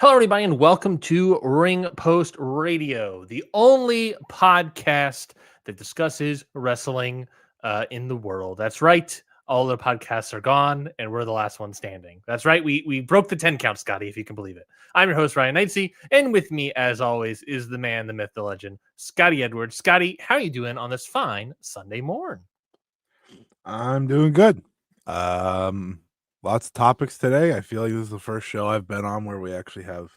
Hello, everybody, and welcome to Ring Post Radio, the only podcast that discusses wrestling in the world. That's right. All the podcasts are gone, and we're the last one standing. That's right. We broke the 10 count, Scotty, if you can believe it. I'm your host, Ryan Knightsey, and with me, as always, is the man, the myth, the legend, Scotty Edwards. Scotty, how are you doing on this fine Sunday morn? I'm doing good. Lots of topics today. I feel like this is the first show I've been on where we actually have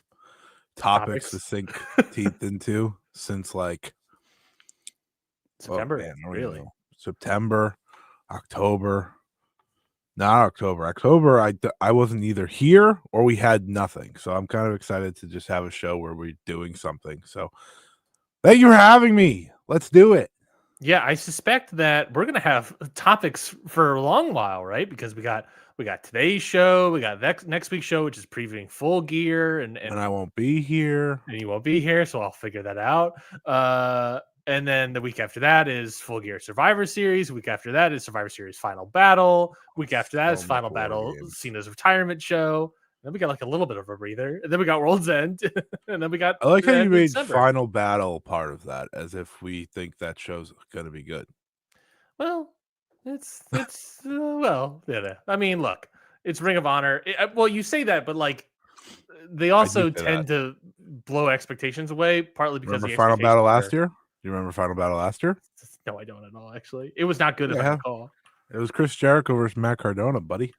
topics to sink teeth into since like September, really? September, October. Not October. October, I wasn't either here or we had nothing. So I'm kind of excited to just have a show where we're doing something. So thank you for having me. Let's do it. Yeah, I suspect that we're gonna have topics for a long while, right? Because we got today's show, we got next week's show, which is previewing Full Gear, and I won't be here, and you won't be here, so I'll figure that out. And then the week after that is Full Gear Survivor Series. Week after that is Survivor Series Final Battle. Week after that is Final Battle, Cena's retirement show. Then we got like a little bit of a breather. And then we got World's End. And then we got. I like how you made Final Battle part of that, as if we think that show's going to be good. Well, it's well, yeah. I mean, look, it's Ring of Honor. Well, you say that, but like, they also tend to blow expectations away, partly because remember Final Battle last year. Do you remember Final Battle last year? No, I don't at all. Actually, it was not good. If I recall, it was Chris Jericho versus Matt Cardona, buddy.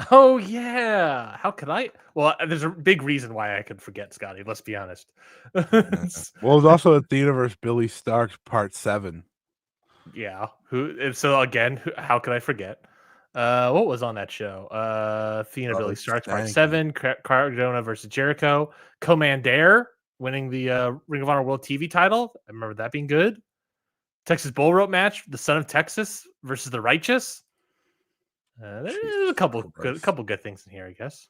Oh yeah, how could I? Well, there's a big reason why I could forget, Scotty. Let's be honest. Well, it was also Athena versus Billy Starks, Part 7. Yeah. So again, how could I forget? What was on that show? Athena, Billy Starks, Part 7. Cardona versus Jericho. Commander winning the Ring of Honor World TV title. I remember that being good. Texas Bull Rope match. The Son of Texas versus the Righteous. There's a couple good things in here, I guess.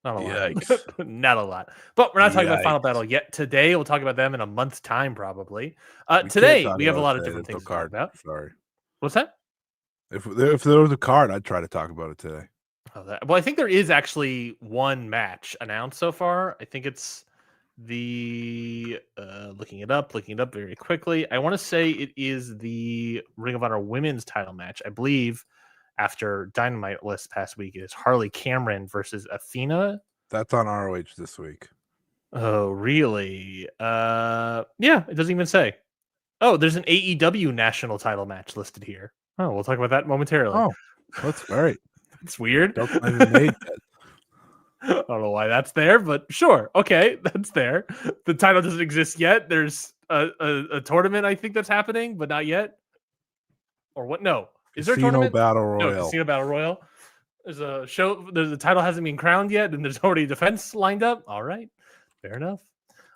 Not a lot. Not a lot. But we're not talking about Final Battle yet. Today, we'll talk about them in a month's time, probably. Today, we have a lot of different things to talk about. Sorry. What's that? If there was a card, I'd try to talk about it today. Well, I think there is actually one match announced so far. I think it's the looking it up very quickly. I want to say it is the Ring of Honor Women's title match. I believe after Dynamite list past week is Harley Cameron versus Athena. That's on ROH this week. Oh, really? Yeah, it doesn't even say. Oh, there's an AEW national title match listed here. Oh, we'll talk about that momentarily. Oh, that's great. It's weird. Don't even made it. I don't know why that's there, but sure. Okay, that's there. The title doesn't exist yet. There's a tournament, I think, that's happening, but not yet. Or what? No. Is there a tournament? Battle Royal. No, Casino Battle Royal. There's a show. The title hasn't been crowned yet, and there's already defense lined up. All right. Fair enough.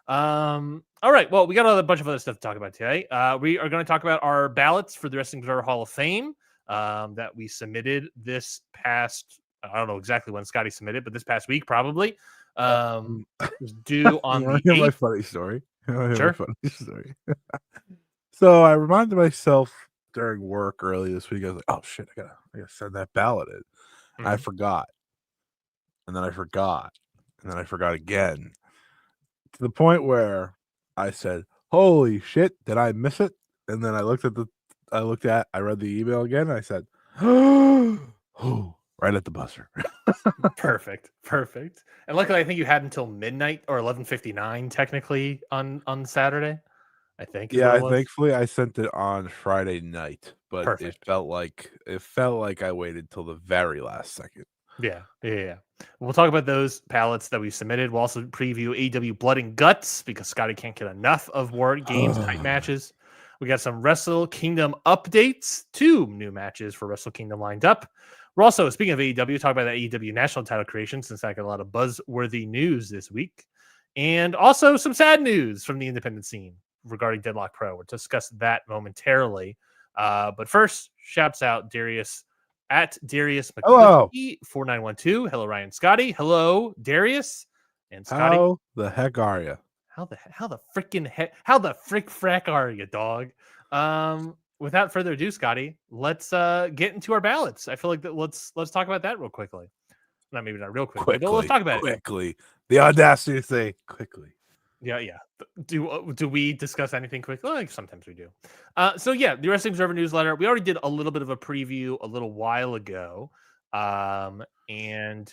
All right. Well, we got a bunch of other stuff to talk about today. We are going to talk about our ballots for the Wrestling Observer Hall of Fame that we submitted this past, I don't know exactly when Scotty submitted, but this past week, probably. It was due on the 8th. My funny story. Sure. Funny story. So I reminded myself during work early this week, I was like, oh shit, I gotta send that ballot in. Mm-hmm. I forgot. And then I forgot. And then I forgot again. To the point where I said, holy shit, did I miss it? And then I read the email again, and I said, oh, right at the buzzer. Perfect. And luckily, I think you had until midnight or 11:59 technically on Saturday. I think. Yeah, thankfully I sent it on Friday night, but Perfect. it felt like I waited till the very last second. Yeah. We'll talk about those ballots that we submitted. We'll also preview AEW Blood and Guts because Scotty can't get enough of War Games type matches. We got some Wrestle Kingdom updates. 2 new matches for Wrestle Kingdom lined up. We're also, speaking of AEW, talk about the AEW national title creation since I got a lot of buzzworthy news this week. And also some sad news from the independent scene regarding Deadlock Pro. We'll discuss that momentarily. But first, shouts out Darius at Darius McCliskey 4912. Hello, Ryan, Scotty. Hello, Darius and Scotty. How the heck are you? How the frick frack are you, dog? Without further ado, Scotty, let's get into our ballots. I feel like let's talk about that real quickly. Maybe not real quickly. But let's talk about it quickly. The audacity to say quickly. Yeah. Do we discuss anything quickly? Like sometimes we do. So yeah, the Wrestling Observer newsletter. We already did a little bit of a preview a little while ago, and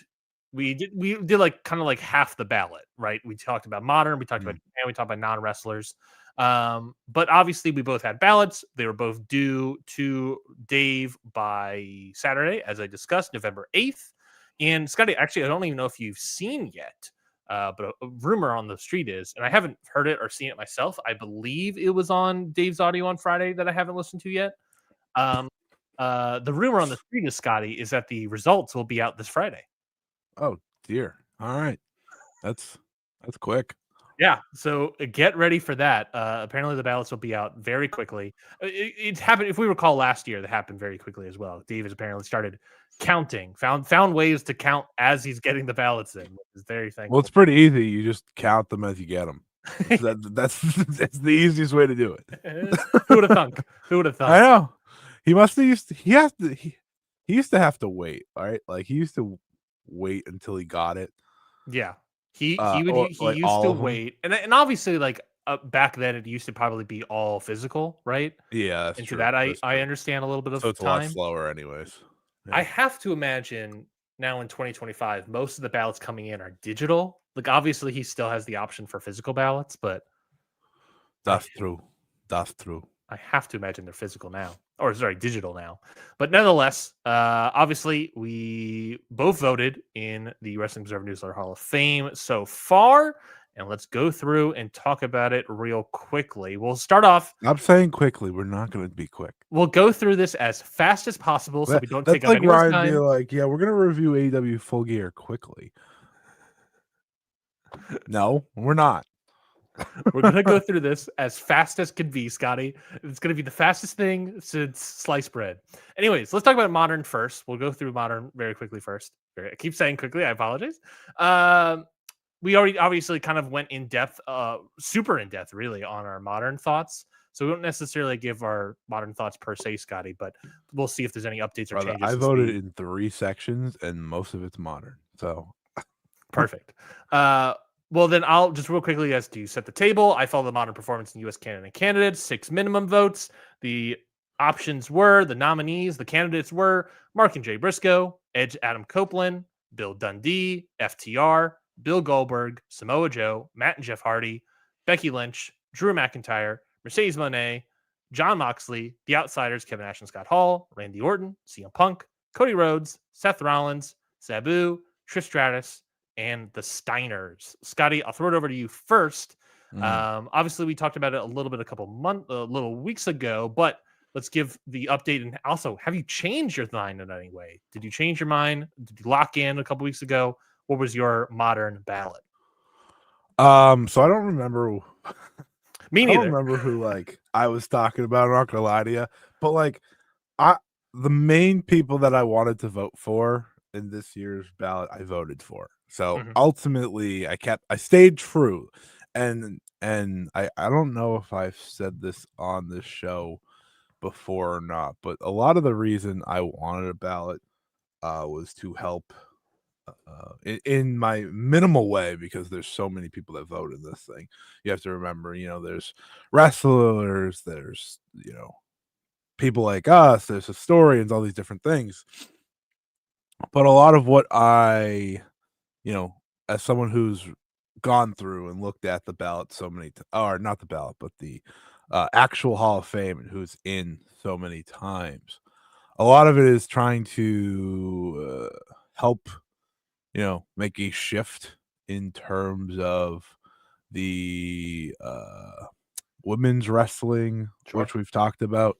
we did like kind of like half the ballot, right? We talked about modern, we talked about Japan, we talked about non wrestlers. But obviously we both had ballots. They were both due to Dave by Saturday, as I discussed, November 8th. And Scotty, actually, I don't even know if you've seen yet. But a rumor on the street is, and I haven't heard it or seen it myself. I believe it was on Dave's audio on Friday that I haven't listened to yet. The rumor on the street is, Scotty, is that the results will be out this Friday. Oh dear. All right. That's quick. Yeah, so get ready for that. Apparently, the ballots will be out very quickly. It happened, if we recall, last year. That happened very quickly as well. Dave has apparently started counting, found ways to count as he's getting the ballots in, which is very thankful. Well, it's pretty easy. You just count them as you get them. That's the easiest way to do it. Who would have thunk? Who would have thunk? I know. He must have he used to have to wait. All right, like he used to wait until he got it. Yeah. He like used to wait, and obviously, like back then, it used to probably be all physical, right? Yeah, that's and true. to that, That's I true. understand a little bit of So it's time. a lot slower, anyways. Yeah. I have to imagine now in 2025, most of the ballots coming in are digital. Like obviously, he still has the option for physical ballots, but that's true. That's true. I have to imagine they're physical now, or sorry, digital now. But nonetheless, obviously, we both voted in the Wrestling Observer Newsletter Hall of Fame so far, and let's go through and talk about it real quickly. We'll start off. I'm saying quickly. We're not going to be quick. We'll go through this as fast as possible, so we don't take up anyone's Ryan time. be like, yeah, we're going to review AEW Full Gear quickly. No, we're not. We're going to go through this as fast as can be, Scotty. It's going to be the fastest thing since sliced bread. Anyways, let's talk about modern first. We'll go through modern very quickly first. I keep saying quickly. I apologize. We already obviously kind of went in depth, super in depth, really, on our modern thoughts. So we don't necessarily give our modern thoughts per se, Scotty, but we'll see if there's any updates or changes. I voted in 3 sections, and most of it's modern. So perfect. Well, then I'll just real quickly as to set the table. I follow the modern performance in U.S. Canada candidates, 6 minimum votes. The options were, the nominees, the candidates were Mark and Jay Briscoe, Edge Adam Copeland, Bill Dundee, FTR, Bill Goldberg, Samoa Joe, Matt and Jeff Hardy, Becky Lynch, Drew McIntyre, Mercedes Moné, John Moxley, The Outsiders, Kevin Nash and Scott Hall, Randy Orton, CM Punk, Cody Rhodes, Seth Rollins, Sabu, Trish Stratus, and the Steiners. Scotty, I'll throw it over to you first. Obviously, we talked about it a little bit little weeks ago, but let's give the update. And also, have you changed your mind in any way? Did you change your mind? Did you lock in a couple weeks ago? What was your modern ballot? So I don't remember. Me neither. I don't remember who like I was talking about. I'm not gonna lie to you, but like the main people that I wanted to vote for in this year's ballot, I voted for. So ultimately, I stayed true, and I don't know if I've said this on this show before or not, but a lot of the reason I wanted a ballot was to help in my minimal way, because there's so many people that vote in this thing. You have to remember, there's wrestlers, there's people like us, there's historians, all these different things. But a lot of what I, as someone who's gone through and looked at the ballot so many or not the ballot, but the actual Hall of Fame, and who's in so many times, a lot of it is trying to help make a shift in terms of the women's wrestling, which we've talked about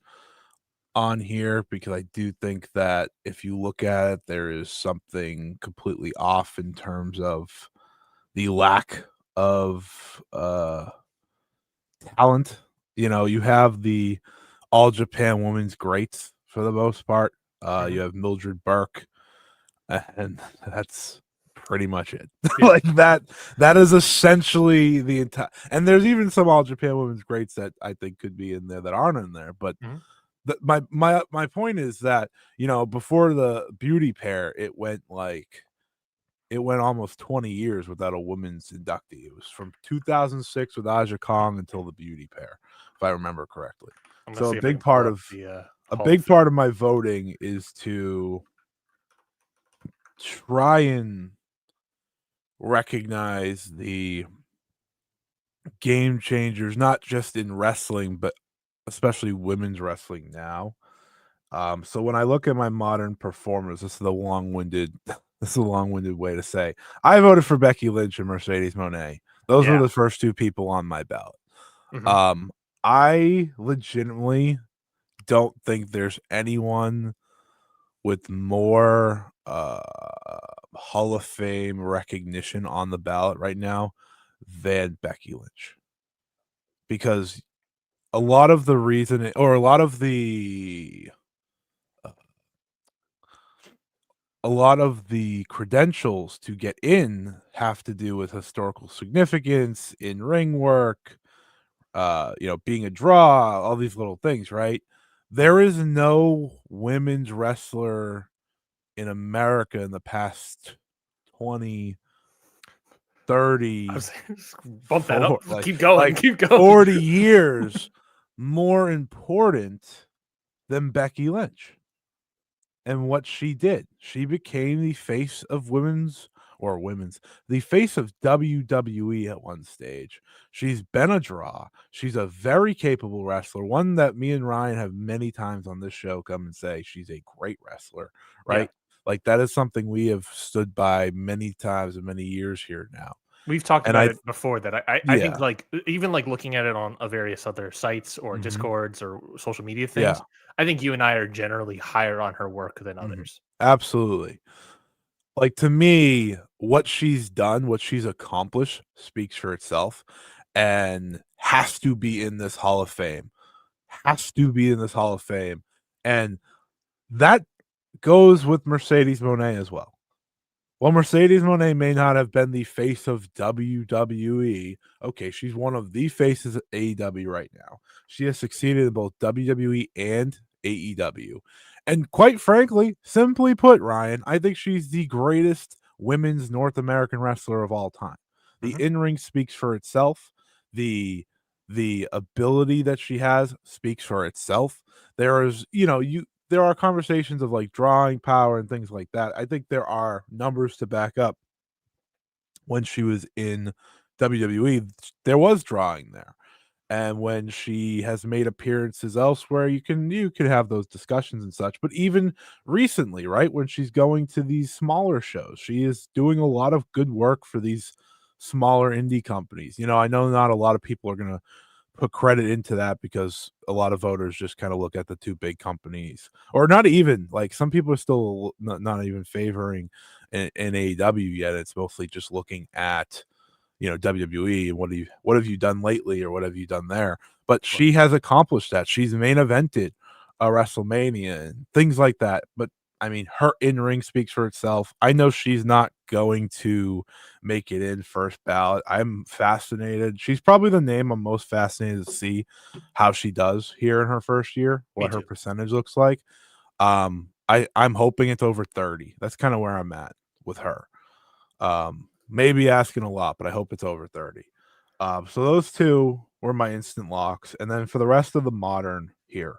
on here, because I do think that if you look at it, there is something completely off in terms of the lack of talent. You have the All Japan Women's greats for the most part. You have Mildred Burke, and that's pretty much it. Like that is essentially the entire. And there's even some All Japan Women's greats that I think could be in there that aren't in there, but. My point is that before the beauty pair, it went like it went almost 20 years without a women's inductee. It was from 2006 with Aja Kong until the Beauty Pair, if I remember correctly. So a big part of my voting is to try and recognize the game changers, not just in wrestling, but especially women's wrestling now. So when I look at my modern performers, this is a long-winded way to say I voted for Becky Lynch and Mercedes Moné. Those were the first two people on my ballot. I legitimately don't think there's anyone with more Hall of Fame recognition on the ballot right now than Becky Lynch, because a lot of the reason, or a lot of the credentials to get in have to do with historical significance, in ring work, being a draw, all these little things, right? There is no women's wrestler in America in the past 20, 30, bump that up. Keep going. 40 years more important than Becky Lynch. And what she did, she became the face of the face of WWE at one stage. She's been a draw. She's a very capable wrestler, one that me and Ryan have many times on this show come and say she's a great wrestler, right? Like that is something we have stood by many times and many years here now. We've talked about it before that I think like even like looking at it on various other sites or Discords or social media things, I think you and I are generally higher on her work than others. Absolutely. Like, to me, what she's done, what she's accomplished speaks for itself and has to be in this Hall of Fame. And that goes with Mercedes Moné as well. While Mercedes Moné may not have been the face of WWE, okay, she's one of the faces of AEW right now. She has succeeded in both WWE and AEW. And quite frankly, simply put, Ryan, I think she's the greatest women's North American wrestler of all time. The in-ring speaks for itself. The ability that she has speaks for itself. There are conversations of like drawing power and things like that. I think there are numbers to back up. When she was in WWE, there was drawing there. And when she has made appearances elsewhere, you can have those discussions and such. But even recently, right, when she's going to these smaller shows, she is doing a lot of good work for these smaller indie companies. I know not a lot of people are going to put credit into that because a lot of voters just kind of look at the two big companies, or not even, like, some people are still not even favoring in AEW yet. It's mostly just looking at WWE and what have you done lately, or what have you done there. But she has accomplished that. She's main evented a WrestleMania and things like that. But I mean, her in-ring speaks for itself. I know she's not going to make it in first ballot. I'm fascinated. She's probably the name I'm most fascinated to see how she does here in her first year, what her percentage looks like. I'm hoping it's over 30. That's kind of where I'm at with her. Maybe asking a lot, but I hope it's over 30. So those two were my instant locks. And then for the rest of the modern here,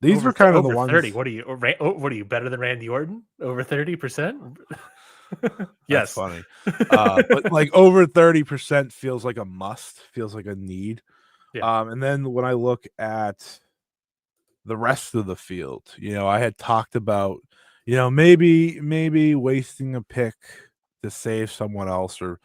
these were kind of the ones. 30. What are you better than Randy Orton? Over 30%? Yes. That's funny. But like over 30% feels like a must, feels like a need. Yeah. And then when I look at the rest of the field, I had talked about, maybe wasting a pick to save someone else or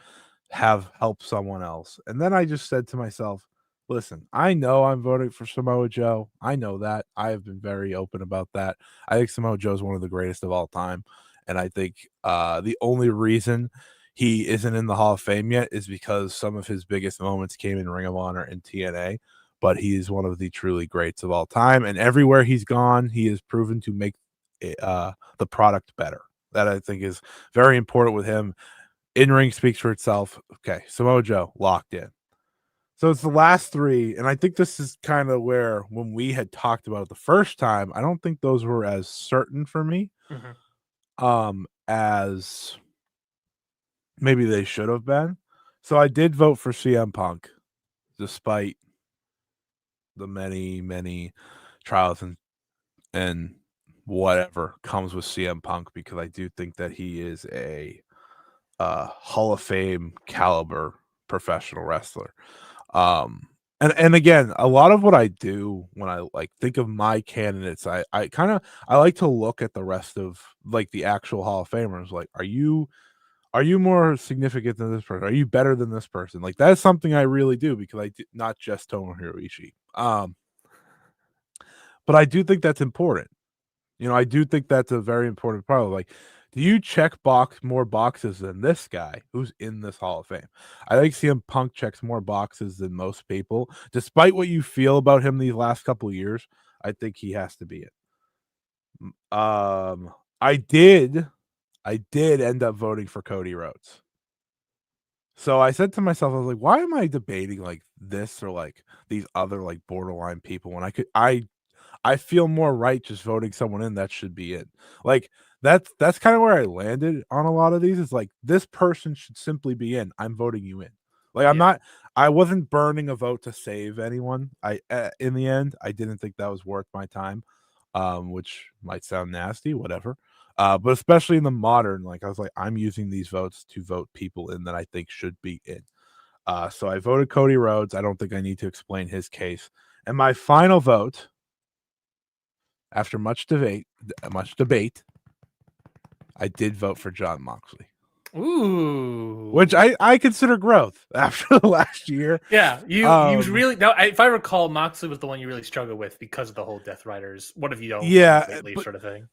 help someone else. And then I just said to myself, listen, I know I'm voting for Samoa Joe. I know that. I have been very open about that. I think Samoa Joe is one of the greatest of all time. And I think the only reason he isn't in the Hall of Fame yet is because some of his biggest moments came in Ring of Honor and TNA. But he is one of the truly greats of all time. And everywhere he's gone, he has proven to make the product better. That I think is very important with him. In-ring speaks for itself. Okay, Samoa Joe, locked in. So it's the last three, and I think this is kind of where, when we had talked about it the first time, I don't think those were as certain for me as maybe they should have been. So I did vote for CM Punk, despite the many trials and whatever comes with CM Punk, because I do think that he is a Hall of Fame caliber professional wrestler. And again, a lot of what I do when I like think of my candidates, I like to look at the rest of like the actual Hall of Famers. Like, are you more significant than this person? Are you better than this person? Like, that is something I really do, because I do, not just Tomohiro Ishii. But I do think that's important. I do think that's a very important part of, like, do you check more boxes than this guy who's in this Hall of Fame? I think CM Punk checks more boxes than most people. Despite what you feel about him these last couple of years, I think he has to be it. I did end up voting for Cody Rhodes. So I said to myself, I was like, why am I debating like this or like these other like borderline people when I feel more right just voting someone in that should be in. Like, that's kind of where I landed on a lot of these. Is like, this person should simply be in. I'm voting you in. Like, I wasn't burning a vote to save anyone. In the end, I didn't think that was worth my time. Which might sound nasty, whatever. But especially in the modern, like, I was like, I'm using these votes to vote people in that I think should be in. So I voted Cody Rhodes. I don't think I need to explain his case. And my final vote, after much debate, I did vote for Jon Moxley. Ooh, which I consider growth after the last year. Yeah, you really. No, if I recall, Moxley was the one you really struggled with because of the whole Death Riders. What have you done lately, sort of thing?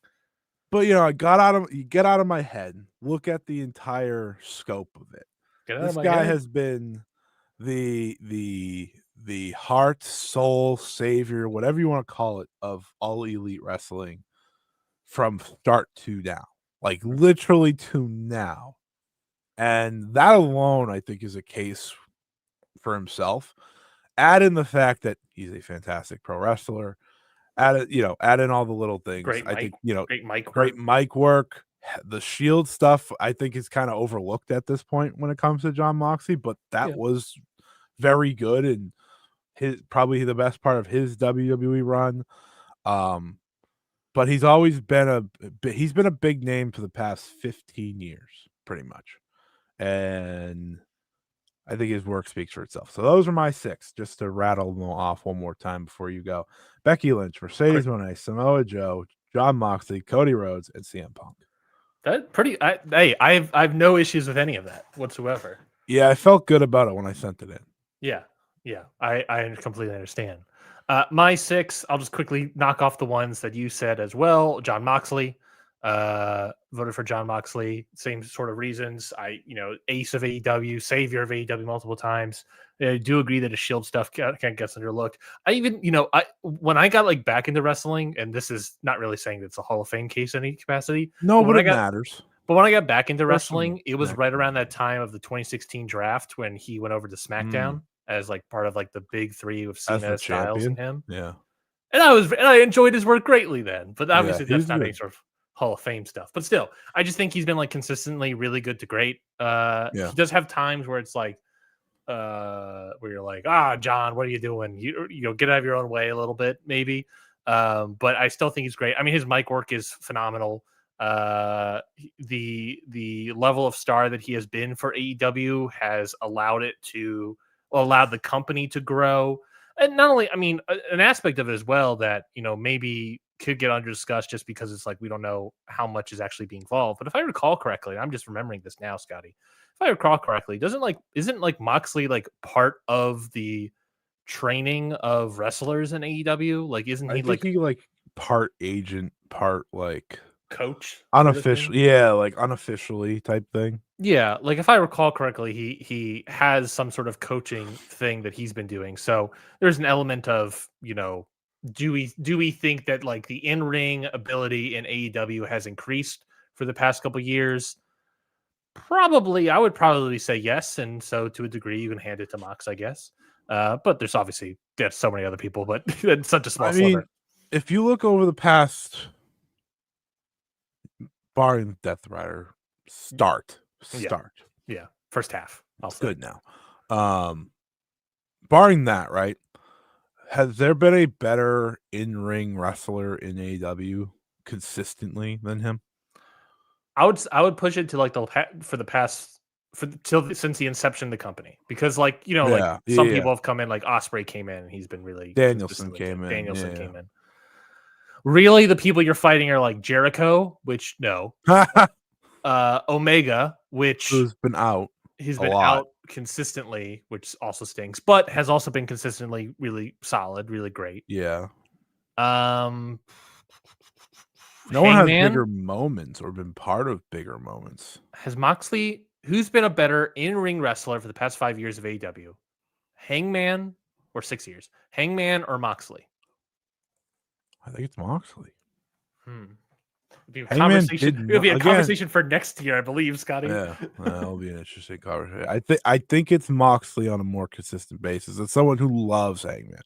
But you get out of my head. Look at the entire scope of it. This guy has been the heart, soul, savior, whatever you want to call it, of all elite wrestling from start to now. Like, literally to now. And that alone, I think, is a case for himself. Add in the fact that he's a fantastic pro wrestler. Add in all the little things. Great mic work. The Shield stuff, I think, is kind of overlooked at this point when it comes to Jon Moxley, but that was very good and probably the best part of his WWE run. But he's always been a big name for the past 15 years, pretty much. And I think his work speaks for itself. So those are my 6, just to rattle them off one more time before you go. Becky Lynch, Mercedes Moné, Samoa Joe, Jon Moxley, Cody Rhodes, and CM Punk. I've no issues with any of that whatsoever. Yeah, I felt good about it when I sent it in. Yeah, I completely understand. My 6, I'll just quickly knock off the ones that you said as well. Jon Moxley, voted for Jon Moxley, same sort of reasons. Ace of AEW, savior of AEW multiple times. I do agree that his Shield stuff kind of gets underlooked. When I got like back into wrestling, and this is not really saying that it's a Hall of Fame case in any capacity. No, but it matters. But when I got back into wrestling, it was right around that time of the 2016 draft when he went over to SmackDown as like part of like the big 3 with Cena, Styles, and him. Yeah. And I enjoyed his work greatly then. But obviously that's not any sort of Hall of Fame stuff. But still, I just think he's been like consistently really good to great. He does have times where it's like where you're like, John, what are you doing? You get out of your own way a little bit, maybe. But I still think he's great. I mean, his mic work is phenomenal. The level of star that he has been for AEW has allowed the company to grow. And not only, I mean, an aspect of it as well that, maybe could get under discussed just because it's like we don't know how much is actually being involved. But if I recall correctly, I'm just remembering this now, Scotty. If I recall correctly, isn't like Moxley like part of the training of wrestlers in AEW? Like, isn't he he part agent, part like coach, unofficial, like unofficially type thing. Yeah, like if I recall correctly, he has some sort of coaching thing that he's been doing. So there's an element of, do we think that like the in-ring ability in AEW has increased for the past couple years? Probably, I would probably say yes, and so to a degree, you can hand it to Mox, I guess. But there's so many other people, but it's such a small sliver. If you look over the past, barring Death Rider start, Yeah, first half. It's good now. Barring that, right? Has there been a better in-ring wrestler in AEW consistently than him? I would push it to like since the inception of the company, because like some people have come in, like Osprey came in and he's been really Danielson consistent with came it. in. Danielson came in. Really, the people you're fighting are like Jericho, which no, Omega, which Who's been out. He's been out consistently, which also stinks, but has also been consistently really solid, really great. Yeah. No one has bigger moments or been part of bigger moments. Has Moxley, who's been a better in-ring wrestler for the past 5 years of AEW? Hangman or 6 years? Hangman or Moxley? I think it's Moxley. It'll be a conversation for next year, I believe, Scotty. Yeah, that'll be an interesting conversation. I think it's Moxley on a more consistent basis. It's someone who loves Hangman.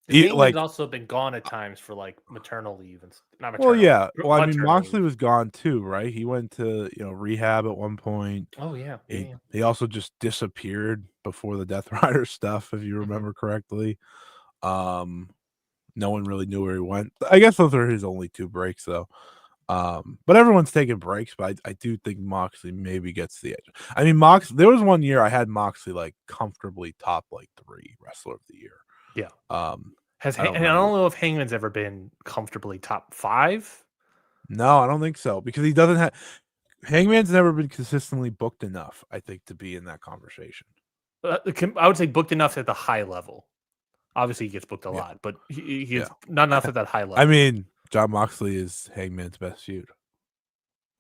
Hangman's also been gone at times for like maternal leave and not maternal. Well, yeah. Well, I mean, Moxley was gone too, right? He went to rehab at one point. Oh yeah. He also just disappeared before the Death Rider stuff, if you remember correctly. No one really knew where he went. I guess those are his only 2 breaks, though. But everyone's taking breaks. But I do think Moxley maybe gets the edge. I mean, there was one year I had Moxley like comfortably top like 3 wrestler of the year. Yeah. I don't know if Hangman's ever been comfortably top 5. No, I don't think so, because he doesn't have. Hangman's never been consistently booked enough, I think, to be in that conversation. I would say booked enough at the high level. Obviously, he gets booked a lot, but he is not enough at that high level. I mean, Jon Moxley is Hangman's best feud.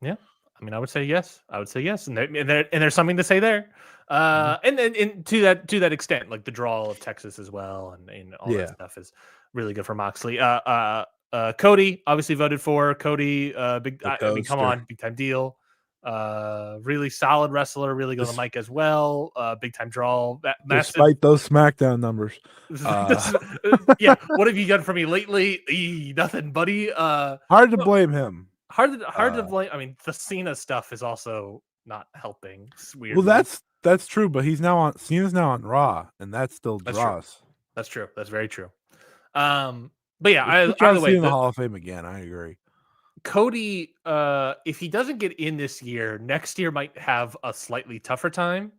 Yeah, I mean, I would say yes. And there's something to say there. And to that extent, like the draw of Texas as well, and all that stuff is really good for Moxley. Cody obviously voted for Cody. Come on, big time deal. Really solid wrestler, really good on the mic as well. Big time draw. Despite those SmackDown numbers. Yeah. What have you done for me lately? Nothing, buddy. Hard to blame him. Hard to blame. I mean, the Cena stuff is also not helping. It's weird. Well, that's true, but Cena's now on Raw, and that still draws. That's true. That's very true. But yeah, either way, in the Hall of Fame again. I agree. Cody, if he doesn't get in this year, next year might have a slightly tougher time.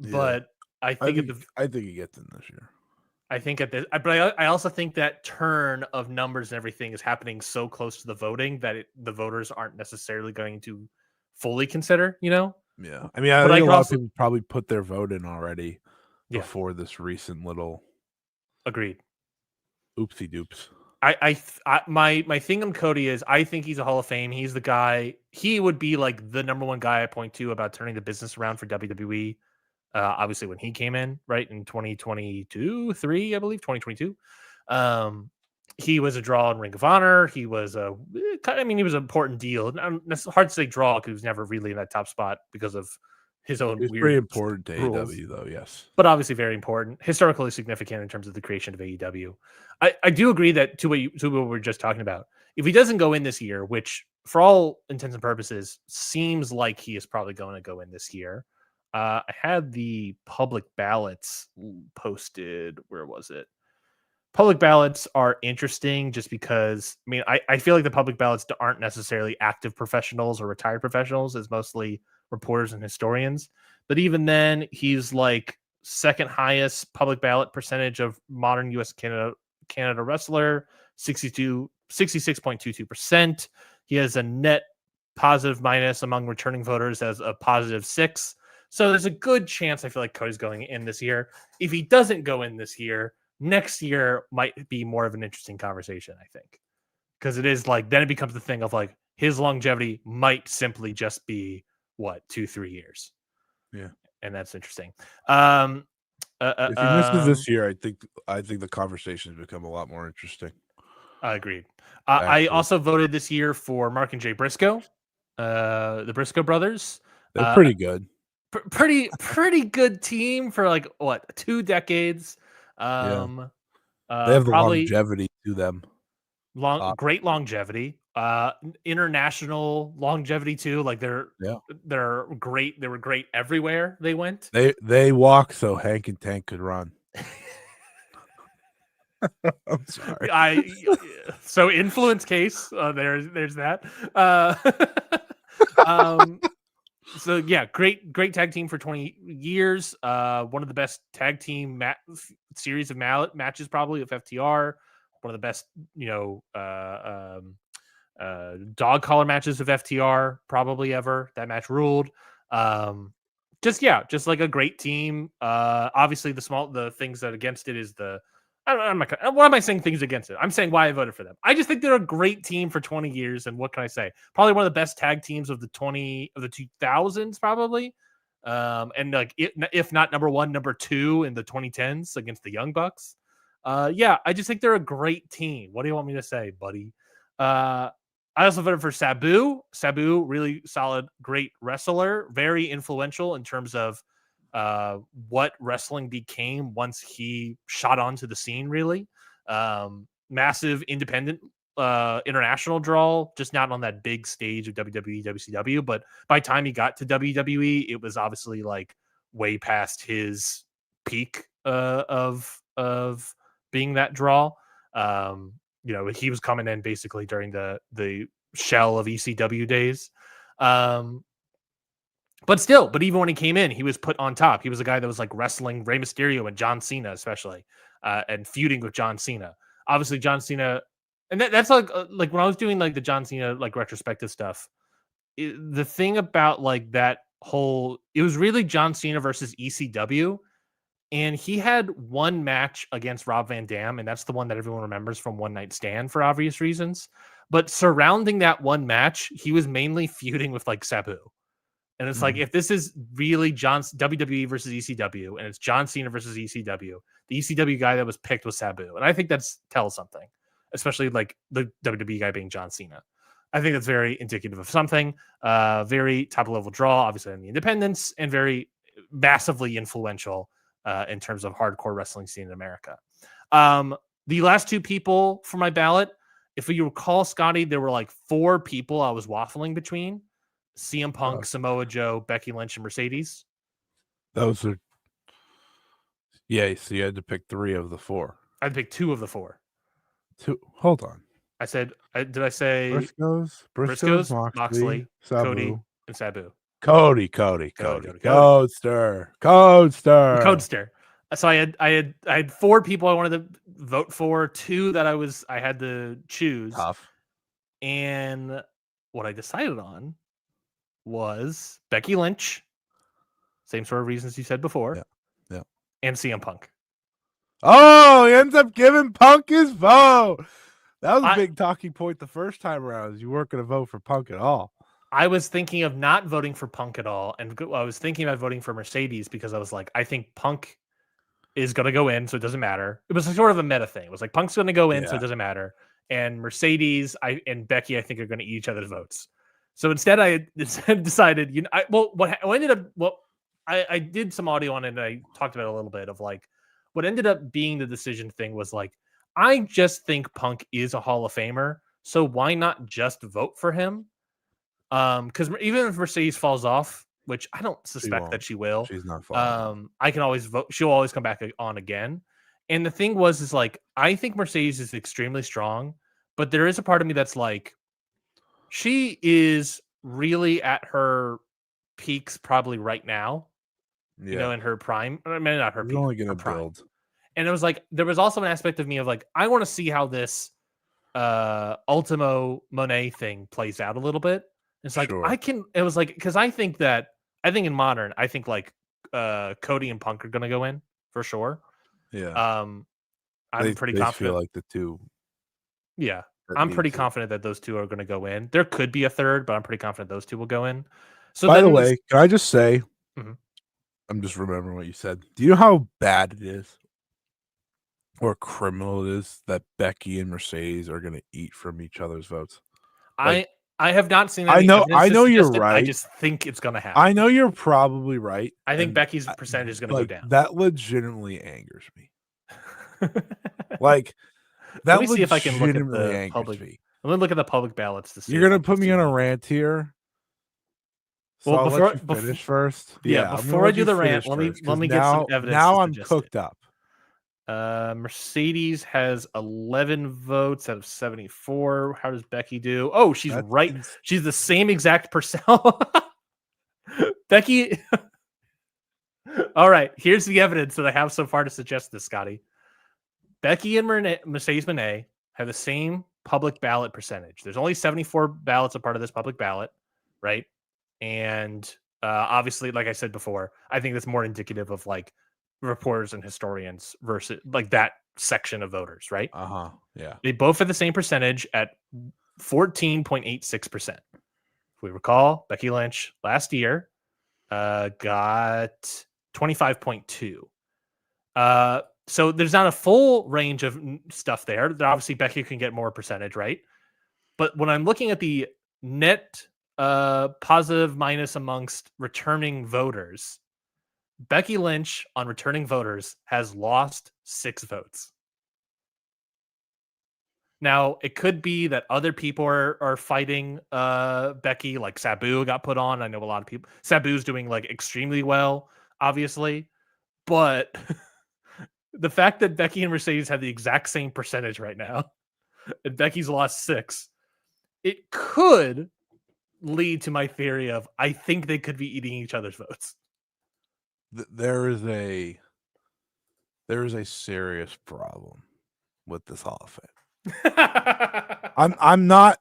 But I think he gets in this year. But I also think that turn of numbers and everything is happening so close to the voting that the voters aren't necessarily going to fully consider. Yeah, I mean, I think a lot of people probably put their vote in already before this recent little. Agreed. Oopsie doops. My thing on Cody is I think he's a Hall of Fame. He's the guy. He would be like the number 1 guy I point to about turning the business around for WWE. Obviously, when he came in, right, in 2022, I believe, 2022. He was a draw in Ring of Honor. He was he was an important deal. It's hard to say draw because he was never really in that top spot because of his own weird. Pretty important to rules. AEW, though, yes. But obviously very important, historically significant in terms of the creation of AEW. I do agree that to what we were just talking about, if he doesn't go in this year, which for all intents and purposes seems like he is probably going to go in this year. I had the public ballots posted. Where was it? Public ballots are interesting just because, I mean, I feel like the public ballots aren't necessarily active professionals or retired professionals. It's mostly reporters and historians. But even then, he's like second highest public ballot percentage of modern U.S. Canada wrestler, 66.22%. He has a net positive minus among returning voters as a positive 6. So there's a good chance I feel like Cody's going in this year. If he doesn't go in this year, next year might be more of an interesting conversation, I think. Because it is like, then it becomes the thing of like, his longevity might simply just be, 2-3 years. Yeah. And that's interesting. If he misses this year, I think the conversations become a lot more interesting. I agreed. I also voted this year for Mark and Jay Briscoe, the Briscoe brothers. They're pretty good. Pretty good team for like 2 decades. They have the longevity to them. Great longevity. International longevity too. Like they're great. They were great everywhere they went. They walk so Hank and Tank could run. I'm sorry. So influence case. There's that. So yeah, great tag team for 20 years. One of the best tag team series of matches probably of FTR. One of the best, dog collar matches of FTR probably ever. That match ruled. Just like a great team. Obviously the things that against it is I'm not gonna, what am I saying things against it? I'm saying why I voted for them. I just think they're a great team for 20 years. And what can I say? Probably one of the best tag teams of the 2000s, probably. And like, if not number one, number two in the 2010s against the Young Bucks. I just think they're a great team. What do you want me to say, buddy? I also voted for Sabu. Sabu, really solid, great wrestler, very influential in terms of what wrestling became once he shot onto the scene, really. Massive independent international draw, just not on that big stage of WWE, WCW. But by the time he got to WWE, it was obviously like way past his peak of being that draw. He was coming in basically during the shell of ECW days. But even when he came in, he was put on top. He was a guy that was like wrestling Rey Mysterio and John Cena, especially, and feuding with John Cena. Obviously, John Cena, and that's like when I was doing like the John Cena like retrospective stuff. The thing about like that it was really John Cena versus ECW, and he had one match against Rob Van Dam, and that's the one that everyone remembers from One Night Stand for obvious reasons. But surrounding that one match, he was mainly feuding with like Sabu. And it's like, if this is really WWE versus ECW, and it's John Cena versus ECW, the ECW guy that was picked was Sabu. And I think that's tells something, especially like the WWE guy being John Cena. I think that's very indicative of something. Very top level draw, obviously in the independents, and very massively influential in terms of hardcore wrestling scene in America. The last two people for my ballot, if you recall, Scotty, there were like four people I was waffling between. CM Punk, Samoa Joe, Becky Lynch, and Mercedes. Those are... Yeah, so you had to pick three of the four. I had to pick two of the four. Two. Hold on. I said, did I say Briscoes, Moxley, Sabu. Cody, and Sabu? Cody. Codester. So I had four people I wanted to vote for, two that I had to choose. Tough. And what I decided on was Becky Lynch, same sort of reasons you said before, yeah, and CM Punk. Oh, he ends up giving Punk his vote. That was a big talking point the first time around. You weren't going to vote for Punk at all. I was thinking of not voting for Punk at all, and I was thinking about voting for Mercedes because I was like, I think Punk is going to go in, so it doesn't matter. It was sort of a meta thing. It was like Punk's going to go in, so it doesn't matter. And Mercedes and Becky, I think, are going to eat each other's votes. So instead, I decided, I did some audio on it, and I talked about it a little bit of like what ended up being the decision thing was like, I just think Punk is a Hall of Famer, so why not just vote for him? Because even if Mercedes falls off, which I don't suspect that she will, she's not falling. I can always vote. She'll always come back on again. And the thing is like, I think Mercedes is extremely strong, but there is a part of me that's like, she is really at her peaks probably right now, in her prime. I mean, not her peak, only going to prime. Build. And it was like, there was also an aspect of me of like, I want to see how this Ultimo Monet thing plays out a little bit. It's like, it was like, because I think in modern, I think like Cody and Punk are going to go in for sure. Yeah. I'm pretty confident. Feel like the two. Yeah. I'm pretty confident that those two are going to go in. There could be a third, but I'm pretty confident those two will go in. So by the way, can I just say, I'm just remembering what you said. Do you know how bad it is or criminal it is that Becky and Mercedes are going to eat from each other's votes? Like, I have not seen that. I know you're right. I just think it's going to happen. I know you're probably right. I think Becky's percentage is going to go down. That legitimately angers me. Like, that let me see if I can look at the public. Me. Let me look at the public ballots to see. You're gonna put me on a rant here. So Well, I'll let you finish first. Yeah, I'm before gonna I let do you the rant, finish let me get now, some evidence. Now I'm cooked up. Mercedes has 11 votes out of 74. How does Becky do? Oh, she's right. She's the same exact percent. Becky. All right, here's the evidence that I have so far to suggest this, Scotty. Becky and Mercedes Moné have the same public ballot percentage. There's only 74 ballots a part of this public ballot, right? And obviously, like I said before, I think that's more indicative of like reporters and historians versus like that section of voters, right? Yeah. They both have the same percentage at 14.86%. If we recall, Becky Lynch last year got 25.2. So there's not a full range of stuff there. Obviously, Becky can get more percentage, right? But when I'm looking at the net positive minus amongst returning voters, Becky Lynch on returning voters has lost 6 votes. Now, it could be that other people are fighting Becky, like Sabu got put on. I know a lot of people. Sabu's doing like extremely well, obviously. But the fact that Becky and Mercedes have the exact same percentage right now, and Becky's lost 6, it could lead to my theory of I think they could be eating each other's votes. There is a serious problem with this Hall of Fame. I'm not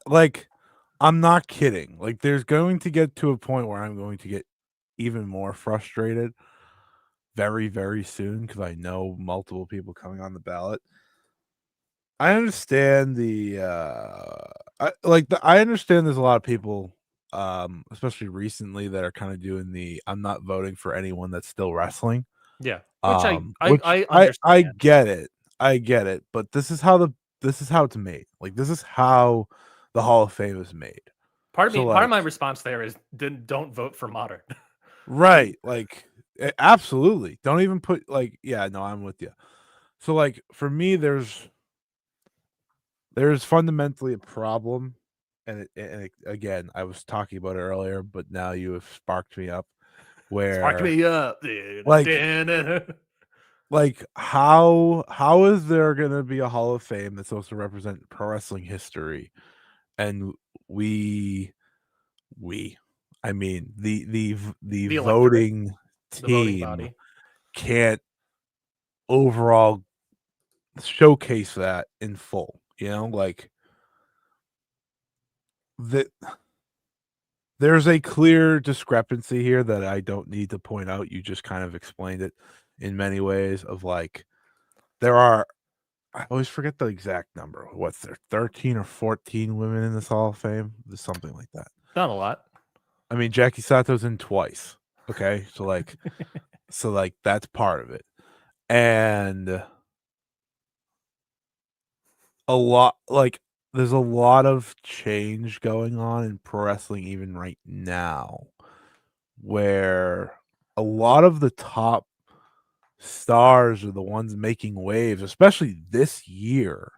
kidding. Like, there's going to get to a point where I'm going to get even more frustrated very, very soon because I know multiple people coming on the ballot. I understand I understand there's a lot of people, especially recently, that are kind of doing the I'm not voting for anyone that's still wrestling. Yeah, which I understand. I get it. I get it, but this is how it's made. Like, this is how the Hall of Fame is made. Part of my response there is don't vote for modern. Right. Like, absolutely. Don't even put yeah, no, I'm with you. So like for me, there's fundamentally a problem, and again, I was talking about it earlier, but now you have sparked me up. Spark me up, like how is there gonna be a Hall of Fame that's supposed to represent pro wrestling history, and I mean the voting team can't overall showcase that in full, like that. There's a clear discrepancy here that I don't need to point out. You just kind of explained it in many ways of like there are, I always forget the exact number. What's there, 13 or 14 women in this Hall of Fame? There's something like that. Not a lot. I mean, Jackie Sato's in twice. Okay. So like that's part of it. And there's a lot of change going on in pro wrestling even right now, where a lot of the top stars are the ones making waves, especially this year,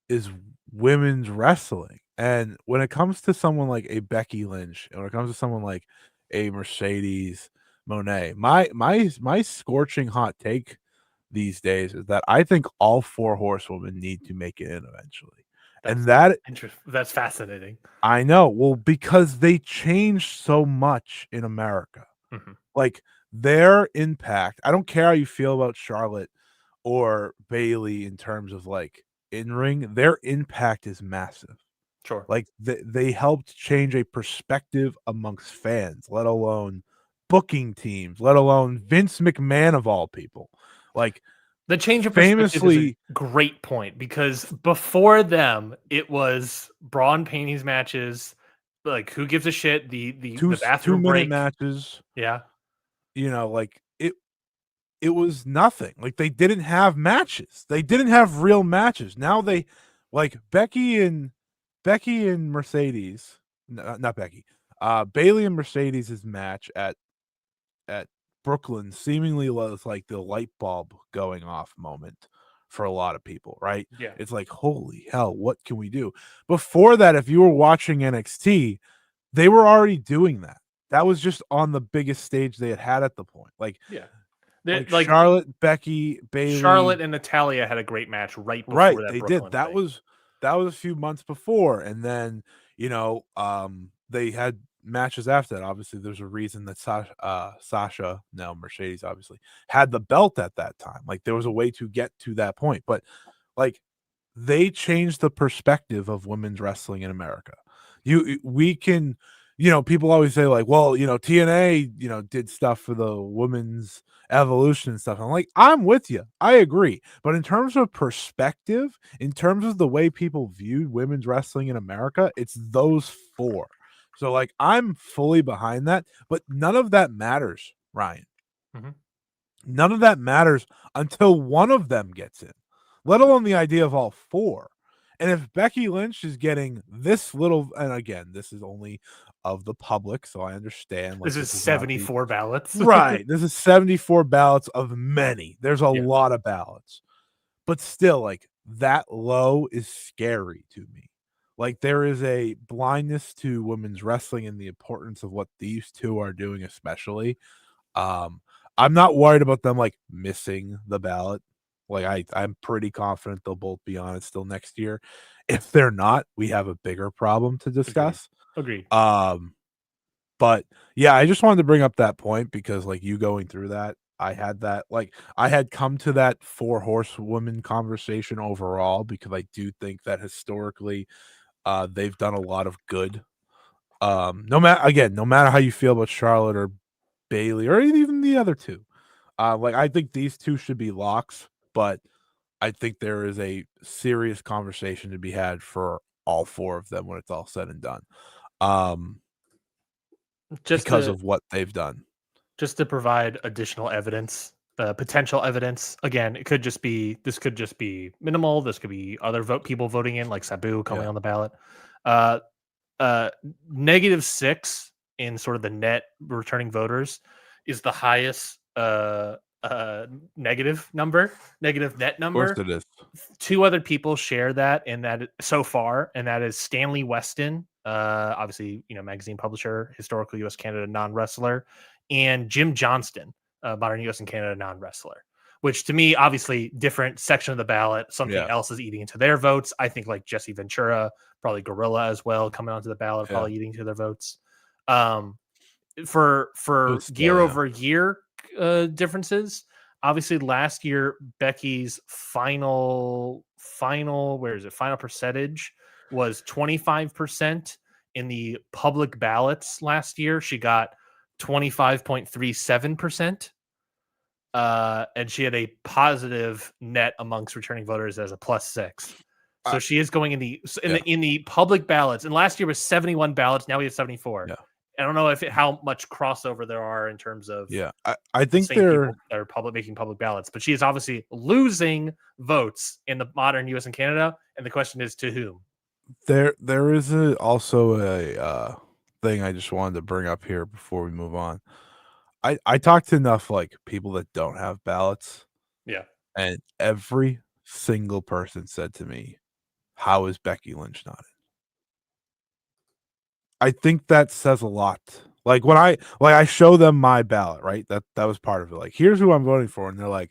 is women's wrestling. And when it comes to someone like a Becky Lynch, and when it comes to someone like a Mercedes Moné, my scorching hot take these days is that I think all 4 horsewomen need to make it in eventually. That's fascinating. I know. Well, because they changed so much in America. Mm-hmm. Like, their impact, I don't care how you feel about Charlotte or Bailey in terms of like in ring, their impact is massive. Sure. Like they helped change a perspective amongst fans, let alone booking teams, let alone Vince McMahon of all people. Like, the change of perspective is a great point, because before them, it was Braun Panties matches. Like, who gives a shit? The bathroom 2-minute break matches. Yeah. Like it was nothing. Like, they didn't have matches. They didn't have real matches. Now they, like, Becky and Mercedes, not Becky. Bailey and Mercedes' match at Brooklyn seemingly was like the light bulb going off moment for a lot of people, right? Yeah. It's like, holy hell, what can we do? Before that, if you were watching NXT, they were already doing that. That was just on the biggest stage they had at the point. Like Like Charlotte, Becky, Bayley, Charlotte and Natalia had a great match right before right? that They Brooklyn did. That thing. was a few months before, and then they had matches after that. Obviously, there's a reason that Sasha, now Mercedes, obviously had the belt at that time. Like there was a way to get to that point, but like they changed the perspective of women's wrestling in America. We can, people always say like, well, TNA, did stuff for the women's evolution and stuff. I'm like, I'm with you. I agree. But in terms of perspective, in terms of the way people viewed women's wrestling in America, it's those four. So like I'm fully behind that, but none of that matters, Ryan. Mm-hmm. None of that matters until one of them gets in, let alone the idea of all four. And if Becky Lynch is getting this little, and again, this is only of the public, so I understand. Like, This is 74 ballots. Right. This is 74 ballots of many. There's a lot of ballots. But still, like, that low is scary to me. Like, there is a blindness to women's wrestling and the importance of what these two are doing, especially. I'm not worried about them like missing the ballot. Like I'm pretty confident they'll both be on it still next year. If they're not, we have a bigger problem to discuss. Agreed. But yeah, I just wanted to bring up that point because like you going through that, I had come to that four horsewoman conversation overall because I do think that historically they've done a lot of good. No matter how you feel about Charlotte or Bayley or even the other two. Like I think these two should be locks, but I think there is a serious conversation to be had for all four of them when it's all said and done. Because of what they've done. Just to provide additional evidence, potential evidence. Again, this could just be minimal. This could be other people voting in, like Sabu coming on the ballot. -6 in sort of the net returning voters is the highest negative net number. Of course it is. Two other people share that, and that so far, and that is Stanley Weston, obviously, magazine publisher, historical U.S. Canada non-wrestler, and Jim Johnston, modern U.S. and Canada non-wrestler. Which to me, obviously, different section of the ballot. Something else is eating into their votes. I think like Jesse Ventura, probably Gorilla as well, coming onto the ballot, probably eating into their votes. For year over year differences, obviously last year Becky's final percentage was 25%. In the public ballots last year, she got 25.37%. And she had a positive net amongst returning voters as a +6. So she is going in the public ballots. And last year was 71 ballots. Now we have 74. Yeah. I don't know how much crossover there are in terms of I think people that are making public ballots, but she is obviously losing votes in the modern U.S. and Canada. And the question is to whom? There is also a thing I just wanted to bring up here before we move on. I talked to enough like people that don't have ballots. Yeah. And every single person said to me, how is Becky Lynch not in? I think that says a lot. Like when I show them my ballot, right? That was part of it. Like, here's who I'm voting for. And they're like,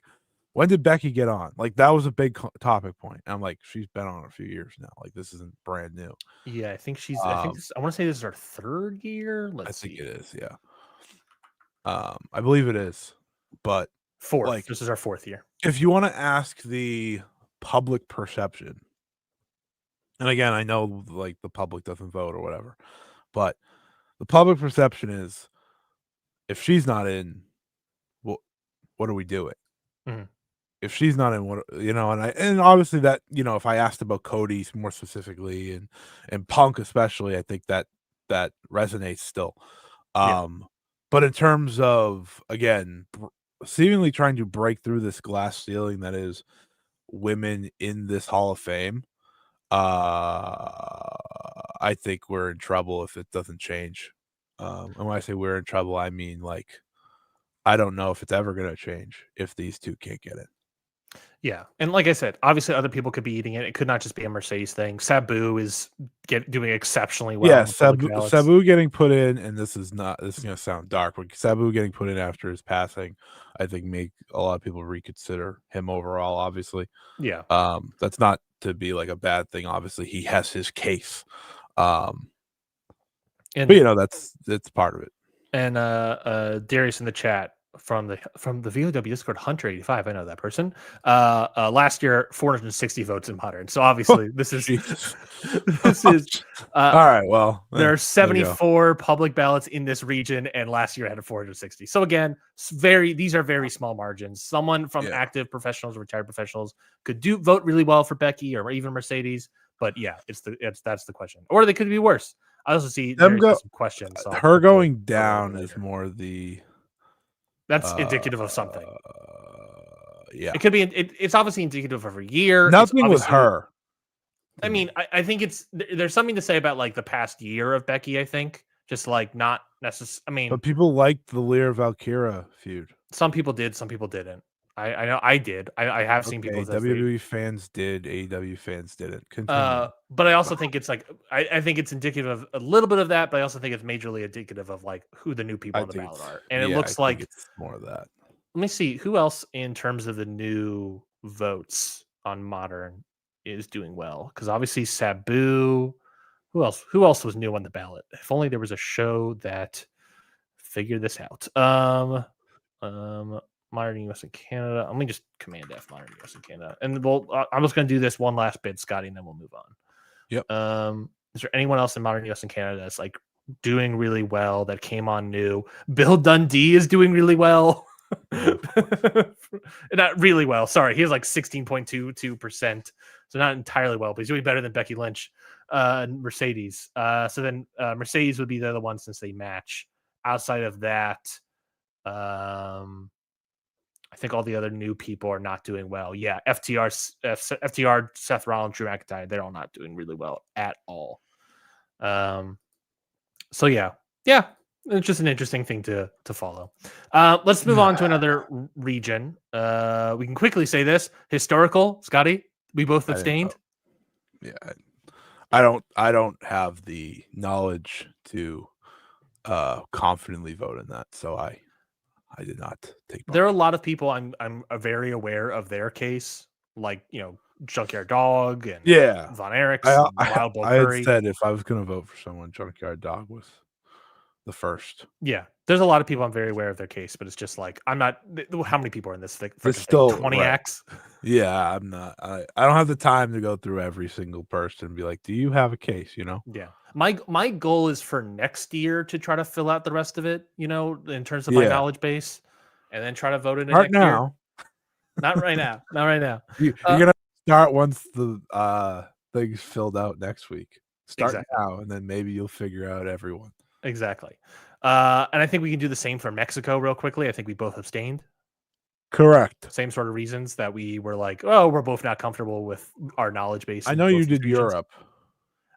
when did Becky get on? Like, that was a big topic point. And I'm like, she's been on a few years now. Like, this isn't brand new. Yeah, I think she's, I want to say this is her third year. Let's see. I think it is. Yeah. I believe it is, but fourth. Like, this is our fourth year. If you want to ask the public perception, and again, I know like the public doesn't vote or whatever, but the public perception is if she's not in, what are we doing? Mm-hmm. If she's not in, and obviously that, if I asked about Cody more specifically and Punk especially, I think that resonates still. But in terms of, again, seemingly trying to break through this glass ceiling that is women in this Hall of Fame, I think we're in trouble if it doesn't change. And when I say we're in trouble, I mean like I don't know if it's ever going to change if these two can't get it. Yeah, and like I said, obviously other people could be eating it. It could not just be a Mercedes thing. Sabu is doing exceptionally well. Yeah, in the public ballots. Sabu getting put in, and this is gonna sound dark, but Sabu getting put in after his passing, I think make a lot of people reconsider him overall. Obviously, Yeah, that's not to be like a bad thing. Obviously, he has his case, and but that's part of it. And Darius in the chat from the VOW Discord, Hunter85, I know that person. Last year 460 votes in modern. So obviously this is this is all right. Well, there are 74 public ballots in this region, and last year I had 460. So again, these are very small margins. Someone from active professionals, retired professionals could vote really well for Becky or even Mercedes, but yeah, that's the question. Or they could be worse. I also see some questions. So her going down is more that's indicative of something. Yeah, it could be. It's obviously indicative of a year. Nothing with her. I mean, I think there's something to say about like the past year of Becky. I think just like not necessarily. I mean, but people liked the Lear Valkyra feud. Some people did. Some people didn't. I know I did. I have seen people. WWE fans did. AEW fans didn't. But I also think it's like I think it's indicative of a little bit of that, but I also think it's majorly indicative of like who the new people on the ballot are. And it looks like it's more of that. Let me see who else in terms of the new votes on modern is doing well, because obviously Sabu. Who else was new on the ballot? If only there was a show that figured this out. Modern US and Canada. Let me just Command F Modern US and Canada, and I'm just going to do this one last bit, Scotty, and then we'll move on. Yep. Is there anyone else in Modern US and Canada that's like doing really well that came on new? Bill Dundee is doing really well. Not really well. Sorry, he has like 16.22%, so not entirely well, but he's doing better than Becky Lynch and Mercedes. So then Mercedes would be the other one since they match. Outside of that, I think all the other new people are not doing well. Yeah, FTR, Seth Rollins, Drew McIntyre, they're all not doing really well at all. So yeah, it's just an interesting thing to follow. Let's move on to another region. We can quickly say this: historical. Scotty, we both abstained. Yeah, I don't have the knowledge to confidently vote in that, so I did not take part. There are a lot of people I'm very aware of their case, like Junkyard Dog and Von Erichs, Wild Bull Curry. I had said if I was going to vote for someone, Junkyard Dog was the first. Yeah, there's a lot of people I'm very aware of their case, but it's just like I'm not. How many people are in this? There's still 20 acts. Yeah, I'm not. I don't have the time to go through every single person and be like, "Do you have a case?" Yeah, my goal is for next year to try to fill out the rest of it. In terms of my knowledge base, and then try to vote in it next year. Not right now. Not right now. You're gonna start once the thing's filled out next week. Start now, and then maybe you'll figure out everyone. Exactly. And I think we can do the same for Mexico real quickly. I think we both abstained. Correct. Same sort of reasons that we were like, oh, we're both not comfortable with our knowledge base. I know you did Europe.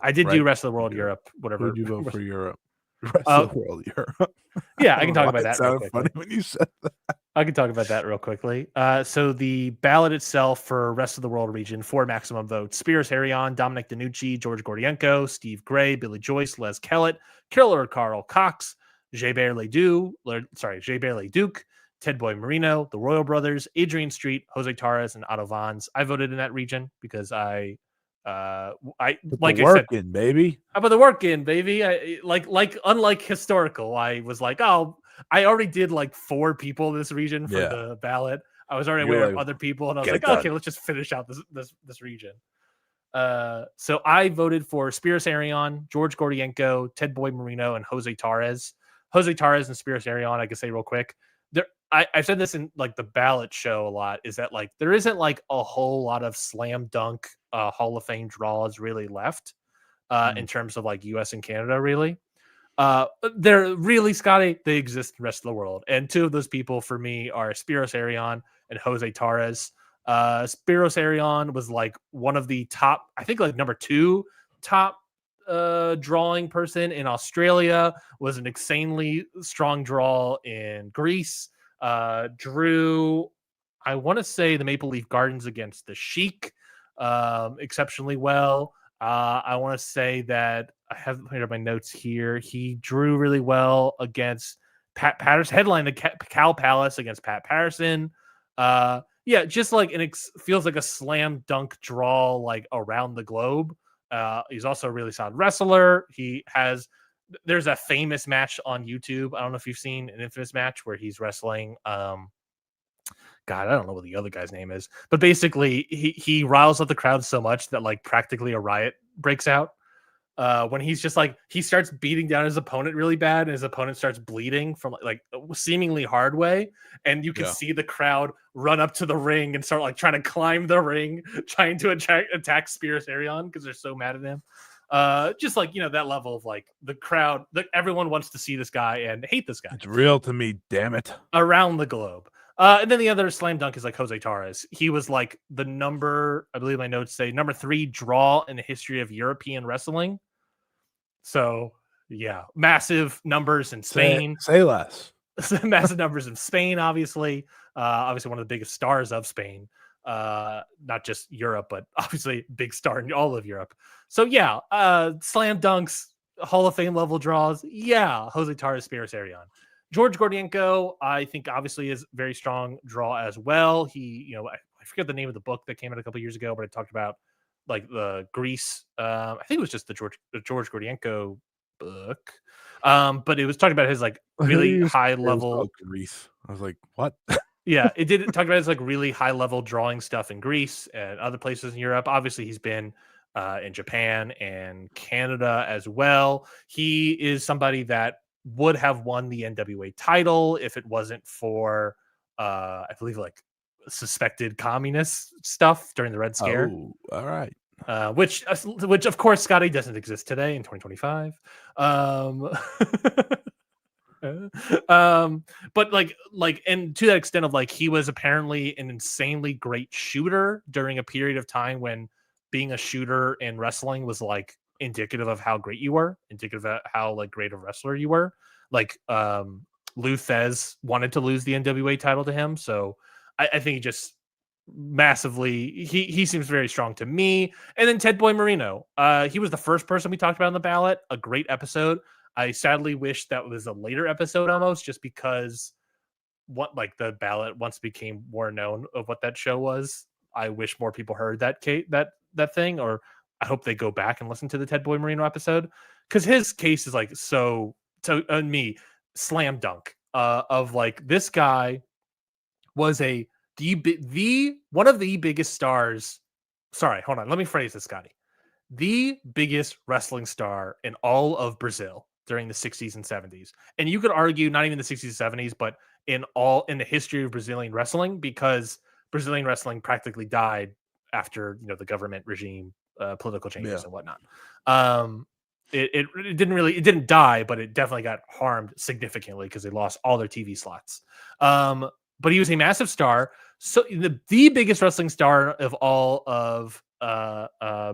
I did do Rest of the World Europe, whatever. Who did you vote for Europe? Rest of the World Europe. Yeah, I can talk about that. It sounded funny when you said that. I can talk about that real quickly. So the ballot itself for Rest of the World region, 4 maximum votes: Spiros Arion, Dominic DeNucci, George Gordienko, Steve Gray, Billy Joyce, Les Kellett, Killer Carl Cox, Jay Barley Duke, Ted Boy Marino, the Royal Brothers, Adrian Street, Jose Torres, and Otto Vons. I voted in that region because I like I said, in, baby. How about the work in, baby? Unlike historical, I was like, oh, I already did like 4 people in this region for the ballot. I was already aware of other people, and I was like, okay, let's just finish out this region. So I voted for Spiros Arion, George Gordienko, Ted Boy Marino, and Jose Torres. Jose Torres and Spiros Arion, I can say real quick. I've said this in like the ballot show a lot, is that like there isn't like a whole lot of slam dunk Hall of Fame draws really left in terms of like US and Canada, really. They're really, Scotty, they exist in the rest of the world. And 2 of those people for me are Spiros Arion and Jose Torres. Spiros Arion was like one of the top, I think like number 2 top drawing person in Australia, was an insanely strong draw in Greece. Drew, I want to say the Maple Leaf Gardens against the Sheik exceptionally well. I want to say that I have my notes here. He drew really well against Pat Patterson, headlined the Cal Palace against Pat Patterson. Yeah, just like feels like a slam dunk draw like around the globe. He's also a really solid wrestler. There's a famous match on YouTube. I don't know if you've seen an infamous match where he's wrestling. God, I don't know what the other guy's name is, but basically he riles up the crowd so much that like practically a riot breaks out. When he's just like he starts beating down his opponent really bad, and his opponent starts bleeding from like a seemingly hard way, and you can see the crowd run up to the ring and start like trying to climb the ring, trying to attack Spears Arion because they're so mad at him. Just like that level of like the crowd, everyone wants to see this guy and hate this guy. It's real to me, damn it. Around the globe. And then the other slam dunk is like Jose Torres. He was like the I believe my notes say number 3 draw in the history of European wrestling. So yeah, massive numbers in Spain. Say less. Massive numbers in Spain, obviously. Obviously one of the biggest stars of Spain. Not just Europe, but obviously big star in all of Europe. So yeah, slam dunks, Hall of Fame level draws. Yeah, Jose Torres, Spears Arion. George Gordienko, I think obviously is very strong draw as well. He, I forget the name of the book that came out a couple years ago, but it talked about like the Greece. I think it was just the George Gordienko book. But it was talking about his like really high level Greece. I was like, what? Yeah, it did talk about his like really high level drawing stuff in Greece and other places in Europe. Obviously, he's been in Japan and Canada as well. He is somebody that would have won the NWA title if it wasn't for, I believe, like suspected communist stuff during the Red Scare. Oh, all right. Which of course, Scotty doesn't exist today in 2025. But like and to that extent of like he was apparently an insanely great shooter during a period of time when being a shooter in wrestling was like indicative of how great you were, indicative of how like great a wrestler you were. Like Lou Thez wanted to lose the NWA title to him, so I think he just massively he seems very strong to me. And then Ted Boy Marino, he was the first person we talked about on the ballot. A great episode. I sadly wish that was a later episode almost, just because the ballot once became more known of what that show was. I wish more people heard that thing, or I hope they go back and listen to the Ted Boy Marino episode, because his case is like so to me slam dunk of like this guy was one of the biggest stars. Sorry, hold on. Let me phrase this, Scotty. The biggest wrestling star in all of Brazil during the 60s and 70s. And you could argue not even the 60s and 70s, but in the history of Brazilian wrestling, because Brazilian wrestling practically died after the government regime, political changes and whatnot. It didn't die, but it definitely got harmed significantly because they lost all their TV slots. But he was a massive star. So the biggest wrestling star of all of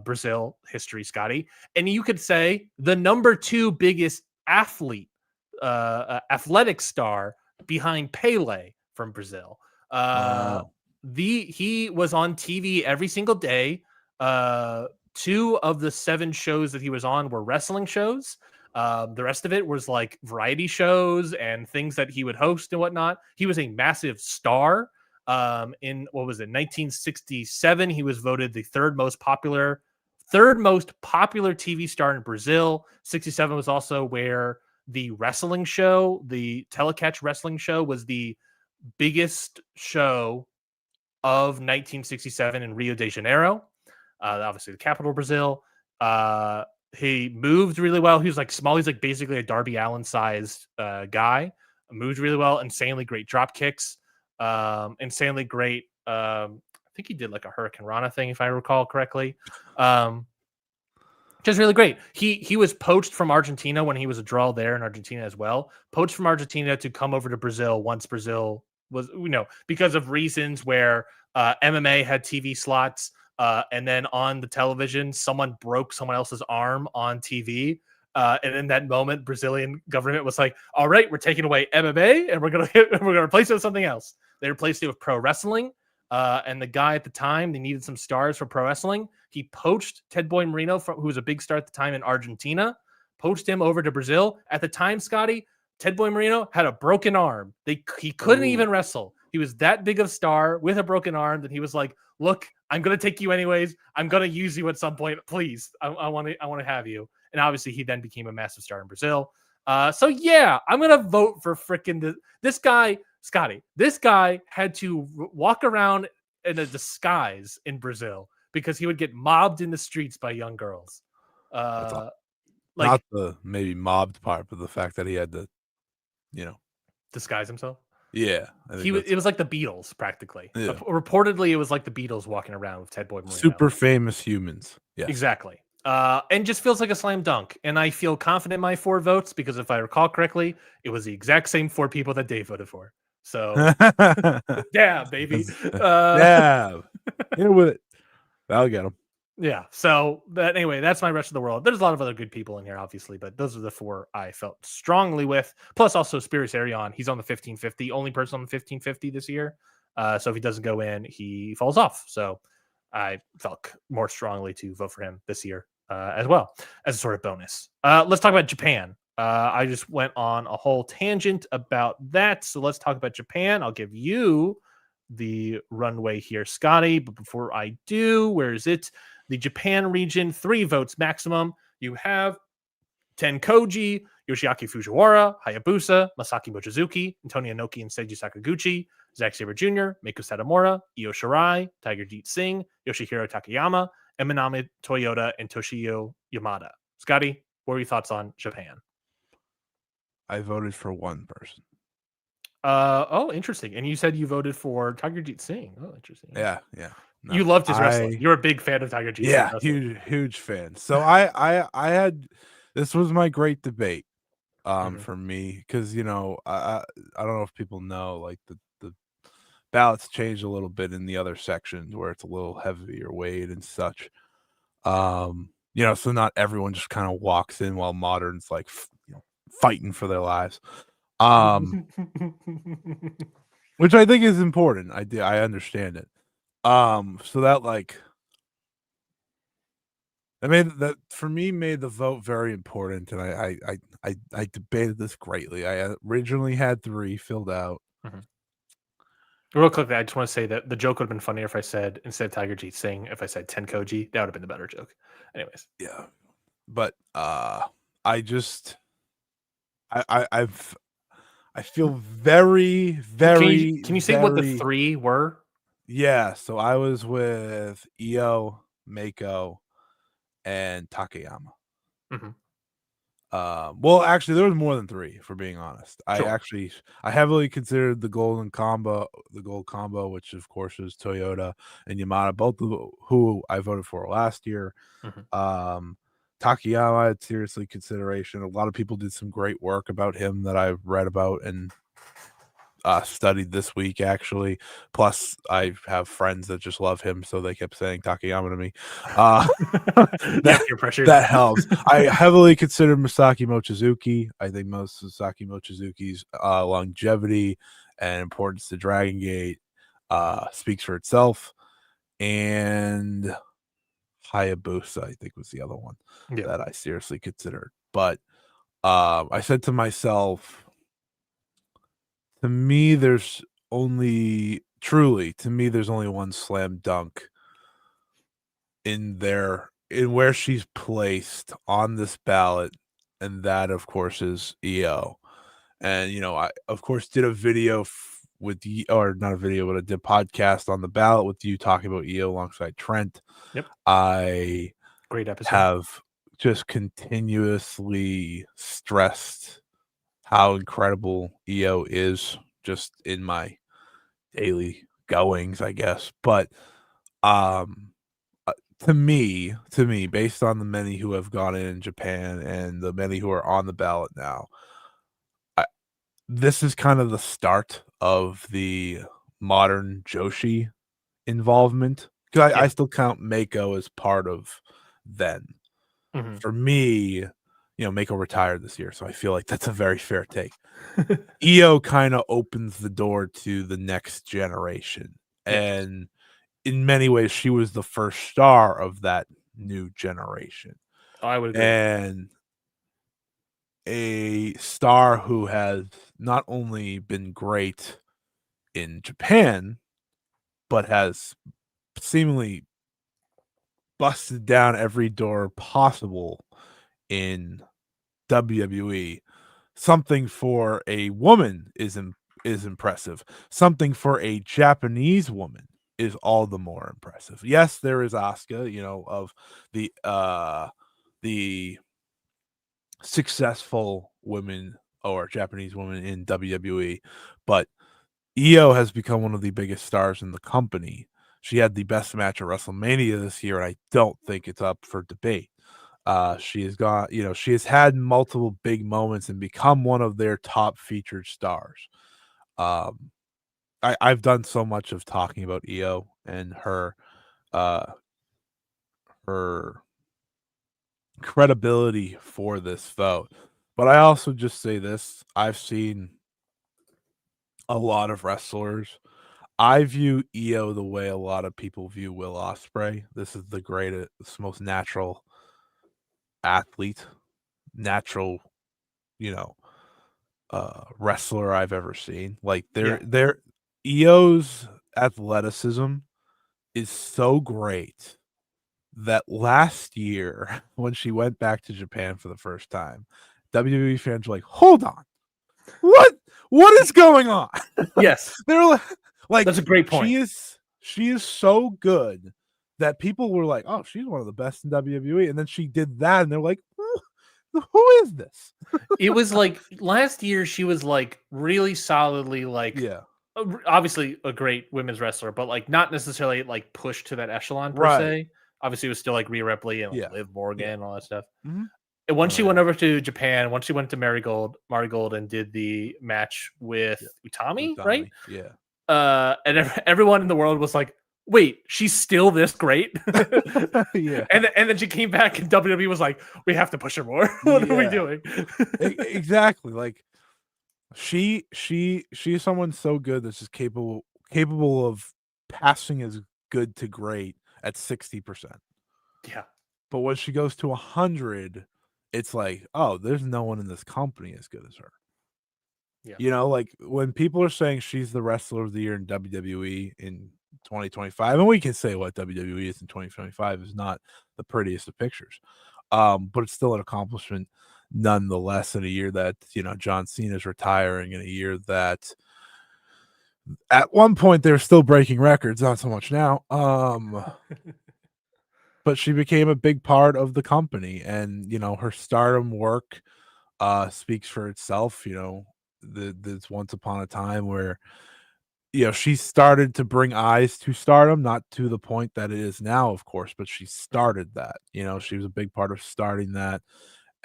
Brazil history, Scotty. And you could say the number 2 biggest athletic star behind Pele from Brazil. He was on TV every single day. 2 of the 7 shows that he was on were wrestling shows. The rest of it was like variety shows and things that he would host and whatnot. He was a massive star. In 1967, he was voted the third most popular TV star in Brazil. 67 was also where the wrestling show, the Telecatch wrestling show, was the biggest show of 1967 in Rio de Janeiro, obviously the capital of Brazil. He moved really well. He was like small. He's like basically a Darby Allin sized guy. Moved really well. Insanely great drop kicks. Insanely great. I think he did like a Hurricane Rana thing, if I recall correctly. Just really great. He was poached from Argentina when he was a draw there in Argentina as well. Poached from Argentina to come over to Brazil once Brazil was, because of reasons where MMA had TV slots. And then on the television, someone broke someone else's arm on TV. And in that moment, Brazilian government was like, all right, we're taking away MMA and we're going to replace it with something else. They replaced it with pro wrestling. And the guy at the time, they needed some stars for pro wrestling. He poached Ted Boy Marino, who was a big star at the time in Argentina, poached him over to Brazil. At the time, Scotty, Ted Boy Marino had a broken arm. He couldn't even wrestle. He was that big of a star with a broken arm that he was like, look, I'm going to take you anyways. I'm going to use you at some point. Please, I want to have you. And obviously, he then became a massive star in Brazil. So yeah, I'm going to vote for freaking this guy, Scotty. This guy had to walk around in a disguise in Brazil because he would get mobbed in the streets by young girls. Like, not the maybe mobbed part, but the fact that he had to, disguise himself. Yeah, it was like the Beatles practically. Yeah. Reportedly, it was like the Beatles walking around with Ted Boy Marino. Super famous humans. Yeah, exactly. And just feels like a slam dunk. And I feel confident in my 4 votes because if I recall correctly, it was the exact same 4 people that Dave voted for. So yeah, baby. Yeah, with it. That'll get him. Yeah. So, but anyway, that's my rest of the world. There's a lot of other good people in here, obviously, but those are the 4 I felt strongly with. Plus, also Spirits Arion. He's on the 1550, only person on the 1550 this year. So if he doesn't go in, he falls off. So I felt more strongly to vote for him this year as well as a sort of bonus. Let's talk about Japan. I just went on a whole tangent about that. So let's talk about Japan. I'll give you the runway here, Scotty. But before I do, where is it? The Japan region, 3 votes maximum. You have Tenkoji, Yoshiaki Fujiwara, Hayabusa, Masaki Mochizuki, Antonio Inoki and Seiji Sakaguchi, Zack Sabre Jr., Meiko Satomura, Io Shirai, Tiger Jeet Singh, Yoshihiro Takayama, Eminami Toyota, and Toshio Yamada. Scotty, what are your thoughts on Japan? I voted for one person. Oh, interesting. And you said you voted for Tiger Jeet Singh. Oh, interesting. Yeah. No, you loved his wrestling. You're a big fan of Tiger Jeet. Yeah, huge fan. So I had this was my great debate for me because I don't know if people know, like the ballots changed a little bit in the other sections where it's a little heavier weight and such. So not everyone just kind of walks in while modern's like fighting for their lives. Which I think is important. I understand it. So that made the vote very important, and I debated this greatly. I originally had 3 filled out. Real quickly, I just want to say that the joke would have been funnier if I said, instead of Tiger Jeet Singh, if I said Tenkoji. That would have been the better joke. Anyways. Yeah. But I feel very, very. Can you say what the 3 were? Yeah, so I was with Io, Meiko, and Takayama. Well, actually, there was more than 3, for being honest. Sure. I heavily considered the gold combo, which of course is Toyota and Yamada, both of who I voted for last year. Takayama I had seriously consideration. A lot of people did some great work about him that I've read about and studied this week, actually. Plus, I have friends that just love him, so they kept saying Takayama to me. That helps. I heavily considered Masaki Mochizuki. I think most Masaki Mochizuki's longevity and importance to Dragon Gate speaks for itself. And Hayabusa, I think, was the other one that I seriously considered. But I said to myself, to me, there's only one slam dunk in where she's placed on this ballot, and that, of course, is Io. And I, of course, did a video or not a video, but I did a podcast on the ballot with you talking about Io alongside Trent. Yep. Great episode. Have just continuously stressed how incredible Io is just in my daily goings, I guess. But to me, based on the many who have gone in Japan and the many who are on the ballot now, this is kind of the start of the modern Joshi involvement. Because I still count Meiko as part of then. For me, Meiko retired this year, so I feel like that's a very fair take. Io kind of opens the door to the next generation Yes. And in many ways, she was the first star of that new generation. I would agree. And a star who has not only been great in Japan, but has seemingly busted down every door possible in WWE. Something for a woman is impressive. Something for a Japanese woman is all the more impressive. Yes, there is Asuka, of the successful women or Japanese women in WWE, but Io has become one of the biggest stars in the company. She had the best match at WrestleMania this year, and I don't think it's up for debate. She has got, she has had multiple big moments and become one of their top featured stars. Um, I've done so much of talking about Io and uh, her credibility for this vote, but I also just say this: I've seen a lot of wrestlers. I view Io the way a lot of people view Will Ospreay. This is the greatest, most natural athlete, natural, you know, wrestler I've ever seen. Like Yeah. their Io's athleticism is so great that last year when she went back to Japan for the first time, WWE fans were like, "Hold on, what? What is going on?" Yes. They're like, That's a great point. she is so good that people were like, "Oh, she's one of the best in WWE," and then she did that, and they're like, "Who is this?" It was like last year she was like really solidly like Yeah, obviously a great women's wrestler, but like not necessarily like pushed to that echelon per right. se. Obviously, it was still like Rhea Ripley and like Yeah, Liv Morgan yeah. and all that stuff. Mm-hmm. And once Oh she went yeah, over to Japan, once she went to Marigold and did the match with yeah. Utami, right? Utami, yeah. And everyone in the world was like, "Wait, she's still this great?" Yeah, and then she came back, and WWE was like, "We have to push her more. What are we yeah. doing?" Exactly. Like she is someone so good that's just capable of passing as good to great at 60%. Yeah, But when she goes to 100, it's like, oh, there's no one in this company as good as her. yeah, Like when people are saying she's the wrestler of the year in WWE in 2025, and we can say what WWE is in 2025 is not the prettiest of pictures. But it's still an accomplishment nonetheless in a year that, John Cena's retiring, in a year that at one point they were still breaking records, not so much now. But she became a big part of the company, and her stardom work speaks for itself. There's once upon a time where she started to bring eyes to stardom, not to the point that it is now, of course, but she started that. She was a big part of starting that.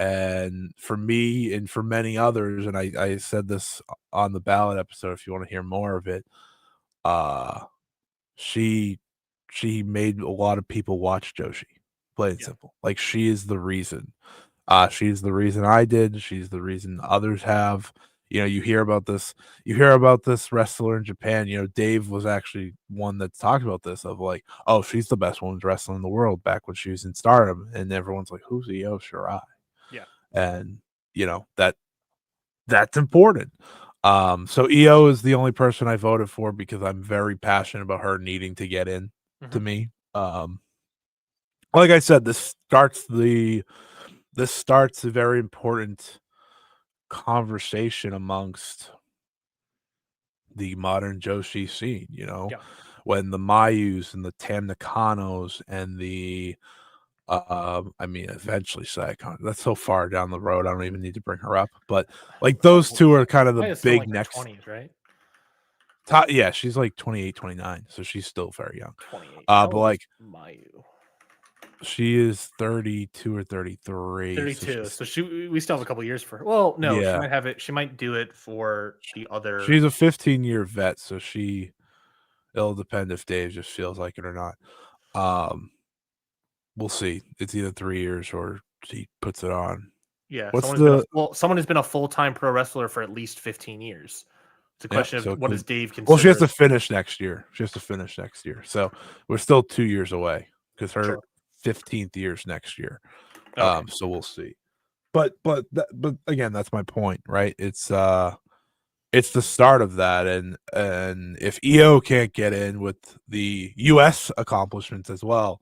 And for me and for many others, and I said this on the Ballot episode, if you want to hear more of it, uh, she she made a lot of people watch Joshi. Plain and yeah, simple. Like she is the reason. She's the reason I did. She's the reason others have. You hear about this wrestler in Japan. Dave was actually one that talked about this of like, oh, she's the best women's wrestler in the world back when she was in Stardom, and everyone's like, who's Io Shirai? yeah, And that's important. So Io is the only person I voted for because I'm very passionate about her needing to get in to mhm, me. Like I said, this starts a very important conversation amongst the modern Joshi scene, yeah. when the Mayus and the Tam Nakanos and the I mean eventually Sayakon. That's so far down the road. I don't even need to bring her up. But like How those old two is are that? kind of the Probably still in big like her next 20s, right? top. Yeah, she's like 28, 29, so she's still very young. 28. How But old is like Mayu? she is 32 or 33, so 32. she's So we still have a couple years for her. Well, no, she yeah. might have it. She might do it for the other. She's a 15-year vet, so it'll depend if Dave just feels like it or not. Um, we'll see. It's either 3 years or he puts it on. Yeah, What's someone who's been the someone who's been a full-time pro wrestler for at least 15 years. It's a question so of what does Dave consider. Well, she has to finish next year. So we're still 2 years away because her 15th year's next year. Okay. So we'll see. But again, that's my point, right? It's the start of that, and if EO can't get in with the US accomplishments as well,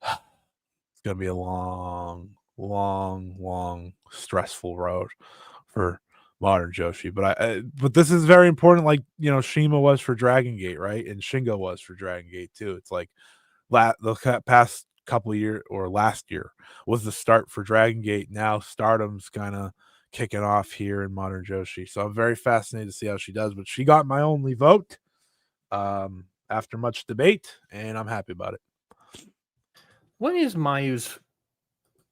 it's gonna be a long, stressful road for modern Joshi. But this is very important, like Shima was for Dragon Gate, right? And Shingo was for Dragon Gate too. It's like the past couple of years, or last year was the start for Dragon Gate. Now Stardom's kind of kicking off here in modern Joshi. So I'm very fascinated to see how she does. But she got my only vote after much debate, and I'm happy about it. When is Mayu's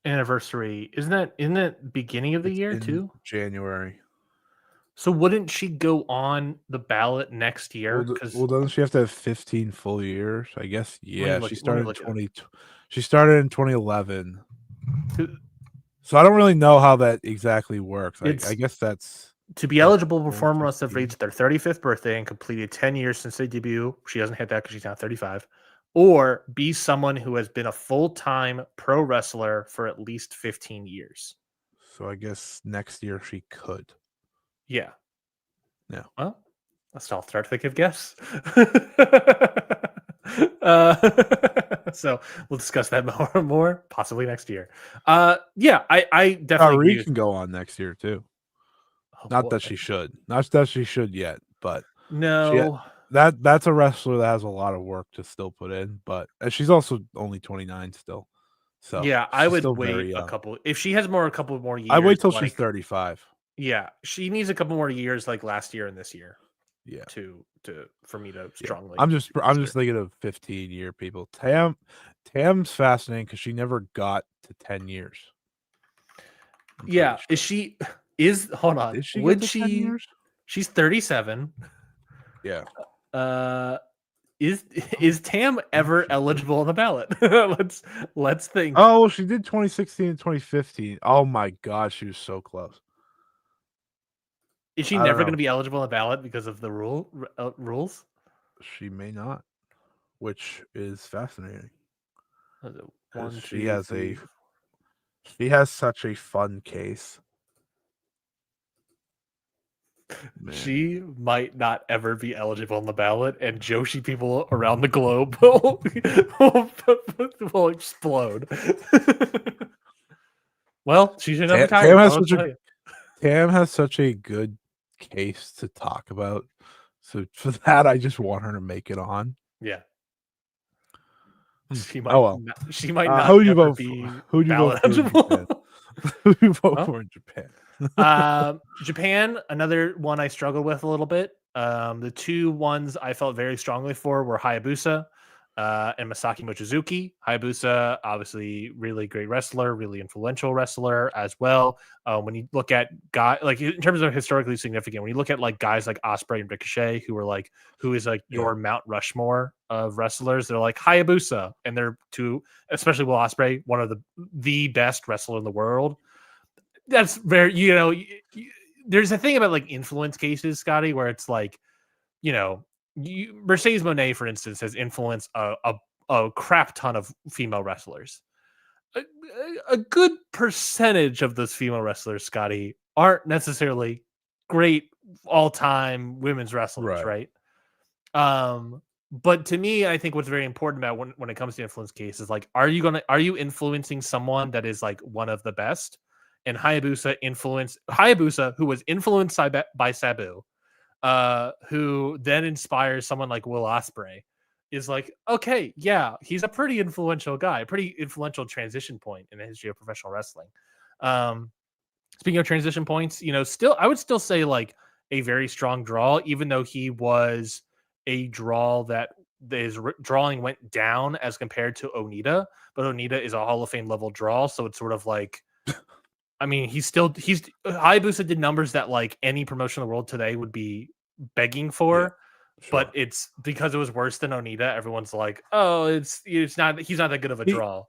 anniversary? Isn't that beginning of the year too? January. So wouldn't she go on the ballot next year? Well, doesn't she have to have 15 full years? I guess. Yeah, she started in She started in 2011. So I don't really know how that exactly works. I guess that's to be eligible. Performer must have reached their 35th birthday and completed 10 years since they debut. She doesn't hit that because she's now 35. Or be someone who has been a full-time pro wrestler for at least 15 years. So I guess next year she could. Yeah. Yeah. Well, let's all start to give guess. So we'll discuss that more possibly next year. Yeah, I definitely agree. Can go on next year too. Oh, not that she should yet, but no, that's a wrestler that has a lot of work to still put in. But she's also only 29 still. So yeah, I would wait a couple. If she has a couple more years, I wait till she's 35. Yeah, she needs a couple more years, like last year and this year. Yeah, for me to strongly. I'm just thinking of 15-year people. Tam's fascinating because she never got to 10 years. Yeah, sure. Hold on. Would she? 10 years? She's 37. Yeah. Is Tam ever eligible on the ballot? let's think. Oh, she did 2016 and 2015. Oh my god, she was so close. Is she never going to be eligible on the ballot because of the rules? She may not, which is fascinating. She has such a fun case. Man. She might not ever be eligible on the ballot, and Joshi people around the globe will explode. Well, she's another time. Tam has such a good case to talk about. So for that, I just want her to make it on. Yeah. She might. She might not. Who do you vote for? Who do you vote for in Japan? Who do you vote for in Japan? Japan, another one I struggled with a little bit. The two ones I felt very strongly for were Hayabusa and Masaki Mochizuki. Hayabusa, obviously, really great wrestler, really influential wrestler as well. When you look at guys, like in terms of historically significant, when you look at like guys like Ospreay and Ricochet, who is your Mount Rushmore of wrestlers, they're like Hayabusa, and they're especially Will Ospreay, one of the best wrestler in the world. That's very, there's a thing about like influence cases, Scotty, where it's like, Mercedes Moné, for instance, has influenced a crap ton of female wrestlers. A good percentage of those female wrestlers, Scotty, aren't necessarily great all-time women's wrestlers, right? But to me, I think what's very important about when it comes to influence cases, like, are you influencing someone that is like one of the best? And Hayabusa, who was influenced by Sabu, who then inspires someone like Will Ospreay, is like, okay, yeah, he's a pretty influential guy, a pretty influential transition point in the history of professional wrestling. Speaking of transition points, I would still say like a very strong draw, even though he was a draw that his drawing went down as compared to Onita, but Onita is a Hall of Fame level draw, so it's sort of like, I mean, Hayabusa did numbers that like any promotion in the world today would be begging for, but it's because it was worse than Onita. Everyone's like, oh, he's not that good of a draw.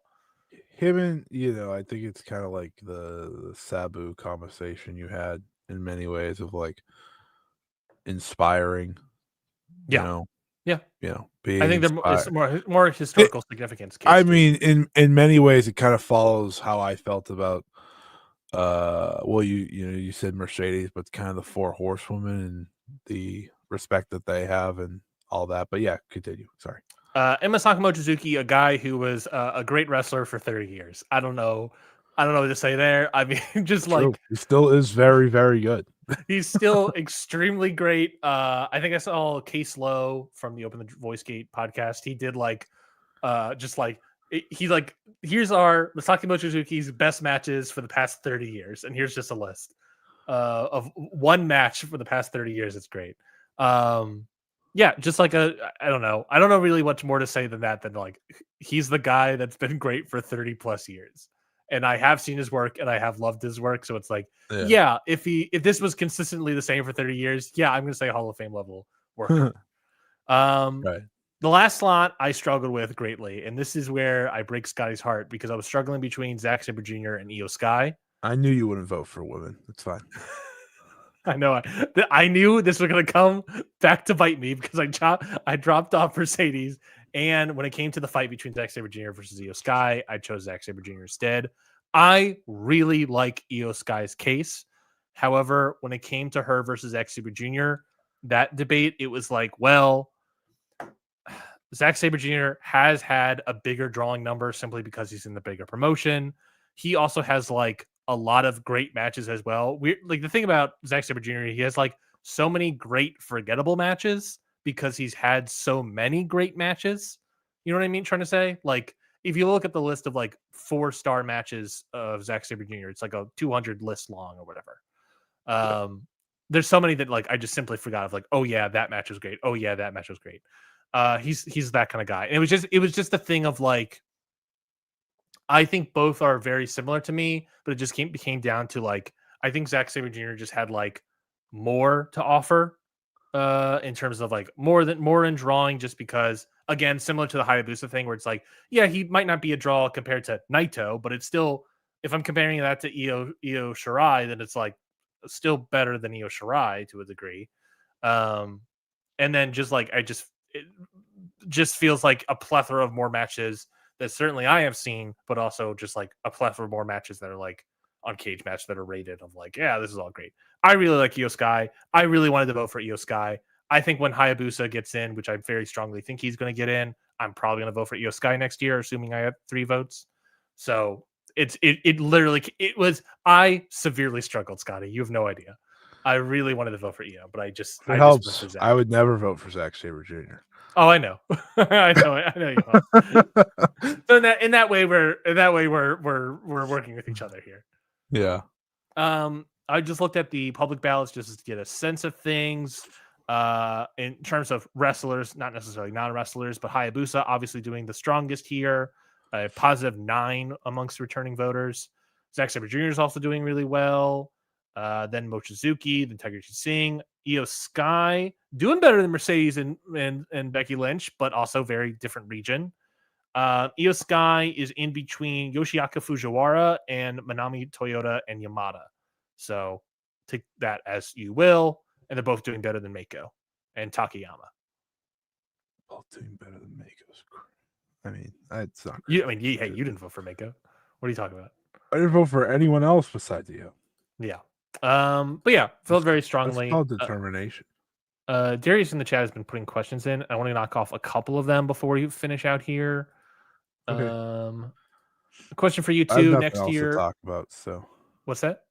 Him and I think it's kind of like the Sabu conversation you had in many ways of like, inspiring. Yeah. Being I think inspired. it's more historical significance. I mean, in many ways, it kind of follows how I felt about well, you said Mercedes, but kind of the four horsewomen and the respect that they have and all that. But yeah, continue. Sorry. Emma Sakamochizuki, a guy who was a great wrestler for 30 years. I don't know what to say there. I mean, just True. like He still is very, very good. he's still extremely great. I think I saw Case Lowe from the Open the Voice Gate podcast. He did like just like he's like, here's our Masaki Mochizuki's best matches for the past 30 years, and here's just a list of one match for the past 30 years. It's great. Yeah, just like I don't know really much more to say than that, than like he's the guy that's been great for 30 plus years, and I have seen his work and I have loved his work. So it's like, yeah, if this was consistently the same for 30 years, yeah, I'm gonna say Hall of Fame level work. Right. The last slot I struggled with greatly, and this is where I break Scotty's heart, because I was struggling between Zack Sabre Jr. and Io Sky. I knew you wouldn't vote for women. It's fine. I know. I knew this was going to come back to bite me, because I dropped off Mercedes, and when it came to the fight between Zack Sabre Jr. versus Io Sky, I chose Zack Sabre Jr. instead. I really like Io Sky's case. However, when it came to her versus Zack Sabre Jr., that debate, it was like, well, Zack Sabre Jr. has had a bigger drawing number simply because he's in the bigger promotion. He also has like a lot of great matches as well. We like the thing about Zack Sabre Jr., he has like so many great forgettable matches because he's had so many great matches. You know what I mean? Trying to say, like, if you look at the list of like 4-star matches of Zack Sabre Jr., it's like a 200 list long or whatever. There's so many that like I just simply forgot of, like, oh yeah, that match was great. Oh yeah, that match was great. He's that kind of guy. And it was just a thing of like, I think both are very similar to me, but it just came down to like, I think Zack Sabre Jr. just had like more to offer in terms of like more in drawing, just because, again, similar to the Hayabusa thing, where it's like, yeah, he might not be a draw compared to Naito, but it's still, if I'm comparing that to Io Shirai, then it's like still better than Io Shirai to a degree. And then just like it just feels like a plethora of more matches that certainly I have seen, but also just like a plethora of more matches that are like on Cage Match that are rated of like, yeah, this is all great. I really like Io Sky. I really wanted to vote for Io Sky. I think when Hayabusa gets in, which I very strongly think he's going to get in, I'm probably going to vote for Io Sky next year, assuming I have 3 votes. So I severely struggled, Scotty. You have no idea. I really wanted to vote for Io, but it helps. I would never vote for Zack Sabre Jr. Oh, I know. I know you are. So in that way we're working with each other here. Yeah. I just looked at the public ballots just to get a sense of things. In terms of wrestlers, not necessarily non-wrestlers, but Hayabusa obviously doing the strongest here. A positive 9 amongst returning voters. Zack Sabre Jr. is also doing really well. Then Mochizuki, then Takeshi Singh, Io Sky doing better than Mercedes and Becky Lynch, but also very different region. Io Sky is in between Yoshiaka Fujiwara and Manami Toyota and Yamada. So take that as you will. And they're both doing better than Mako and Takayama. Both doing better than Mako's. I mean, that's not. Hey, you didn't vote for Mako. What are you talking about? I didn't vote for anyone else besides you. Yeah. But yeah, felt very strongly. That's called determination. Darius in the chat has been putting questions in. I want to knock off a couple of them before we finish out here. Okay. A question for you too next year. To talk about, so what's that?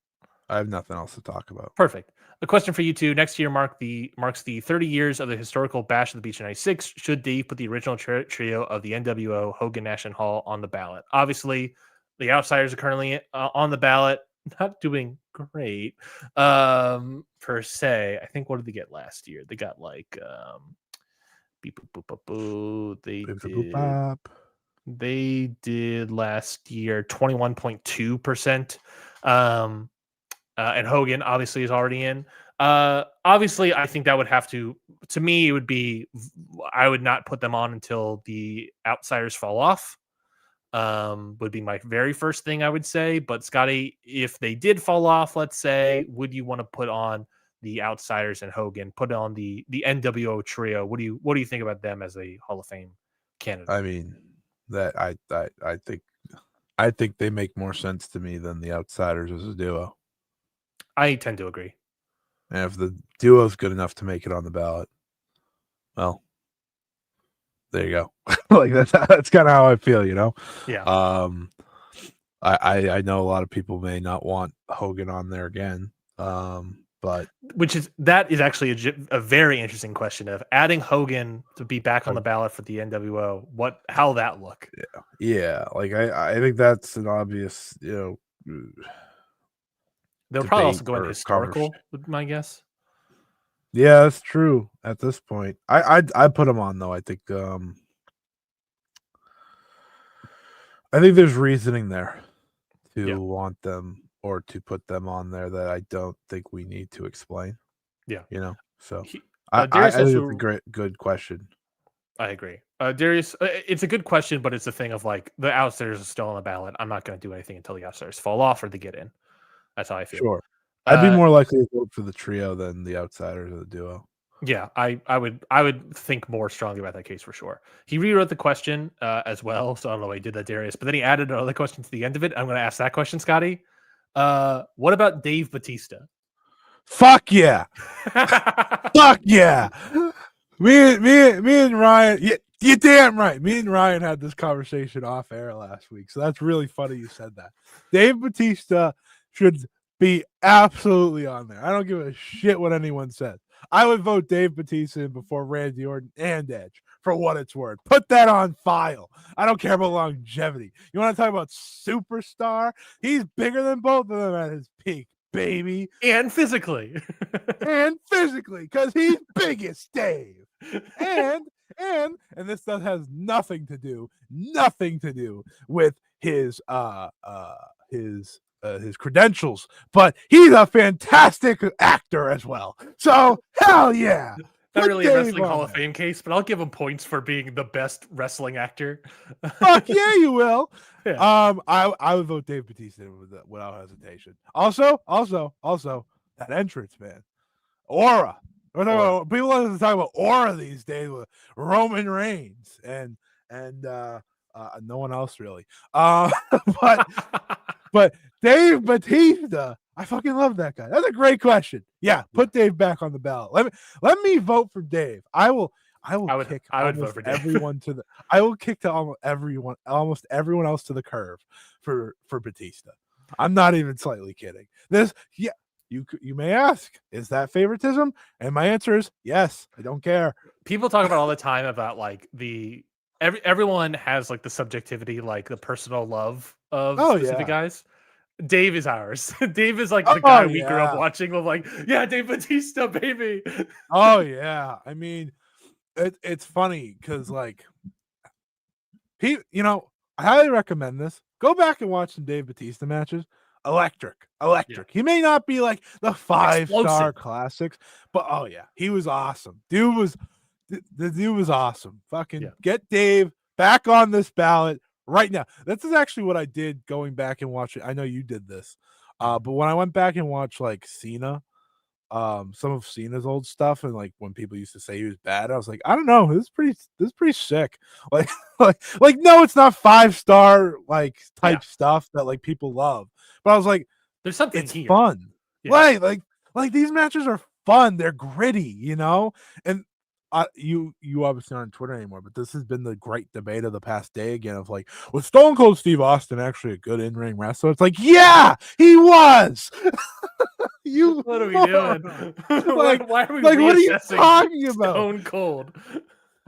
I have nothing else to talk about. Perfect. A question for you too. Next year marks the 30 years of the historical Bash of the Beach in '96. Should Dave put the original trio of the NWO, Hogan, Nash, and Hall on the ballot? Obviously, the Outsiders are currently on the ballot, not doing great per se. I think, what did they get last year? They got like they did last year 21.2%. And Hogan obviously is already in. Obviously, I think that would have to me, it would be, I would not put them on until the Outsiders fall off. Would be my very first thing I would say. But Scotty, if they did fall off, let's say, would you want to put on the Outsiders and Hogan, put on the NWO trio. What do you think about them as a Hall of Fame candidate? I mean, that I think they make more sense to me than the Outsiders as a duo. I tend to agree. And if the duo is good enough to make it on the ballot, well, there you go. Like that's kind of how I feel, you know. Yeah. I know a lot of people may not want Hogan on there again, but that is actually a very interesting question of adding Hogan to be back on the ballot for the NWO. How that look? Yeah. Like I think that's an obvious, They'll probably also go into historical, would my guess. Yeah, that's true. At this point, I put them on though. I think there's reasoning there to want them or to put them on there that I don't think we need to explain. Yeah, So I think it's a good question. I agree, Darius. It's a good question, but it's a thing of like the Outsiders are still on the ballot. I'm not going to do anything until the Outsiders fall off or they get in. That's how I feel. Sure. I'd be more likely to vote for the trio than the Outsiders or the duo. Yeah, I would think more strongly about that case for sure. He rewrote the question as well, so I don't know why he did that, Darius. But then he added another question to the end of it. I'm going to ask that question, Scotty. What about Dave Bautista? Fuck yeah! Fuck yeah! Me and Ryan. You're damn right. Me and Ryan had this conversation off air last week, so that's really funny you said that. Dave Bautista should be absolutely on there. I don't give a shit what anyone says. I would vote Dave Bautista before Randy Orton and Edge for what it's worth. Put that on file. I don't care about longevity. You want to talk about superstar? He's bigger than both of them at his peak, baby. And physically. Because he's biggest Dave. And this has nothing to do with his credentials, but he's a fantastic actor as well. So hell yeah. Not really a wrestling Hall of Fame case, but I'll give him points for being the best wrestling actor. Fuck yeah, you will. Yeah. I would vote Dave Bautista without hesitation. Also, that entrance, man. Aura. People like to talk about aura these days with Roman Reigns and no one else really. But Dave Bautista, I fucking love that guy. That's a great question. Yeah, put Dave back on the ballot. Let me vote for Dave. I would kick almost everyone to the. I will kick to almost everyone else to the curb for Batista. I'm not even slightly kidding. You may ask, is that favoritism? And my answer is yes. I don't care. People talk about all the time about like everyone has like the subjectivity, like the personal love of specific guys. Dave is ours. Dave is like the guy we grew up watching. We're like, yeah, Dave Bautista, baby. Oh yeah. I mean, it's funny because like, I highly recommend this. Go back and watch some Dave Bautista matches. Electric. Yeah. He may not be like the 5-star classics, but oh yeah, he was awesome. The dude was awesome. Fucking get Dave back on this ballot right now. This is actually what I did going back and watching. I know you did this, but when I went back and watched like Cena, some of Cena's old stuff, and like when people used to say he was bad, I was like, I don't know, this is pretty sick. Like no, it's not 5-star like type stuff that like people love. But I was like, there's something it's here. Fun. Yeah. Like these matches are fun. They're gritty, And you obviously aren't on Twitter anymore, but this has been the great debate of the past day again of like, was Stone Cold Steve Austin actually a good in-ring wrestler? It's like, yeah, he was. What are we doing? Why are we what are you talking about? Stone Cold.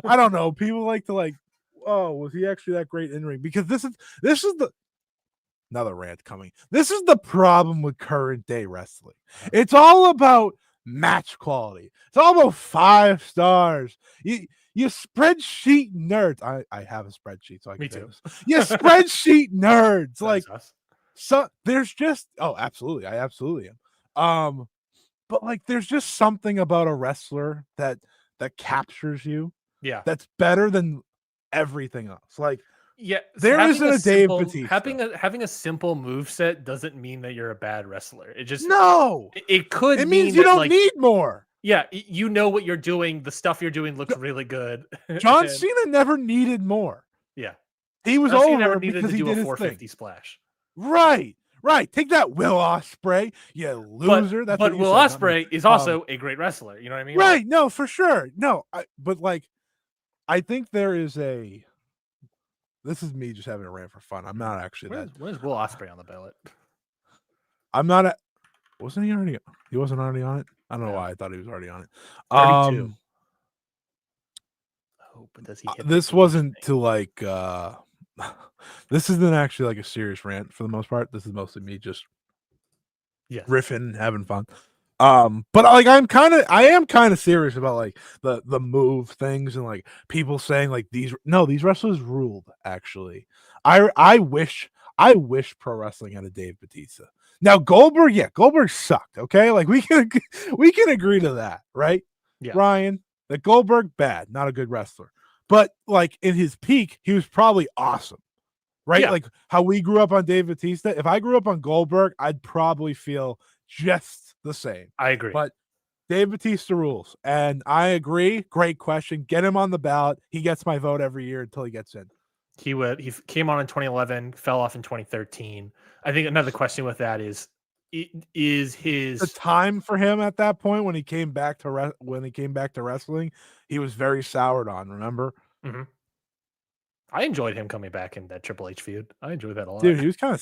I don't know. People like to like, oh, was he actually that great in-ring? Because this is the another rant coming. This is the problem with current day wrestling. It's all about match quality. It's all about 5 stars. You spreadsheet nerds. I have a spreadsheet, so I can Me too. You spreadsheet nerds. Like so there's just absolutely. I absolutely am. But like there's just something about a wrestler that captures you. Yeah. That's better than everything else. Like Yeah, There isn't a Dave Bautista. Having a simple move set doesn't mean that you're a bad wrestler. It just no. It could It mean means you that, don't like, need more. yeah, you know what you're doing. The stuff you're doing looks really good. John Cena never needed more. Yeah, he was John Cena over never needed because to he do did a his 450 thing. splash. Right. Take that, Will Ospreay, you loser. But Will Ospreay is also a great wrestler. You know what I mean? Right. No, for sure. No, but like, I think there is a. This is me just having a rant for fun. I'm not actually Where's Will Ospreay on the ballot? I'm not. Wasn't he already? He wasn't already on it. I don't know why I thought he was already on it. 32. Oh, but does he hit this wasn't thing? To like. This isn't actually like a serious rant for the most part. This is mostly me just riffing, having fun. But like I am kind of serious about like the move things and like people saying like these wrestlers ruled. Actually, I wish pro wrestling had a Dave Bautista. Now Goldberg sucked. Okay, like we can agree to that, right? Yeah, Ryan, that Goldberg bad, not a good wrestler, but like in his peak, he was probably awesome. Right? Yeah. Like how we grew up on Dave Bautista. If I grew up on Goldberg, I'd probably feel just the same. I agree. But Dave Bautista rules. And I agree. Great question. Get him on the ballot. He gets my vote every year until he gets in. He came on in 2011, fell off in 2013. I think another question with that is his the time for him at that point when he came back to wrestling, he was very soured on, remember? Mm-hmm. I enjoyed him coming back in that Triple H feud. I enjoyed that a lot. Dude, he was kind of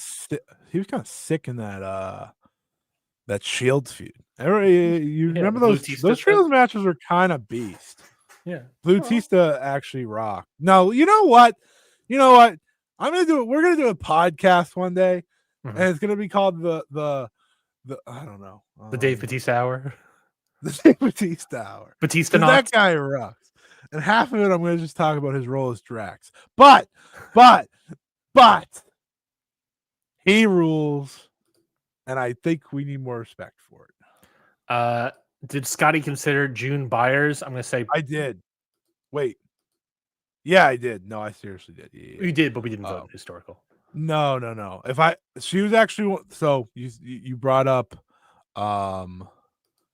sick in that Shields feud. You remember those Shields matches were kind of beast. Yeah. Bautista actually rocked. No, you know what? We're gonna do a podcast one day, and it's gonna be called the I don't know. The Dave Bautista Hour. The Dave Bautista Hour. Batista that guy rocks. And half of it, I'm going to just talk about his role as Drax. But he rules, and I think we need more respect for it. Did Scotty consider June Byers? I'm going to say I did. Wait. Yeah, I did. No, I seriously did. Yeah. You did, but we didn't vote historical. No. She was actually, so you brought up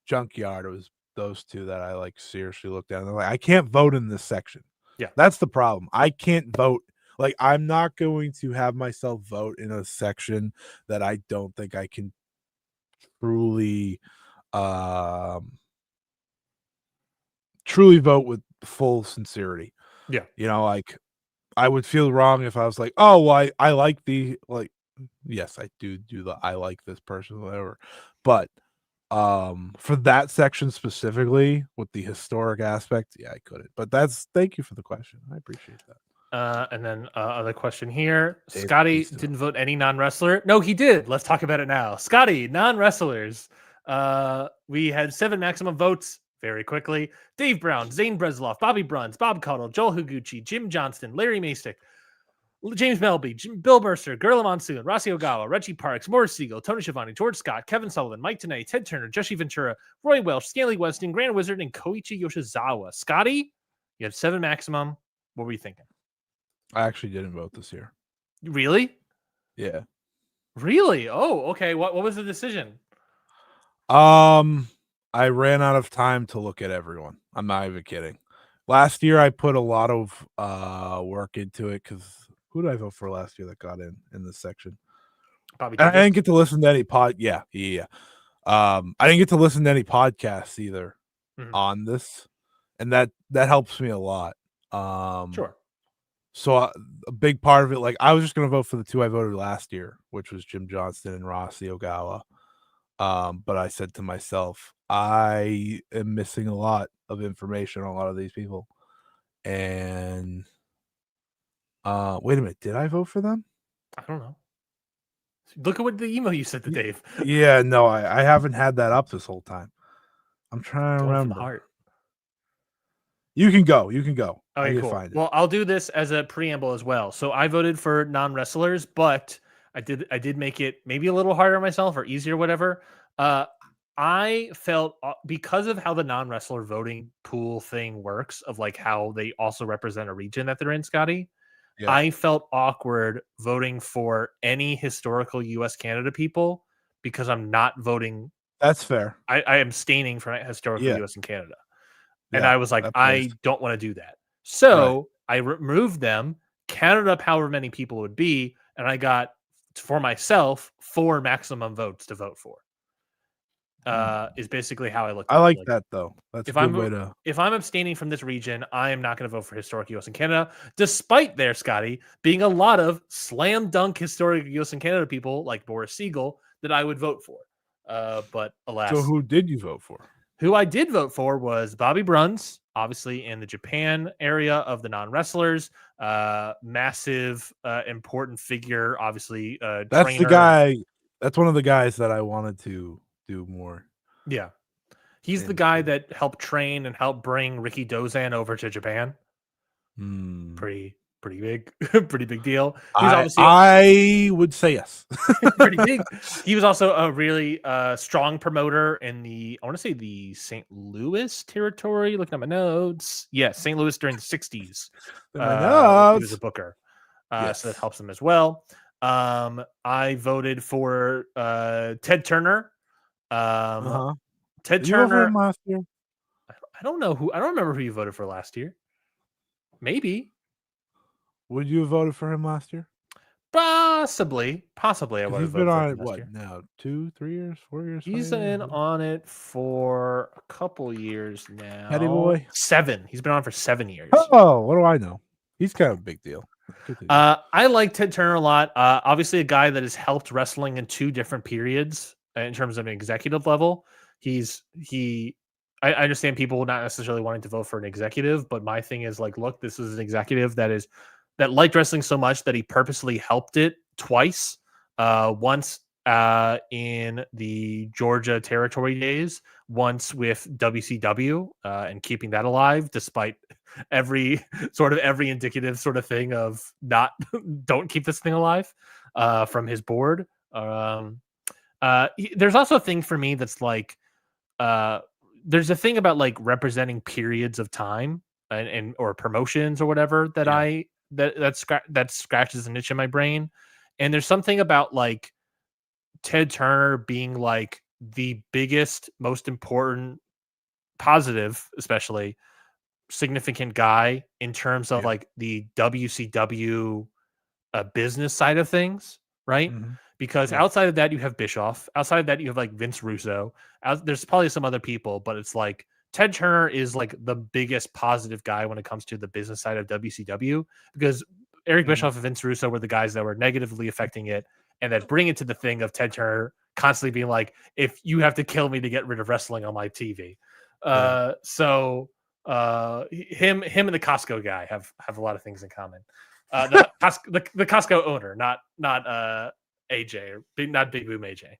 Junkyard. It was those two that I like seriously looked at. And they're like, I can't vote in this section. Yeah, that's the problem. I can't vote. Like, I'm not going to have myself vote in a section that I don't think I can truly vote with full sincerity. Yeah, like I would feel wrong if I was like, oh, well, I like the like. Yes, I do the I like this person, whatever, but. For that section specifically with the historic aspect, yeah, I couldn't. But thank you for the question. I appreciate that. And then other question here. Dave Scotty didn't vote any non-wrestler. No, he did. Let's talk about it now. Scotty, non-wrestlers. We had 7 maximum votes very quickly. Dave Brown, Zane Bresloff, Bobby Bruns, Bob Caudle, Joel Higuchi, Jim Johnston, Larry Masick, James Melby, Bill Mercer, Gorilla Monsoon, Rossi Ogawa, Reggie Parks, Morris Siegel, Tony Schiavone, George Scott, Kevin Sullivan, Mike Tenay, Ted Turner, Jesse Ventura, Roy Welsh, Stanley Weston, Grand Wizard, and Koichi Yoshizawa. Scotty, you had 7 maximum. What were you thinking? I actually didn't vote this year. Really? Yeah. Really? Oh, okay. What was the decision? I ran out of time to look at everyone. I'm not even kidding. Last year, I put a lot of work into it because who did I vote for last year that got in this section? Bobby. I didn't get to listen to any Yeah. I didn't get to listen to any podcasts either on this, and that helps me a lot. Sure. So a big part of it, like I was just going to vote for the 2 I voted last year, which was Jim Johnston and Rossi Ogawa. But I said to myself, I am missing a lot of information on a lot of these people. And wait a minute, did I vote for them? I don't know. Look at what the email you sent to Dave. Yeah, no, I haven't had that up this whole time. I'm trying to remember. The heart. You can go. Okay, cool. Well, I'll do this as a preamble as well. So I voted for non-wrestlers, but I did make it maybe a little harder on myself or easier, whatever. I felt because of how the non-wrestler voting pool thing works, of like how they also represent a region that they're in, Scotty. Yeah. I felt awkward voting for any historical US Canada people because I'm not voting. That's fair. I am abstaining from historical Yeah. US and Canada. And Yeah, I was like, that I makes don't want to do that. right. So I removed them, counted up however many people would be, and I got for myself 4 maximum votes to vote for. Is basically how I looked at I it. like Like, that though. That's a if good way to. if I'm abstaining from this region, I am not going to vote for historic US and Canada, despite there, Scotty, being a lot of slam dunk historic US and Canada people like Boris Siegel that I would vote for. But alas, So who did you vote for? who I did vote for was Bobby Bruns, obviously in the Japan area of the non-wrestlers. Massive, important figure, obviously. That's the Trainer. guy. That's one of the guys that I wanted to do more. Yeah. He's the guy that helped train and helped bring Ricky Dozan over to Japan. Pretty big, pretty big deal. He's obviously I would say yes. pretty big. He was also a really strong promoter in I want to say the St. Louis territory. Looking at my notes, yes, St. Louis during the '60s. He was a booker, so that helps him as well. I voted for Ted Turner. Ted Did you vote for Turner. him last year? I don't know who. I don't remember who you voted for last year. Maybe. Would you have voted for him last year? Possibly. I would have He's been voted for on him it last what year. now? 2, 3 years, 4 years? He's been on it for a couple years now. Petty boy. 7. He's been on for 7 years. Oh, what do I know? He's kind of a big deal. I like Ted Turner a lot. Obviously, a guy that has helped wrestling in 2 different periods in terms of an executive level. I understand people not necessarily wanting to vote for an executive, but my thing is like, look, this is an executive that liked wrestling so much that he purposely helped it twice. Once in the Georgia territory days, once with WCW and keeping that alive, despite every indicative sort of thing of don't keep this thing alive from his board. There's also a thing for me that's like, there's a thing about like representing periods of time and or promotions or whatever that that scratches an itch in my brain. And there's something about like Ted Turner being like the biggest, most important, positive, especially significant guy in terms of like the WCW business side of things, right? Because outside of that, you have Bischoff. Outside of that, you have like Vince Russo. There's probably some other people, but it's like Ted Turner is like the biggest positive guy when it comes to the business side of WCW, because Eric Bischoff and Vince Russo were the guys that were negatively affecting it, and that bring it to the thing of Ted Turner constantly being like, if you have to kill me to get rid of wrestling on my TV. So him and the Costco guy have a lot of things in common. The Costco owner, not AJ, or not Big Boom AJ.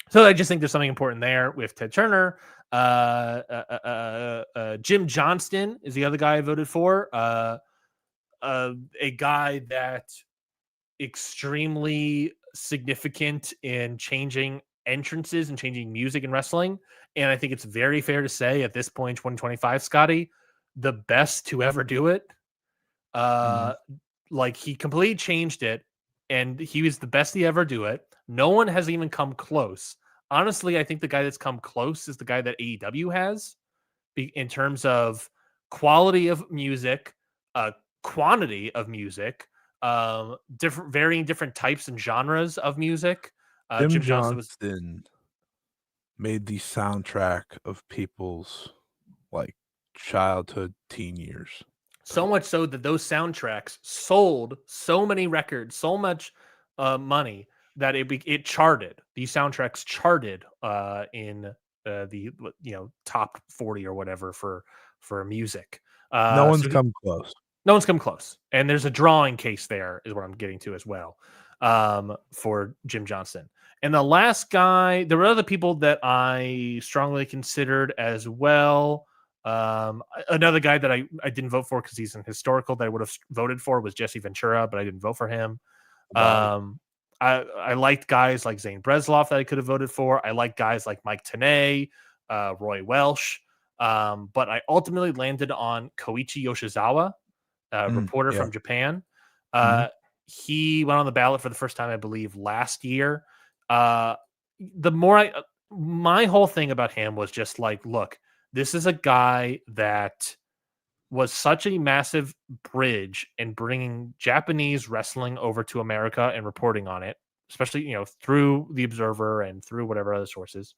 So I just think there's something important there with Ted Turner. Jim Johnston is the other guy I voted for. A guy that extremely significant in changing entrances and changing music and wrestling. And I think it's very fair to say at this point, 2025, Scotty, the best to ever do it. Like he completely changed it, and he was the best to ever do it. No one has even come close. Honestly, I think the guy that's come close is the guy that AEW has in terms of quality of music, quantity of music, varying different types and genres of music. Jim Johnston made the soundtrack of people's like childhood, teen years. So much so that those soundtracks sold so many records, so much money that it charted. These soundtracks charted in the top 40 or whatever for music. No one's come close. No one's come close, and there's a drawing case there, is what I'm getting to as well, for Jim Johnston. And the last guy, there were other people that I strongly considered as well. Another guy that I didn't vote for because he's an historical that I would have voted for was Jesse Ventura, but I didn't vote for him. I liked guys like Zane Bresloff that I could have voted for. I liked guys like Mike Tenay, Roy Welsh, but I ultimately landed on Koichi Yoshizawa reporter from Japan. He went on the ballot for the first time, I believe, last year. My whole thing about him was just like, look, this is a guy that was such a massive bridge in bringing Japanese wrestling over to America and reporting on it, especially, through the Observer and through whatever other sources.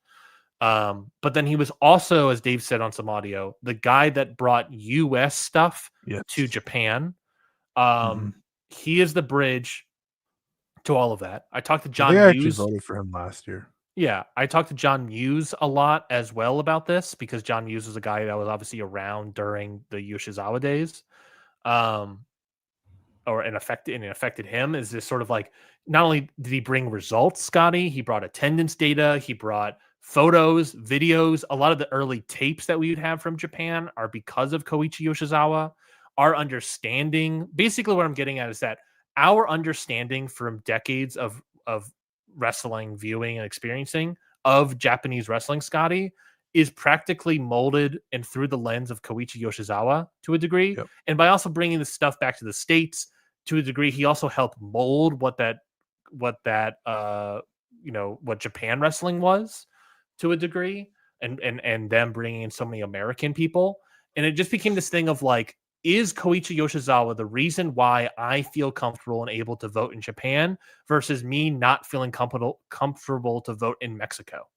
But then he was also, as Dave said on some audio, the guy that brought US stuff to Japan. He is the bridge to all of that. I talked to John I Hughes. actually voted for him last year. Yeah, I talked to John Hughes a lot as well about this, because John Hughes was a guy that was obviously around during the Yoshizawa days. It affected him. Is this sort of like, not only did he bring results, Scotty, he brought attendance data, he brought photos, videos. A lot of the early tapes that we would have from Japan are because of Koichi Yoshizawa. Our understanding, basically what I'm getting at is that our understanding from decades of wrestling viewing and experiencing of Japanese wrestling, Scotty, is practically molded and through the lens of Koichi Yoshizawa to a degree. Yep. And by also bringing this stuff back to the States to a degree, he also helped mold what Japan wrestling was to a degree, and them bringing in so many American people. And it just became this thing of like, is Koichi Yoshizawa the reason why I feel comfortable and able to vote in Japan versus me not feeling comfortable to vote in Mexico?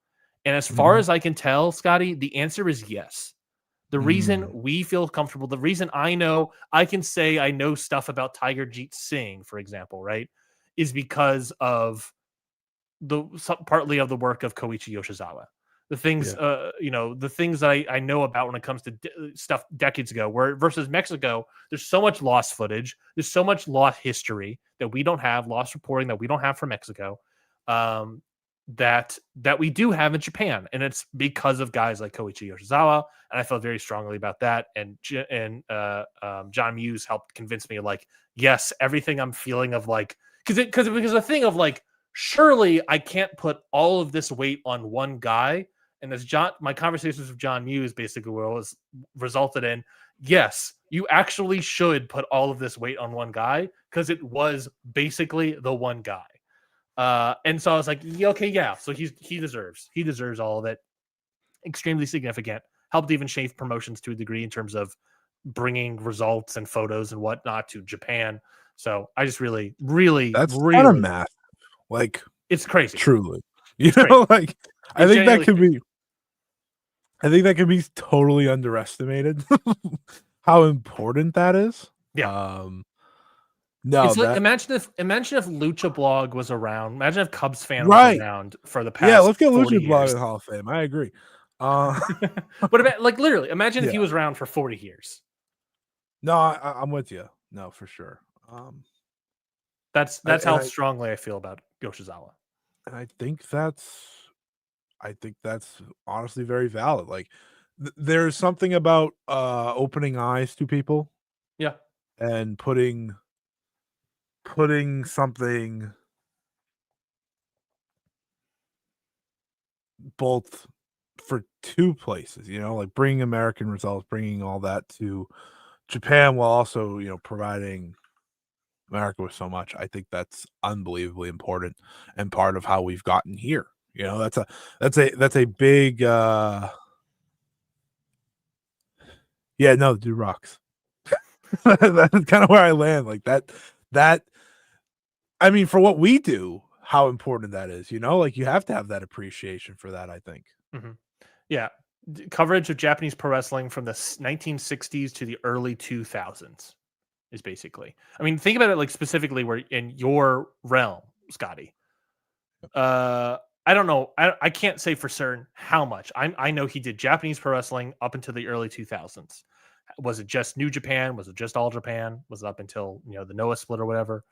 And as far as I can tell, Scotty, the answer is yes. The reason we feel comfortable, the reason I know I can say I know stuff about Tiger Jeet Singh, for example, right, is because of partly of the work of Koichi Yoshizawa. The things, the things that I know about when it comes to stuff decades ago, where versus Mexico, there's so much lost footage, there's so much lost history that we don't have, lost reporting that we don't have from Mexico, that we do have in Japan, and it's because of guys like Koichi Yoshizawa, and I felt very strongly about that. And John Muse helped convince me, like, yes, everything I'm feeling of like, because the thing of like, surely I can't put all of this weight on one guy. And as my conversations with John Muse basically was resulted in, yes, you actually should put all of this weight on one guy, because it was basically the one guy. And so I was like, okay, yeah. So he deserves all of it. Extremely significant. Helped even shape promotions to a degree in terms of bringing results and photos and whatnot to Japan. So I just really that's kind of massive. Like, it's crazy. Truly, like I think that can be totally underestimated. How important that is. Yeah. No, it's like, imagine if Lucha Blog was around. Imagine if Cubs fan was around for the past. Yeah, let's get 40 Lucha Blog years. in the Hall of Fame. I agree. But like literally, imagine if he was around for 40 years. No, I'm with you. No, for sure. That's how strongly I feel about Yoshizawa. And I think that's honestly very valid. Like, there's something about opening eyes to people. Yeah. And putting something both for two places, like bringing American results, bringing all that to Japan while also, providing America with so much. I think that's unbelievably important and part of how we've gotten here. That's a big dude rocks. That's kind of where I land. Like that I mean, for what we do, how important that is, like you have to have that appreciation for that, I think. Yeah. Coverage of Japanese pro wrestling from the 1960s to the early 2000s is basically, I mean, think about it like specifically where in your realm, Scotty. I don't know. I can't say for certain how much. I know he did Japanese pro wrestling up until the early 2000s. Was it just New Japan? Was it just All Japan? Was it up until the Noah split or whatever?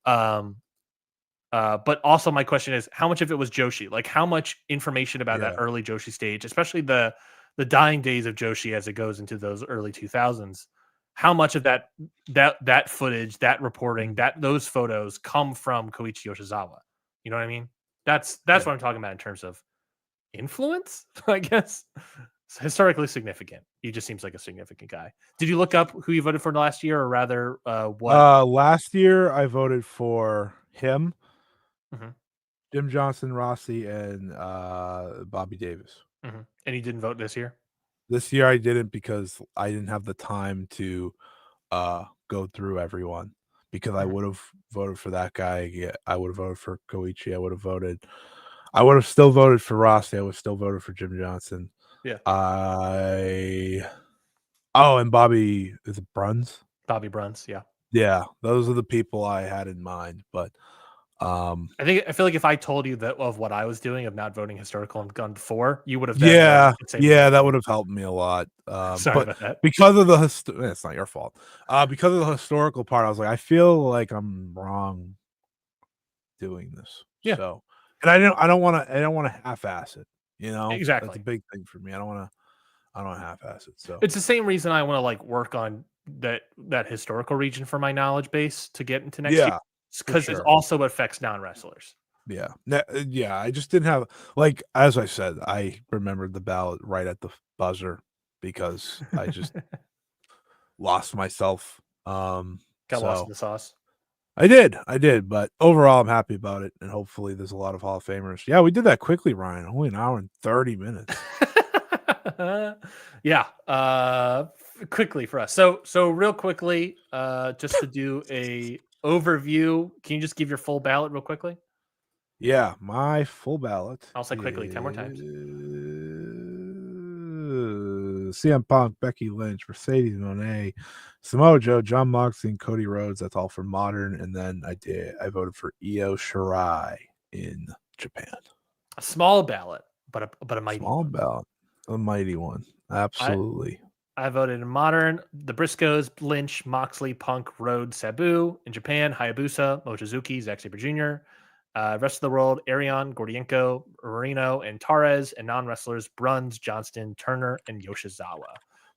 But also my question is, how much of it was Joshi? Like, how much information about that early Joshi stage, especially the dying days of Joshi as it goes into those early 2000s? How much of that footage, that reporting, those photos come from Koichi Yoshizawa? You know what I mean? That's what I'm talking about in terms of influence, I guess. historically significant. He just seems like a significant guy. Did you look up who you voted for last year, or rather, what? Last year I voted for him, Mm-hmm. Jim Johnson, Rossi, and Bobby Davis. Mm-hmm. And you didn't vote this year? This year I didn't because I didn't have the time to go through everyone. Because I Mhm. would have voted for that guy. Yeah, I would have voted for Koichi. I would have still voted for Rossi. I would have still voted for Jim Johnson. Yeah. And Bobby, is it Bruns? Bobby Bruns, yeah. Yeah, those are the people I had in mind. But I feel like if I told you that of what I was doing of not voting historical and gone 4, you would have then yeah, voted the same way. that would have helped me a lot. Sorry But about that. because of it's not your fault. Because of the historical part, I was like, I feel like I'm wrong doing this. Yeah. So, and I don't want to half-ass it. That's Exactly. a big thing for me. I don't want to half-ass it. So It's the same reason I want to like work on that historical region for my knowledge base to get into next year, yeah, because it sure. also affects non-wrestlers. Yeah. Yeah. I just didn't have, like, as I said, I remembered the ballot right at the buzzer because I just lost myself. Got lost in the sauce. I did, but overall I'm happy about it, and hopefully there's a lot of Hall of Famers. Yeah, we did that quickly, Ryan. Only an hour and 30 minutes. Yeah. Quickly for us. So real quickly, just to do a overview, can you just give your full ballot real quickly? Yeah, my full ballot. I'll say quickly 10 more times. CM Punk, Becky Lynch, Mercedes Moné, Samoa Joe, John Moxley, and Cody Rhodes. That's all for modern. And then I voted for Io Shirai in Japan. A small ballot, but a mighty Small one. ballot, a mighty one. Absolutely. I voted in modern, the Briscoes, Lynch, Moxley, Punk, Rhodes, Sabu. In Japan, Hayabusa, Mochizuki, Zack Sabre Jr. Rest of the world, Arion, Gordienko, Marino, and Torres. And non-wrestlers, Bruns, Johnston, Turner, and Yoshizawa.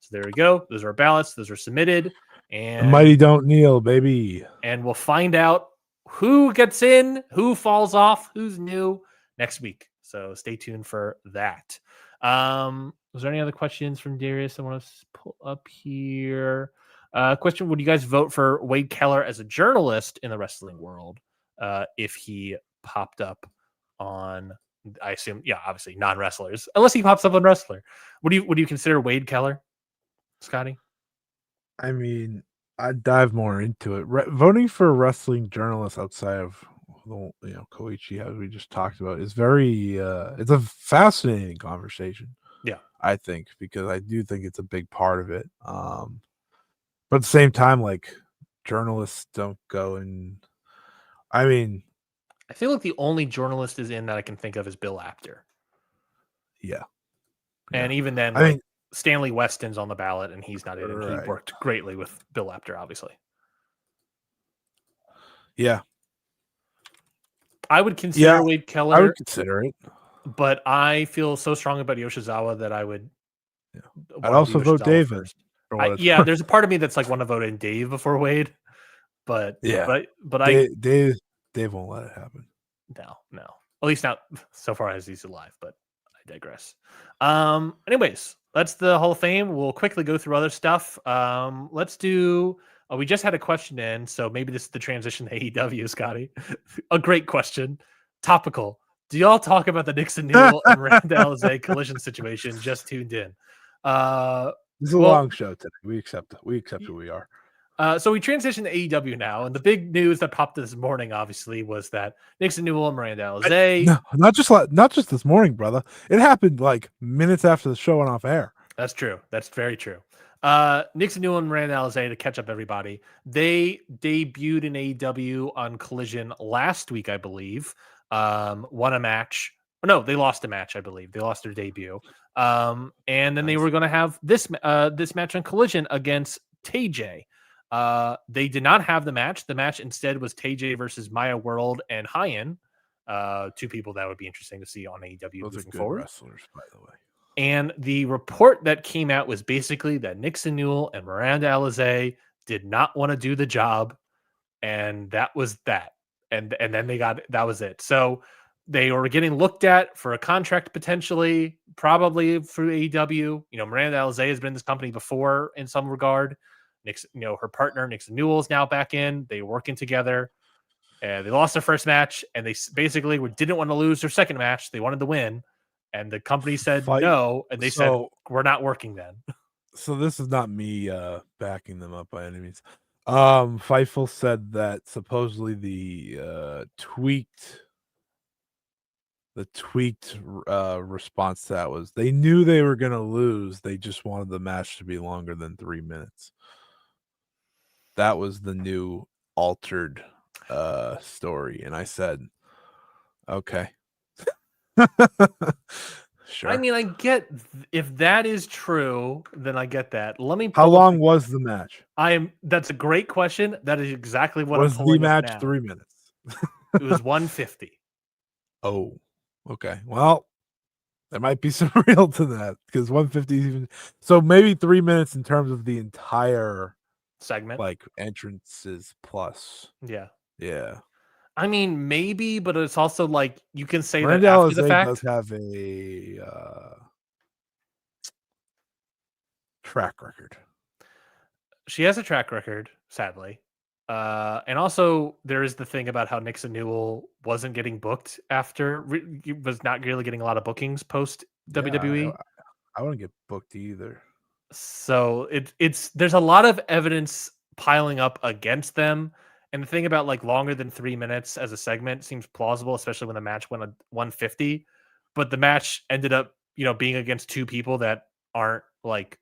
So there we go. Those are our ballots. Those are submitted. And the mighty don't kneel, baby. And we'll find out who gets in, who falls off, who's new next week. So stay tuned for that. Was there any other questions from Darius I want to pull up here? Question: would you guys vote for Wade Keller as a journalist in the wrestling world if he popped up on, I assume, yeah, obviously non-wrestlers, unless he pops up on wrestler? Would you consider Wade Keller, Scotty? I mean, I'd dive more into it. Voting for a wrestling journalist outside of Koichi, as we just talked about, is very it's a fascinating conversation. Yeah, I think, because I do think it's a big part of it. But at the same time, like, journalists don't go and, I mean, I feel like the only journalist is in that I can think of is Bill Apter. Yeah. And even then, I mean, Stanley Weston's on the ballot and he's not in. And Right. he worked greatly with Bill Apter, obviously. Yeah. I would consider Wade Keller. I would consider it. But I feel so strong about Yoshizawa that I would. Yeah. I'd also vote Dave first. There's a part of me that's like want to vote in Dave before Wade, but yeah, but Dave won't let it happen. No, at least not so far as he's alive. But I digress. Anyways, that's the Hall of Fame. We'll quickly go through other stuff. Let's do. We just had a question in, so maybe this is the transition to AEW, Scotty. A great question, topical. Do y'all talk about the Nixon Newell and Miranda Alizé collision situation? Just tuned in. This is a long show today. We accept who we are. So we transitioned to AEW now, and the big news that popped this morning, obviously, was that Nixon Newell and Miranda Alizé. No, not just this morning, brother. It happened like minutes after the show went off air. That's true. That's very true. Nixon Newell and Miranda Alizé, to catch up everybody, they debuted in AEW on Collision last week, I believe. Won a match. No, they lost a match, I believe. They lost their debut. And then they were going to have this match on Collision against TJ. They did not have the match. The match instead was TJ versus Maya World and Hyan. Two people that would be interesting to see on AEW moving forward. Wrestlers, by the way. And the report that came out was basically that Nixon Newell and Miranda Alizé did not want to do the job, and that was that. And then that was it. So they were getting looked at for a contract potentially, probably through AEW. Miranda Alizé has been in this company before in some regard. Her partner Nixon Newell is now back in. They were working together, and they lost their first match, and they basically didn't want to lose their second match. They wanted to win, and the company said no, and they said we're not working then. So this is not me backing them up by any means. Fightful said that supposedly the tweaked response to that was they knew they were going to lose. They just wanted the match to be longer than 3 minutes. That was the new altered story. And I said, okay. Sure. I mean, I get if that is true, then I get that. Let me. How long was the match? That's a great question. That is exactly what was I'm pulling the match. Now. 3 minutes. It was 150. Oh, okay. Well, there might be some real to that because 150 is even so. Maybe 3 minutes in terms of the entire segment, like entrances plus. Yeah. I mean, maybe, but it's also like you can say Miranda that after Alizé the fact. Does have a track record. She has a track record, sadly. And also there is the thing about how Nixon Newell wasn't getting booked after, was not really getting a lot of bookings post WWE. I wouldn't get booked either. So there's a lot of evidence piling up against them. And the thing about like longer than 3 minutes as a segment seems plausible, especially when the match went a 150. But the match ended up, being against two people that aren't like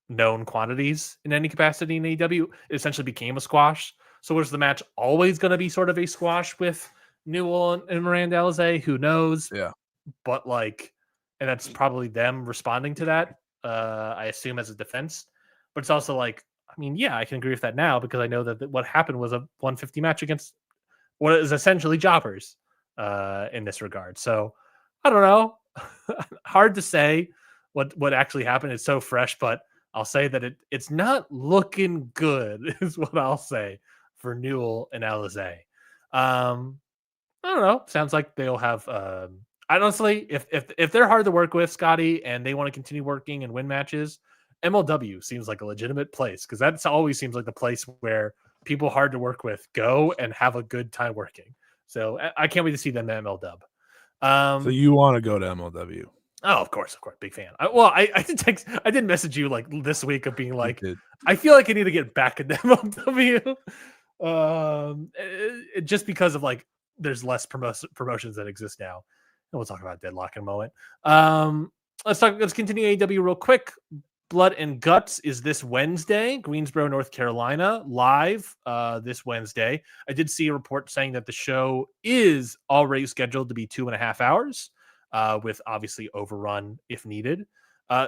known quantities in any capacity in AEW. It essentially became a squash. So was the match always going to be sort of a squash with Newell and Miranda Alizé? Who knows? Yeah. But and that's probably them responding to that, I assume, as a defense. But it's also like, I mean, yeah, I can agree with that now because I know that what happened was a 150 match against what is essentially jobbers in this regard. So I don't know. Hard to say what actually happened. It's so fresh, but I'll say that it's not looking good is what I'll say for Newell and Alizé. I don't know. Sounds like they'll have honestly, if they're hard to work with, Scotty, and they want to continue working and win matches, MLW seems like a legitimate place because that always seems like the place where people hard to work with go and have a good time working. So I can't wait to see them at MLW. So you want to go to MLW? Oh, of course, big fan. I did message you like this week of being like, I feel like I need to get back in MLW, just because of like there's less promotions that exist now. And we'll talk about Deadlock in a moment. Let's continue AEW real quick. Blood and Guts is this Wednesday, Greensboro, North Carolina, live this Wednesday. I did see a report saying that the show is already scheduled to be 2.5 hours, with obviously overrun if needed.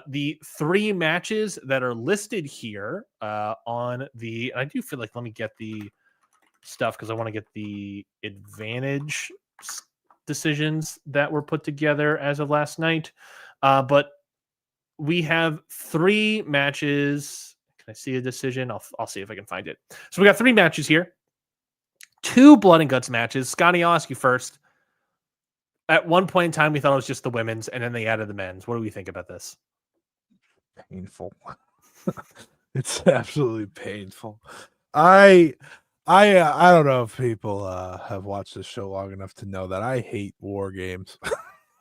The 3 matches that are listed here on the, I do feel like, let me get the stuff because I want to get the advantage decisions that were put together as of last night. But we have 3 matches. Can I see a decision? I'll see if I can find it. So we got 3 matches here. 2 Blood and Guts matches. Scotty, I'll ask you first. At one point in time, we thought it was just the women's, and then they added the men's. What do we think about this? Painful. It's absolutely painful. I don't know if people have watched this show long enough to know that I hate war games.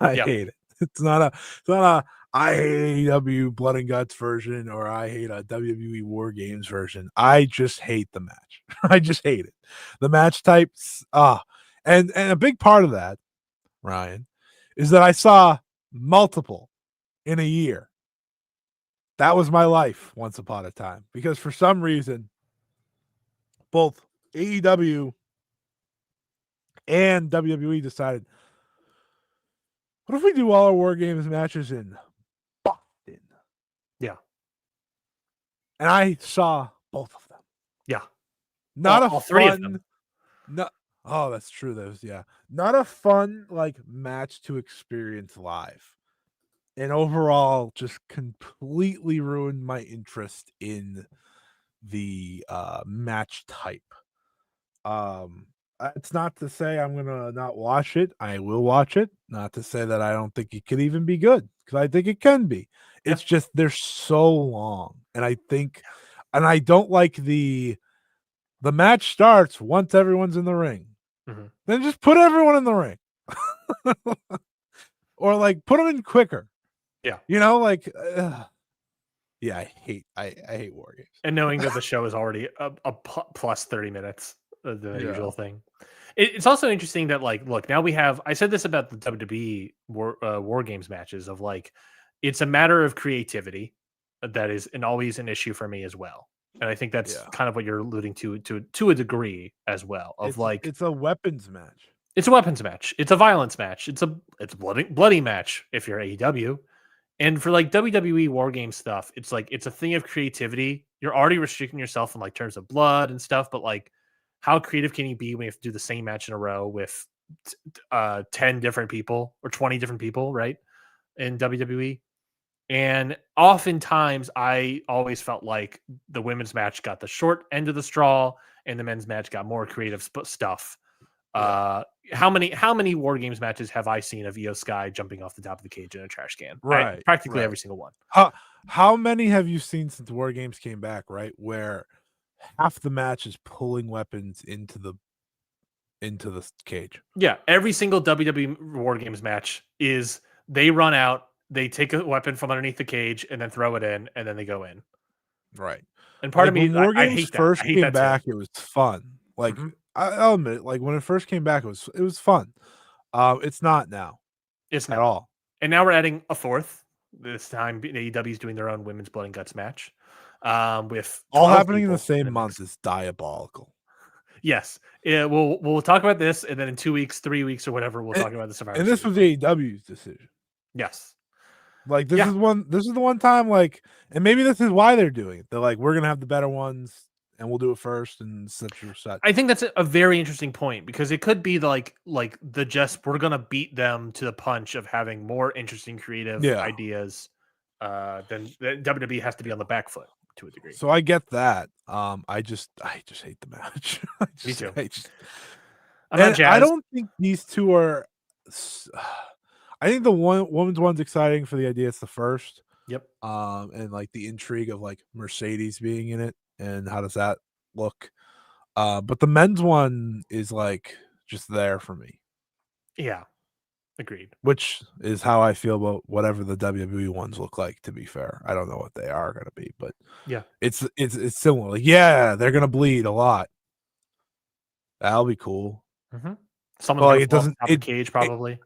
I hate it. It's not a I hate AEW Blood and Guts version or I hate a WWE War Games version. I just hate the match. I just hate it. The match types, and a big part of that, Ryan, is that I saw multiple in a year. That was my life once upon a time because for some reason, both AEW and WWE decided, what if we do all our War Games matches in Boston? Yeah. And I saw both of them. Yeah. Not all 3 of them. No. Oh, that's true. Not a fun like match to experience live. And overall, just completely ruined my interest in the match type. It's not to say I'm gonna not watch it. I will watch it. Not to say that I don't think it could even be good, because I think it can be. It's just they're so long, and I think, and I don't like the match starts once everyone's in the ring. Mhm. Then just put everyone in the ring, or like put them in quicker. Yeah. You know, like yeah, I hate war games. And knowing that the show is already a plus 30 minutes, the usual thing. It's also interesting that, like, look, now we have. I said this about the WWE war games matches of, like, it's a matter of creativity that is always an issue for me as well. And I think that's kind of what you're alluding to a degree as well. Of like, it's a weapons match. It's a weapons match. It's a violence match. It's a bloody match if you're AEW. And for like WWE war game stuff, it's like it's a thing of creativity. You're already restricting yourself in like terms of blood and stuff, but like how creative can you be when you have to do the same match in a row with 10 different people or 20 different people, right? In WWE. And oftentimes I always felt like the women's match got the short end of the straw and the men's match got more creative stuff. How many war games matches have I seen of Io Sky jumping off the top of the cage in a trash can? Right, Practically every single one. How many have you seen since war games came back? Right, where half the match is pulling weapons into the cage. Yeah, every single WWE war games match is they run out, they take a weapon from underneath the cage and then throw it in, and then they go in. Right. And part of me, when war games I hate that. first I hate came that back, too. it was fun. Like I'll admit it, like when it first came back, it was fun. It's not now. It's at not. all. And now we're adding a fourth. This time, AEW is doing their own women's blood and guts match. With all happening in the people same month is diabolical. Yes. Yeah, we'll talk about this, and then in 2 weeks, 3 weeks, or whatever, we'll talk about the Survivor And this Series. was AEW's decision. Yes. Like this is the one time, like, and maybe this is why they're doing it. They're like, we're gonna have the better ones and we'll do it first and such or such. I think that's a very interesting point, because it could be like the just we're gonna beat them to the punch of having more interesting creative ideas than WWE has to be on the back foot to a degree. So I get that. I just hate the match. Me too. I'm not jazzed. I don't think these two are. I think the woman's one's exciting for the idea it's the first. Yep. And like the intrigue of like Mercedes being in it and how does that look? But the men's one is like just there for me. Yeah. Agreed. Which is how I feel about whatever the WWE ones look like, to be fair. I don't know what they are going to be, but yeah, it's similar. Like, yeah, they're going to bleed a lot. That'll be cool. Someone's like, it doesn't the cage probably.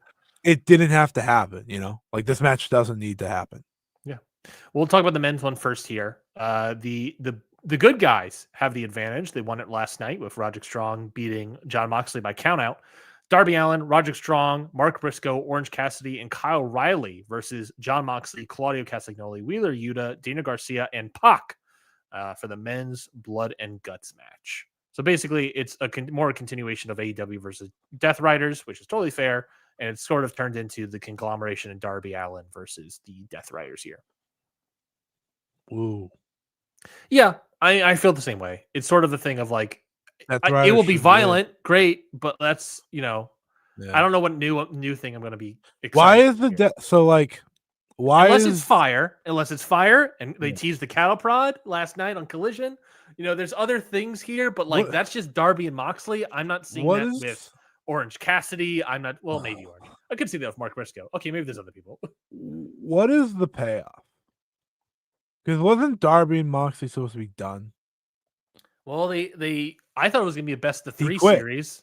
It didn't have to happen, you know? Like this match doesn't need to happen. Yeah. We'll talk about the men's one first here. The good guys have the advantage. They won it last night with Roderick Strong beating Jon Moxley by countout. Darby Allin, Roderick Strong, Mark Briscoe, Orange Cassidy, and Kyle Riley versus Jon Moxley, Claudio Castagnoli, Wheeler Yuta, Dana Garcia, and Pac for the men's blood and guts match. So basically, it's more a continuation of AEW versus Death Riders, which is totally fair. And it's sort of turned into the conglomeration in Darby Allin versus the Death Riders here. Ooh. Yeah, I feel the same way. It's sort of the thing of like, it will be violent, great, but that's, I don't know what new thing I'm going to be excited. Why is the so like why unless it's fire and they teased the cattle prod last night on Collision. There's other things here, but like that's just Darby and Moxley. I'm not seeing that with Orange Cassidy. I'm not maybe Orange. I could see that with Mark Briscoe. Okay, maybe there's other people. What is the payoff? Because wasn't Darby and Moxley supposed to be done? Well, I thought it was gonna be a best of 3 series.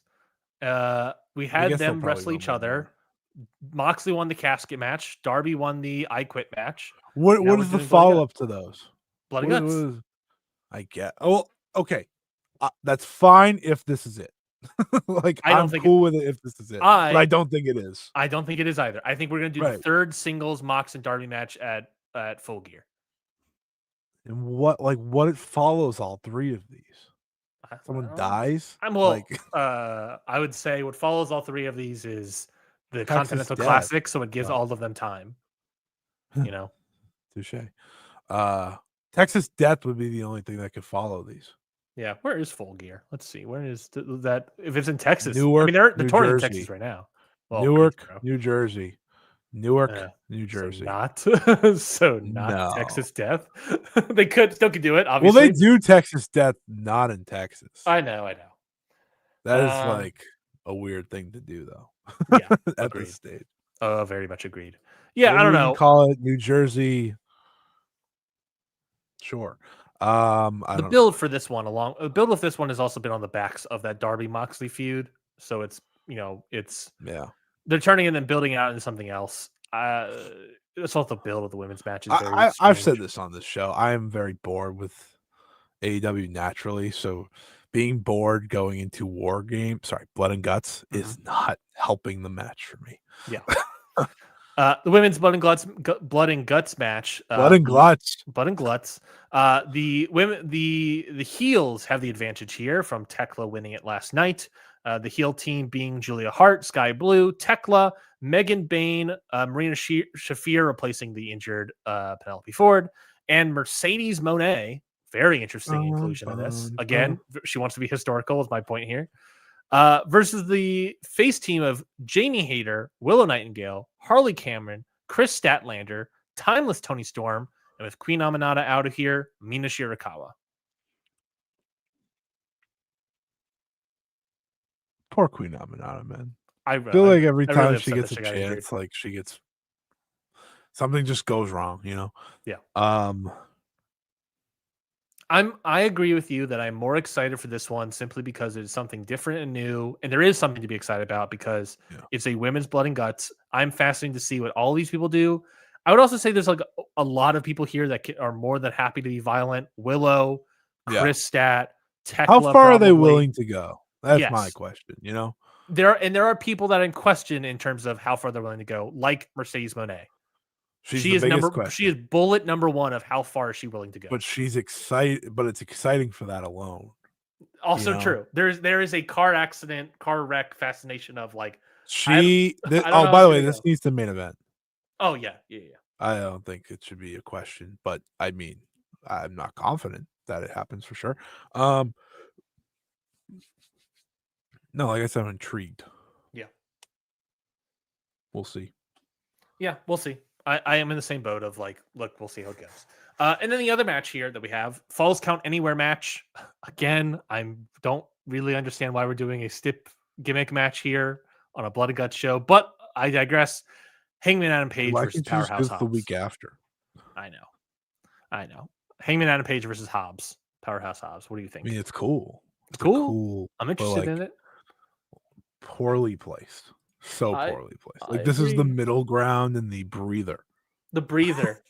We had them wrestle each other. Moxley won the casket match. Darby won the I Quit match. What is the follow up to those? Blood and Guts. I get. Oh, okay. That's fine if this is it. Like I'm cool with it if this is it. But I don't think it is. I don't think it is either. I think we're gonna do the third singles Mox and Darby match at Full Gear. And what it follows all 3 of these? Someone dies? I would say what follows all 3 of these is the Continental Classic, so it gives all of them time. Touche. Texas Death would be the only thing that could follow these. Yeah, where is Full Gear? Let's see. Where is that? If it's in Texas, I Newark, mean, they're New touring in Jersey. Texas right now. Well, Newark, Greensboro. New Jersey. Newark, New So Jersey. not, so not No. Texas Death. They still could do it. Well, Obviously, they do Texas Death, not in Texas. I know. That is like a weird thing to do, though. Yeah, At agreed. this stage. Very much agreed. Yeah, Maybe I don't we know. can call it New Jersey. Sure. The build for this one, build of this one has also been on the backs of that Darby Moxley feud. So it's they're turning and then building it out into something else. It's also the build of the women's matches. I've said this on this show. I am very bored with AEW naturally, so being bored going into Blood and Guts is not helping the match for me. Yeah. The women's Blood and Guts match. Blood and Guts. The heels have the advantage here from Tekla winning it last night. The heel team being Julia Hart, Sky Blue, Tekla, Megan Bain, Marina Shafir replacing the injured Penelope Ford, and Mercedes Moné. Very interesting inclusion in this. Again, she wants to be historical, is my point here. Versus the face team of Jamie Hayter, Willow Nightingale, Harley Cameron, Chris Statlander, Timeless Tony Storm, and with Queen Aminata out of here, Mina Shirakawa. Poor Queen Aminata, man. I feel like every time really she gets a chance, like she gets something just goes wrong, you know? Yeah. I agree with you that I'm more excited for this one simply because it's something different and new, and there is something to be excited about because it's a women's Blood and Guts. I'm fascinated to see what all these people do. I would also say there's like a lot of people here that are more than happy to be violent. Willow, Chris Stat, Tekla. How far are they willing to go? That's my question. You know, there are people that are in question in terms of how far they're willing to go, like Mercedes Moné. She is bullet number one of how far is she willing to go. But she's excited. But it's exciting for that alone. Also true. There is a car wreck fascination of like by the way, this needs to main event. Oh yeah. I don't think it should be a question, but I mean, I'm not confident that it happens for sure. No, like I said, I'm intrigued. Yeah. We'll see. Yeah, we'll see. I am in the same boat of like, look, we'll see how it goes. And then the other match here that we have, Falls Count Anywhere match. Again, I don't really understand why we're doing a stip gimmick match here on a Blood and Guts show, but I digress. Hangman Adam Page versus Powerhouse Hobbs. The week after. I know. Hangman Adam Page versus Hobbs. Powerhouse Hobbs. What do you think? I mean, it's cool. It's cool. I'm interested in it. Poorly placed. So poorly placed. Like this agree. Is the middle ground and the breather. The breather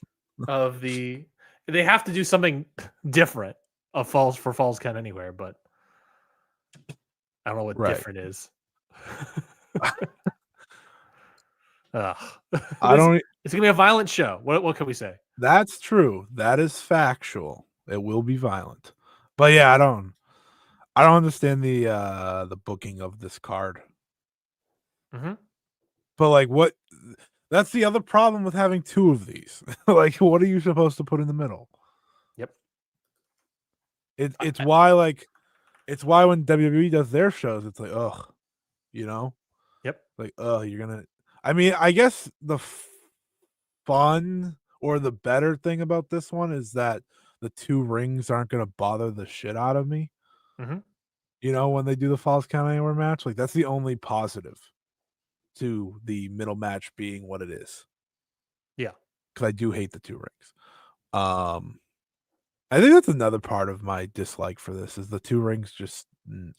of the. They have to do something different of Falls Count Anywhere, but I don't know what different is. It's gonna be a violent show. What can we say? That's true. That is factual. It will be violent. But yeah, I don't understand the booking of this card. But like that's the other problem with having two of these. Like, what are you supposed to put in the middle? Yep. It's why when WWE does their shows, it's like, ugh, you know? Yep. Like, you're gonna. I mean, I guess the fun or the better thing about this one is that the two rings aren't gonna bother the shit out of me. You know, when they do the Falls Count Anywhere match, like that's the only positive to the middle match being what it is. Yeah. Because I do hate the two rings. I think that's another part of my dislike for this is the two rings just no.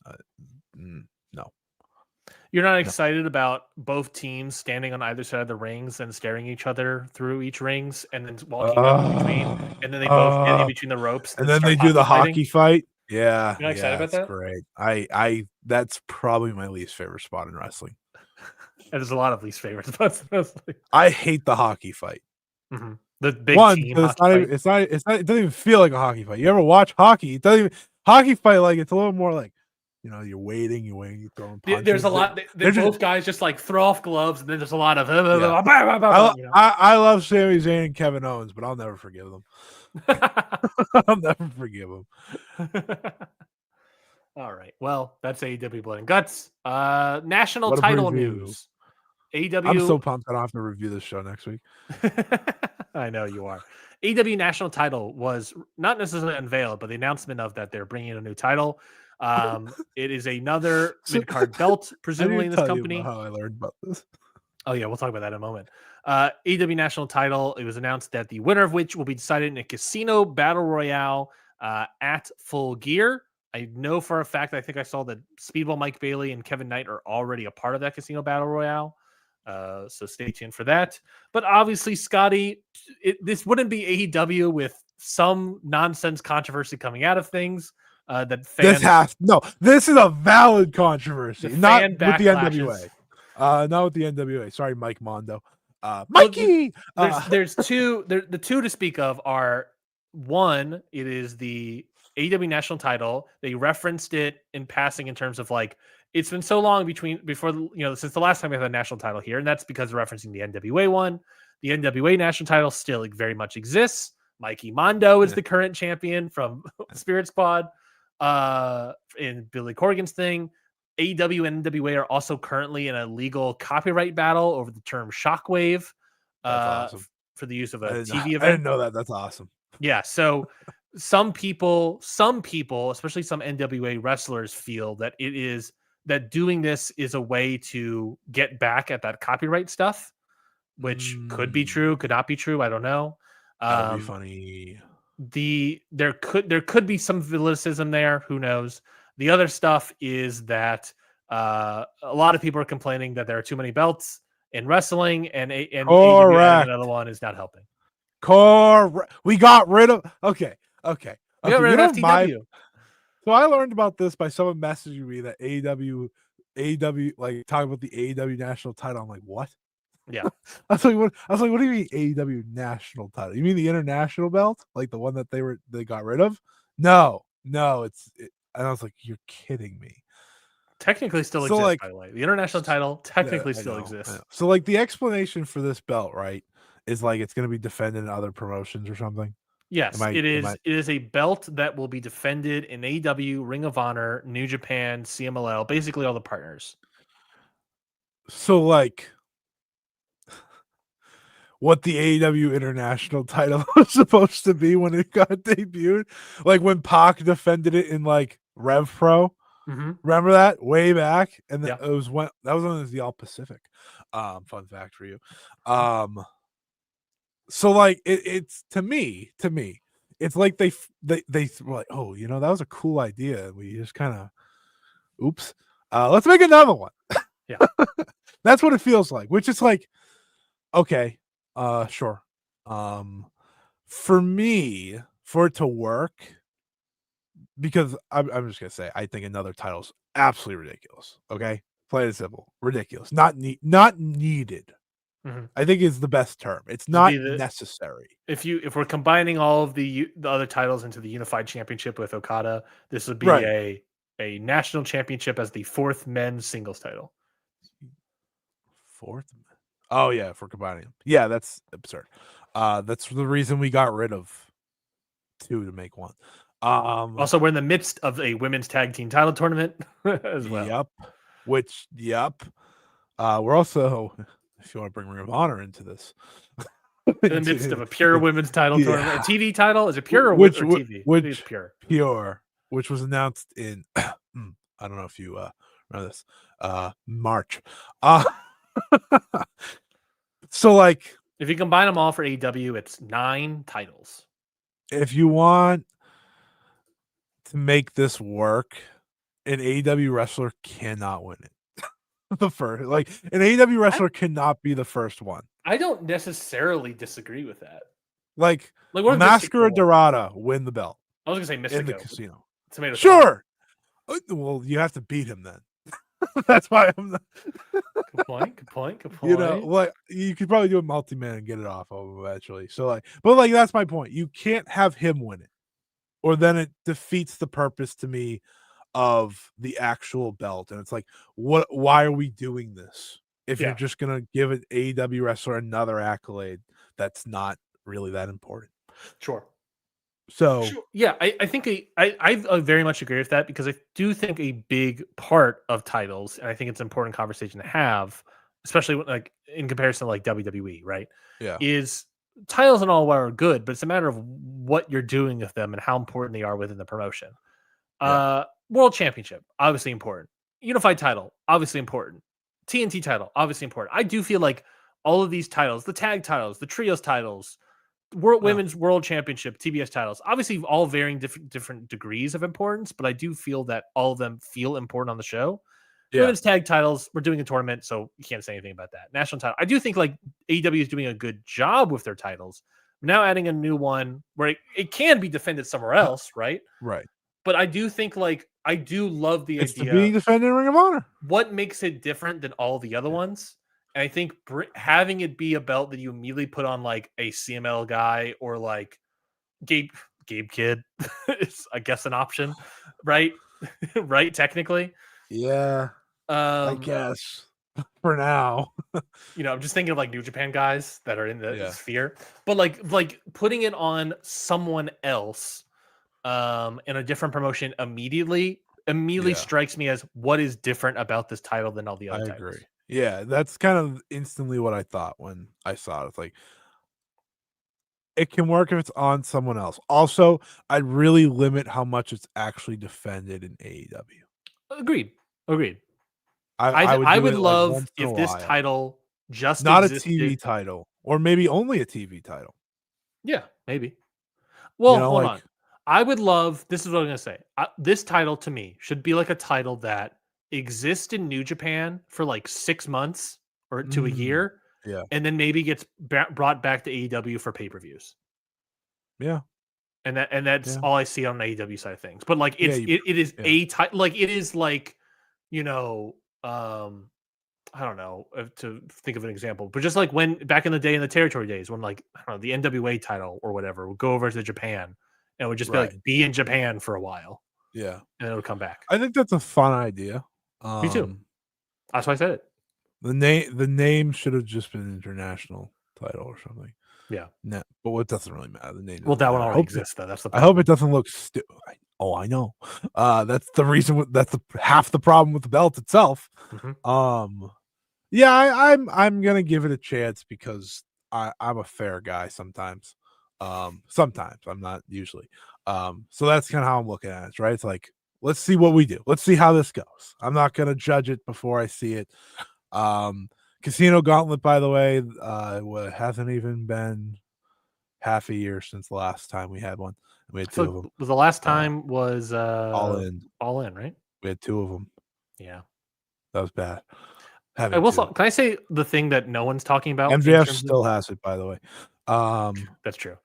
You're not excited about both teams standing on either side of the rings and staring each other through each rings and then walking up in between, and then they both get in between the ropes and then they do the hockey fight. Yeah. You're not excited about that? Great. I that's probably my least favorite spot in wrestling. And there's a lot of least favorites spots in wrestling. I hate the hockey fight. The big team it's not it doesn't even feel like a hockey fight. You ever watch hockey? It doesn't even hockey fight like it's a little more like, you know, you're waiting, you're throwing punches. There's a lot. Both guys just like throw off gloves, and then there's a lot of. I love Sami Zayn and Kevin Owens, but I'll never forgive them. I'll never forgive them. All right. Well, that's AEW Blood and Guts. National What a title preview. news. AEW. I'm so pumped I don't have to review this show next week. I know you are. AEW national title was not necessarily unveiled, but the announcement of that they're bringing a new title. It is another mid-card belt, presumably in this company. How I learned about this. Oh yeah, we'll talk about that in a moment. AEW national title. It was announced that the winner of which will be decided in a casino battle royale at Full Gear. I know for a fact. I think I saw that Speedball Mike Bailey and Kevin Knight are already a part of that casino battle royale. So stay tuned for that. But obviously, Scotty, this wouldn't be AEW with some nonsense controversy coming out of things that fans. This is a valid controversy, not with the backlashes. NWA. Not with the NWA. Sorry, Mike Mondo. Mikey. There's two. The two to speak of are one. It is the AEW national title. They referenced it in passing in terms of like it's been so long since the last time we had a national title here, and that's because they're referencing the NWA one. The NWA national title still very much exists. Mikey Mondo is the current champion from Spirit Squad. In Billy Corgan's thing. AEW and NWA are also currently in a legal copyright battle over the term shockwave awesome. for the use of a TV event. I didn't know that. That's awesome. Yeah. So some people, especially some NWA wrestlers feel that that doing this is a way to get back at that copyright stuff, which could be true, could not be true. I don't know. That would be funny. There could be some vilicism there. Who knows? The other stuff is that a lot of people are complaining that there are too many belts in wrestling, and AEW adding another one is not helping. Correct. We got rid of. Okay. We got rid of FTW. So I learned about this by someone messaging me that AEW, like talking about the AEW national title. I'm like, what? Yeah. I was like, what do you mean AEW national title? You mean the international belt, like the one that they got rid of? No, and I was like, you're kidding me. Technically still exists, by the way. The international title technically still exists. So like the explanation for this belt, right, is like it's going to be defended in other promotions or something. Yes, it is. It is a belt that will be defended in AEW, Ring of Honor, New Japan, CMLL, basically all the partners. So like what the AEW international title was supposed to be when it got debuted, like when Pac defended it in like Rev Pro. Mm-hmm. Remember that way back? And it was when that was on the All Pacific. Fun fact for you. So like it's to me, it's like they were like, oh, that was a cool idea. We just kind of, oops. Let's make another one. Yeah, that's what it feels like. Which is like, okay, sure. For me, for it to work, because I'm just gonna say, I think another title's absolutely ridiculous. Okay, plain and simple, ridiculous. Not needed. Mm-hmm. I think is the best term. It's not necessary. If we're combining all of the other titles into the unified championship with Okada, this would be a national championship as the fourth men's singles title. Fourth? Oh yeah, if we're combining them. Yeah, that's absurd. That's the reason we got rid of two to make one. Also, we're in the midst of a women's tag team title tournament as well. Yep. We're also, if you want to bring Ring of Honor into this, in the midst of a pure women's title tournament. A TV title? Is it pure or TV? Which is pure? Pure, which was announced in I don't know if you remember this, March. So like, if you combine them all for AEW, it's 9 titles. If you want to make this work, an AEW wrestler cannot win it. The first, like an AEW wrestler cannot be the first one. I don't necessarily disagree with that. Like Mascara Dorada win the belt. I was gonna say Mystico in the casino. Tomato sure. Well, you have to beat him then. That's why I'm not. Good point. Like you could probably do a multi-man and get it off of him eventually. So like, but like that's my point. You can't have him win it, or then it defeats the purpose to me of the actual belt. And it's like, why are we doing this if you're just gonna give an AEW wrestler another accolade that's not really that important? Sure. So Sure. Yeah, I think I very much agree with that, because I do think a big part of titles, and I think it's an important conversation to have, especially when, like, in comparison to like WWE, right? yeah, Is titles and all are good, but it's a matter of what you're doing with them and how important they are within the promotion. yeah, World Championship, obviously important. Unified title, obviously important. TNT title, obviously important. I do feel like all of these titles, the tag titles, the trios titles, yeah, women's world championship, TBS titles, obviously all varying different degrees of importance, but I do feel that all of them feel important on the show. yeah, Women's tag titles, we're doing a tournament, so you can't say anything about that. National title, I do think like AEW is doing a good job with their titles. Now adding a new one where it can be defended somewhere else, right? right. But I do think, like, I do love the It's the idea. being defended in Ring of Honor. What makes it different than all the other ones? And I think having it be a belt that you immediately put on like a CML guy or like Gabe Kid is, I guess, an option, right? Right, technically. Yeah, I Um, guess for now. I'm just thinking of like New Japan guys that are in the Yeah, sphere, but like putting it on someone else in a different promotion immediately yeah, strikes me as what is different about this title than all the I other agree. titles. Yeah, that's kind of instantly what I thought when I saw it. It's like it can work if it's on someone else. Also, I'd really limit how much it's actually defended in AEW. Agreed. Agreed. I would I do would it like love once in a if this while. title just Not a existed. TV title, or maybe only a TV title. Yeah, maybe. You Well, know, hold like on. I would love, this is what I'm going to say. This title to me should be like a title that exists in New Japan for like 6 months or to a mm, year, yeah, and then maybe gets brought back to AEW for pay-per-views. yeah, And that's yeah, all I see on the AEW side of things. But like yeah, you, it is yeah, a title, like it is like, you know, um I don't know to think of an example, but just like when back in the day in the territory days when like I don't know the NWA title or whatever would go over to Japan and it would just be right, like be in Japan for a while yeah. and it would come back. I think that's a fun idea. Me too. That's why I said it. The name should have just been international title or something. Yeah. No, but what doesn't really matter. The name Well, doesn't that one matter. already exists though. That's the I hope problem. it doesn't look I know. That's the reason. That's half the problem with the belt itself. Mhm. Yeah, I'm gonna give it a chance because I'm a fair guy sometimes. Sometimes I'm not usually. So that's kind of how I'm looking at it, right? It's like let's see what we do. Let's see how this goes. I'm not gonna judge it before I see it. Casino Gauntlet, by the way, hasn't even been half a year since the last time we had one. We had I two feel of them. like the last time was All in. all in, right? We had two of them. Yeah. That was bad. I Having will. two. Can I say the thing that no one's talking about in MJF terms of still has it, by the way. that's true.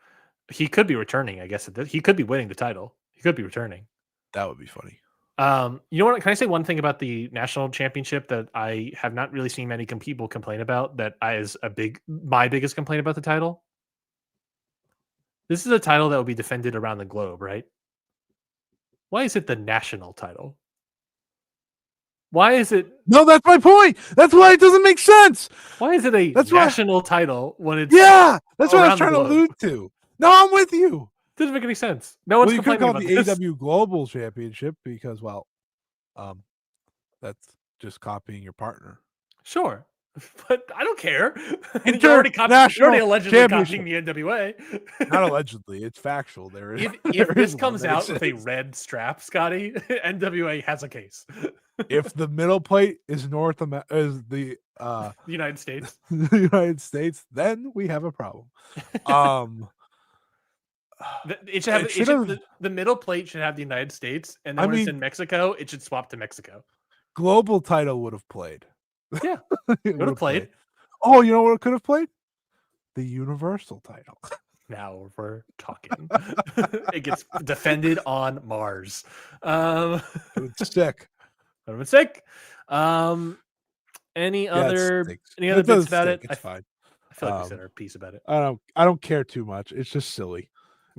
He could be returning. I guess he could be winning the title. He could be returning. That would be funny. You know what? Can I say one thing about the national championship that I have not really seen many people complain about? That is my biggest complaint about the title. This is a title that will be defended around the globe, right? Why is it the national title? Why is it? No, that's my point. That's why it doesn't make sense. Why is it a That's why. national title when it's Yeah, that's what I was around the trying to globe? allude to. No, I'm with you. Doesn't make any sense. No one's Well, you could complaining call it about the this. AEW Global Championship because, well, that's just copying your partner. Sure, but I don't care. You're already allegedly copying the NWA. Not allegedly, it's factual. There is. If there this is comes out with a red strap, Scotty, NWA has a case. If the middle plate is is the The United States, the United States, then we have a problem. it should have the middle plate should have the United States, and then when it's in Mexico, it should swap to Mexico. Global title would have played. Yeah, it would have played. Oh, you know what it could have played? The Universal title. Now we're talking. It gets defended on Mars. It's sick. I've been sick. Any other bits about it? It's fine. I feel like we said our piece about it. I don't care too much. It's just silly.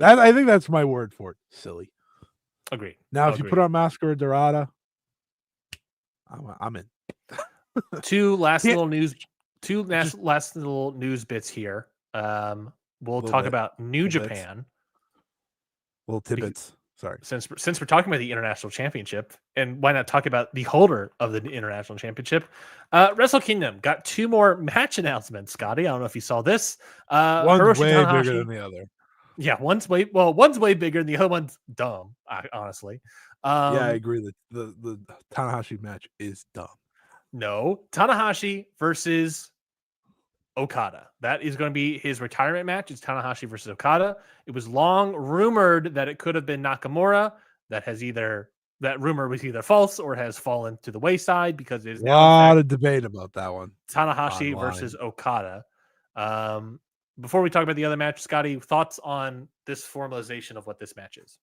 I think that's my word for it. Silly. Agreed. Now, if you put on Mascara Dorada, I'm in. Two last little news bits here. We'll talk about New Japan. Little tidbits. Sorry. Since we're talking about the international championship, and why not talk about the holder of the international championship? Wrestle Kingdom got 2 more match announcements. Scotty, I don't know if you saw this. One's Hiroshi way Tanahashi, bigger than the other. Yeah, one's way bigger, and the other one's dumb. Honestly, Yeah, I agree that the Tanahashi match is dumb. No, Tanahashi versus Okada. That is going to be his retirement match. It's Tanahashi versus Okada. It was long rumored that it could have been Nakamura. That rumor was either false or has fallen to the wayside because it is now a lot of debate about that one. Tanahashi online versus Okada. Before we talk about the other match, Scotty, thoughts on this formalization of what this match is?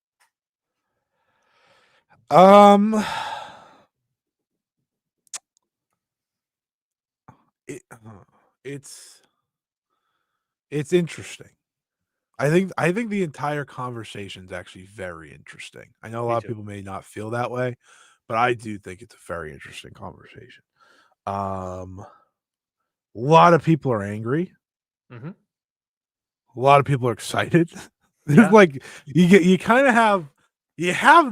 It's interesting. I think the entire conversation is actually very interesting. I know a lot of people may not feel that way, but I do think it's a very interesting conversation. A lot of people are angry. Mm-hmm. A lot of people are excited. Yeah. Like you kind of have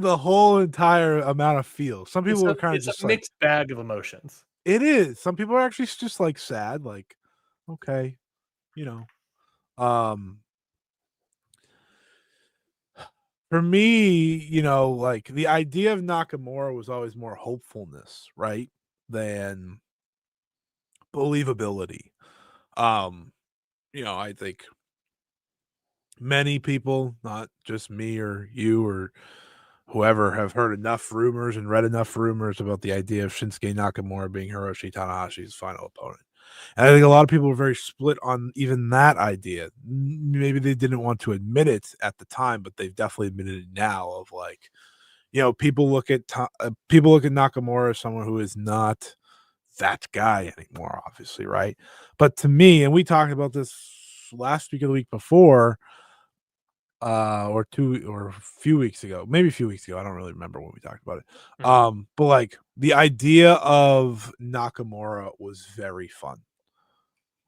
the whole entire amount of feels. Some people are kind of just a mixed bag of emotions. It is. Some people are actually just like sad, like, okay, you know. For me, like the idea of Nakamura was always more hopefulness, right? Than believability. I think many people, not just me or you or whoever, have heard enough rumors and read enough rumors about the idea of Shinsuke Nakamura being Hiroshi Tanahashi's final opponent. And I think a lot of people were very split on even that idea. Maybe they didn't want to admit it at the time, but they've definitely admitted it now. Of like, people look at Nakamura as someone who is not that guy anymore, obviously, right? But to me, and we talked about this last week or the week before, or a few weeks ago, maybe a few weeks ago. I don't really remember when we talked about it. Mm-hmm. But like the idea of Nakamura was very fun.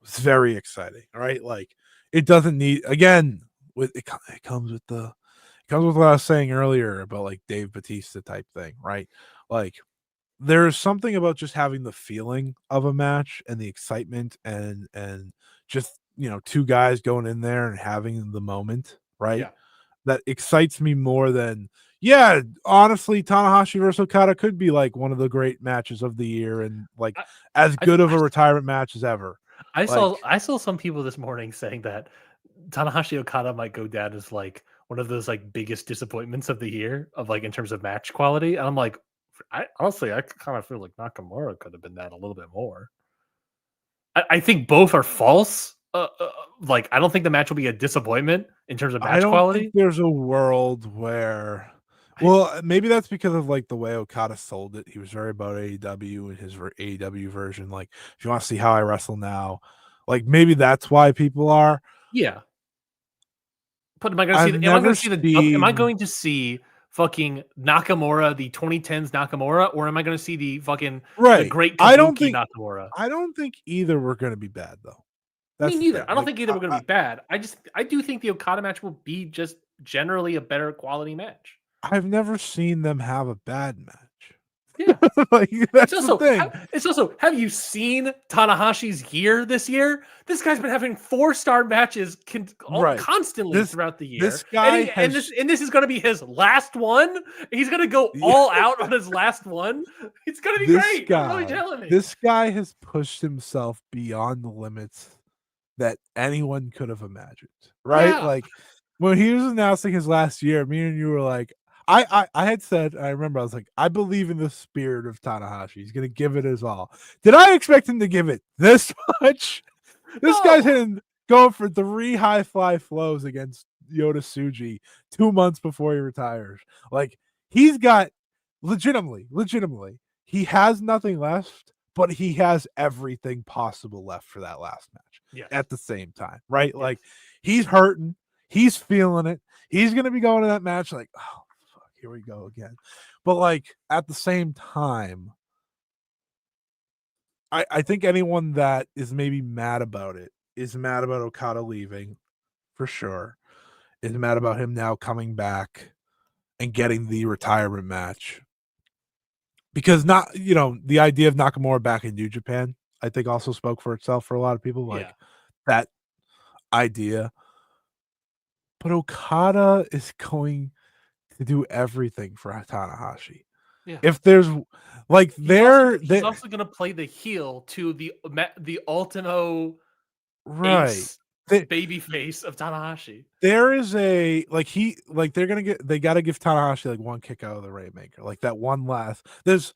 It's very exciting. All right. Like it doesn't need, again, it comes with what I was saying earlier about like Dave Bautista type thing, right? Like there's something about just having the feeling of a match and the excitement and just, two guys going in there and having the moment, right? Yeah. That excites me more than, honestly, Tanahashi versus Okada could be like one of the great matches of the year and like as good of a retirement match as ever. I saw some people this morning saying that Tanahashi Okada might go down as like one of those like biggest disappointments of the year of like in terms of match quality. And I'm like, I kind of feel like Nakamura could have been that a little bit more. I think both are false. Like I don't think the match will be a disappointment in terms of match I don't quality. think there's a world where, well, maybe that's because of like the way Okada sold it. He was very about AEW and his AEW version. Like, if you want to see how I wrestle now, like maybe that's why people are. Yeah. But am I going to see am I going to see fucking Nakamura, the 2010s Nakamura, or am I going to see the fucking the great Kabuki Nakamura? I don't think either were going to be bad though. Me neither. I don't think either were going to be bad. I do think the Okada match will be just generally a better quality match. I've never seen them have a bad match. Yeah, like that's the thing. It's also, have you seen Tanahashi's year this year? This guy's been having 4-star matches constantly throughout the year. This guy and this is going to be his last one. He's going to go all out on his last one. It's going to be great. I'm really telling me. This guy has pushed himself beyond the limits that anyone could have imagined. Right? Yeah. Like when he was announcing his last year, me and you were like, I had said, I remember I was like, I believe in the spirit of Tanahashi. He's gonna give it his all. Did I expect him to give it this much? This guy's going for 3 high fly flows against Yota Tsuji 2 months before he retires. Like he's got legitimately, he has nothing left, but he has everything possible left for that last match at the same time, right? Yes. Like he's hurting, he's feeling it. He's gonna be going to that match like, oh, here we go again. But like at the same time, I think anyone that is maybe mad about it is mad about Okada leaving for sure. is mad about him now coming back and getting the retirement match. Because the idea of Nakamura back in New Japan, I think also spoke for itself for a lot of people. Like that idea. But Okada is going to do everything for Tanahashi. Yeah. If there's like he's also going to play the heel to the Ultimo right baby face of Tanahashi. There is a they got to give Tanahashi like one kick out of the Rainmaker, like that one last. There's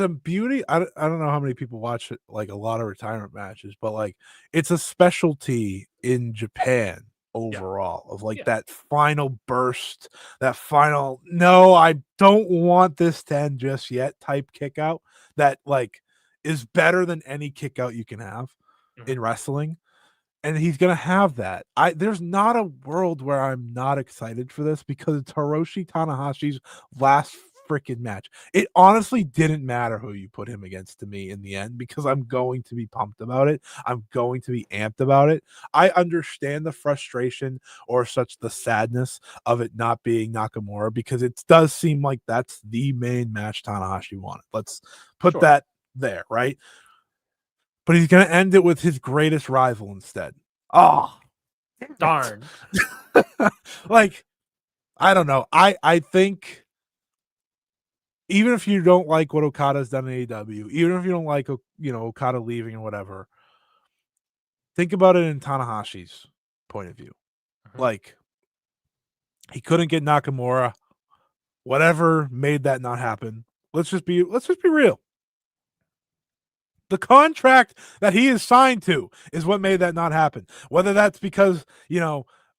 a beauty. I don't know how many people watch it, like a lot of retirement matches, but like it's a specialty in Japan overall of like that final burst, that final no, I don't want this to end just yet type kick out that like is better than any kick out you can have in wrestling. And he's gonna have that. There's not a world where I'm not excited for this because it's Hiroshi Tanahashi's last freaking match. It honestly didn't matter who you put him against to me in the end because I'm going to be pumped about it. I'm going to be amped about it. I understand the frustration or such the sadness of it not being Nakamura because it does seem like that's the main match Tanahashi wanted. Let's put that there, right? But he's going to end it with his greatest rival instead. Oh, darn. Like, I don't know. I think even if you don't like what Okada's done in AEW, even if you don't like, Okada leaving or whatever, think about it in Tanahashi's point of view. Like, he couldn't get Nakamura. Whatever made that not happen. Let's just be real. The contract that he is signed to is what made that not happen. Whether that's because,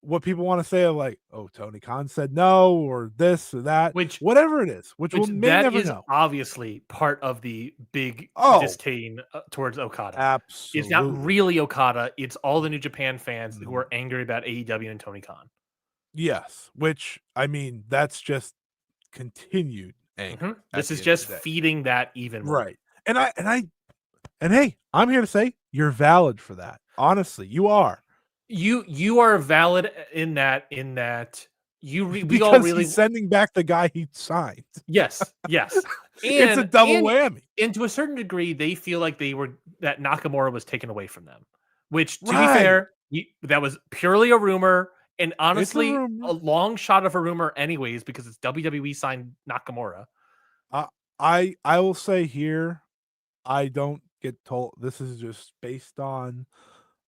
what people want to say of like, oh, Tony Khan said no, or this or that, whatever it is, which we'll never know. Obviously part of the big disdain towards Okada. Absolutely. It's not really Okada. It's all the New Japan fans who are angry about AEW and Tony Khan. Yes. Which, I mean, that's just continued anger. This is just feeding that even more. Right. And hey, I'm here to say you're valid for that. Honestly, you are. You are valid in that we all really he's sending back the guy he signed. Yes. It's a double whammy. And to a certain degree, they feel like that Nakamura was taken away from them. Which, to be fair, that was purely a rumor, and honestly, a long shot of a rumor, anyways, because it's WWE signed Nakamura. I will say here, I don't get told. This is just based on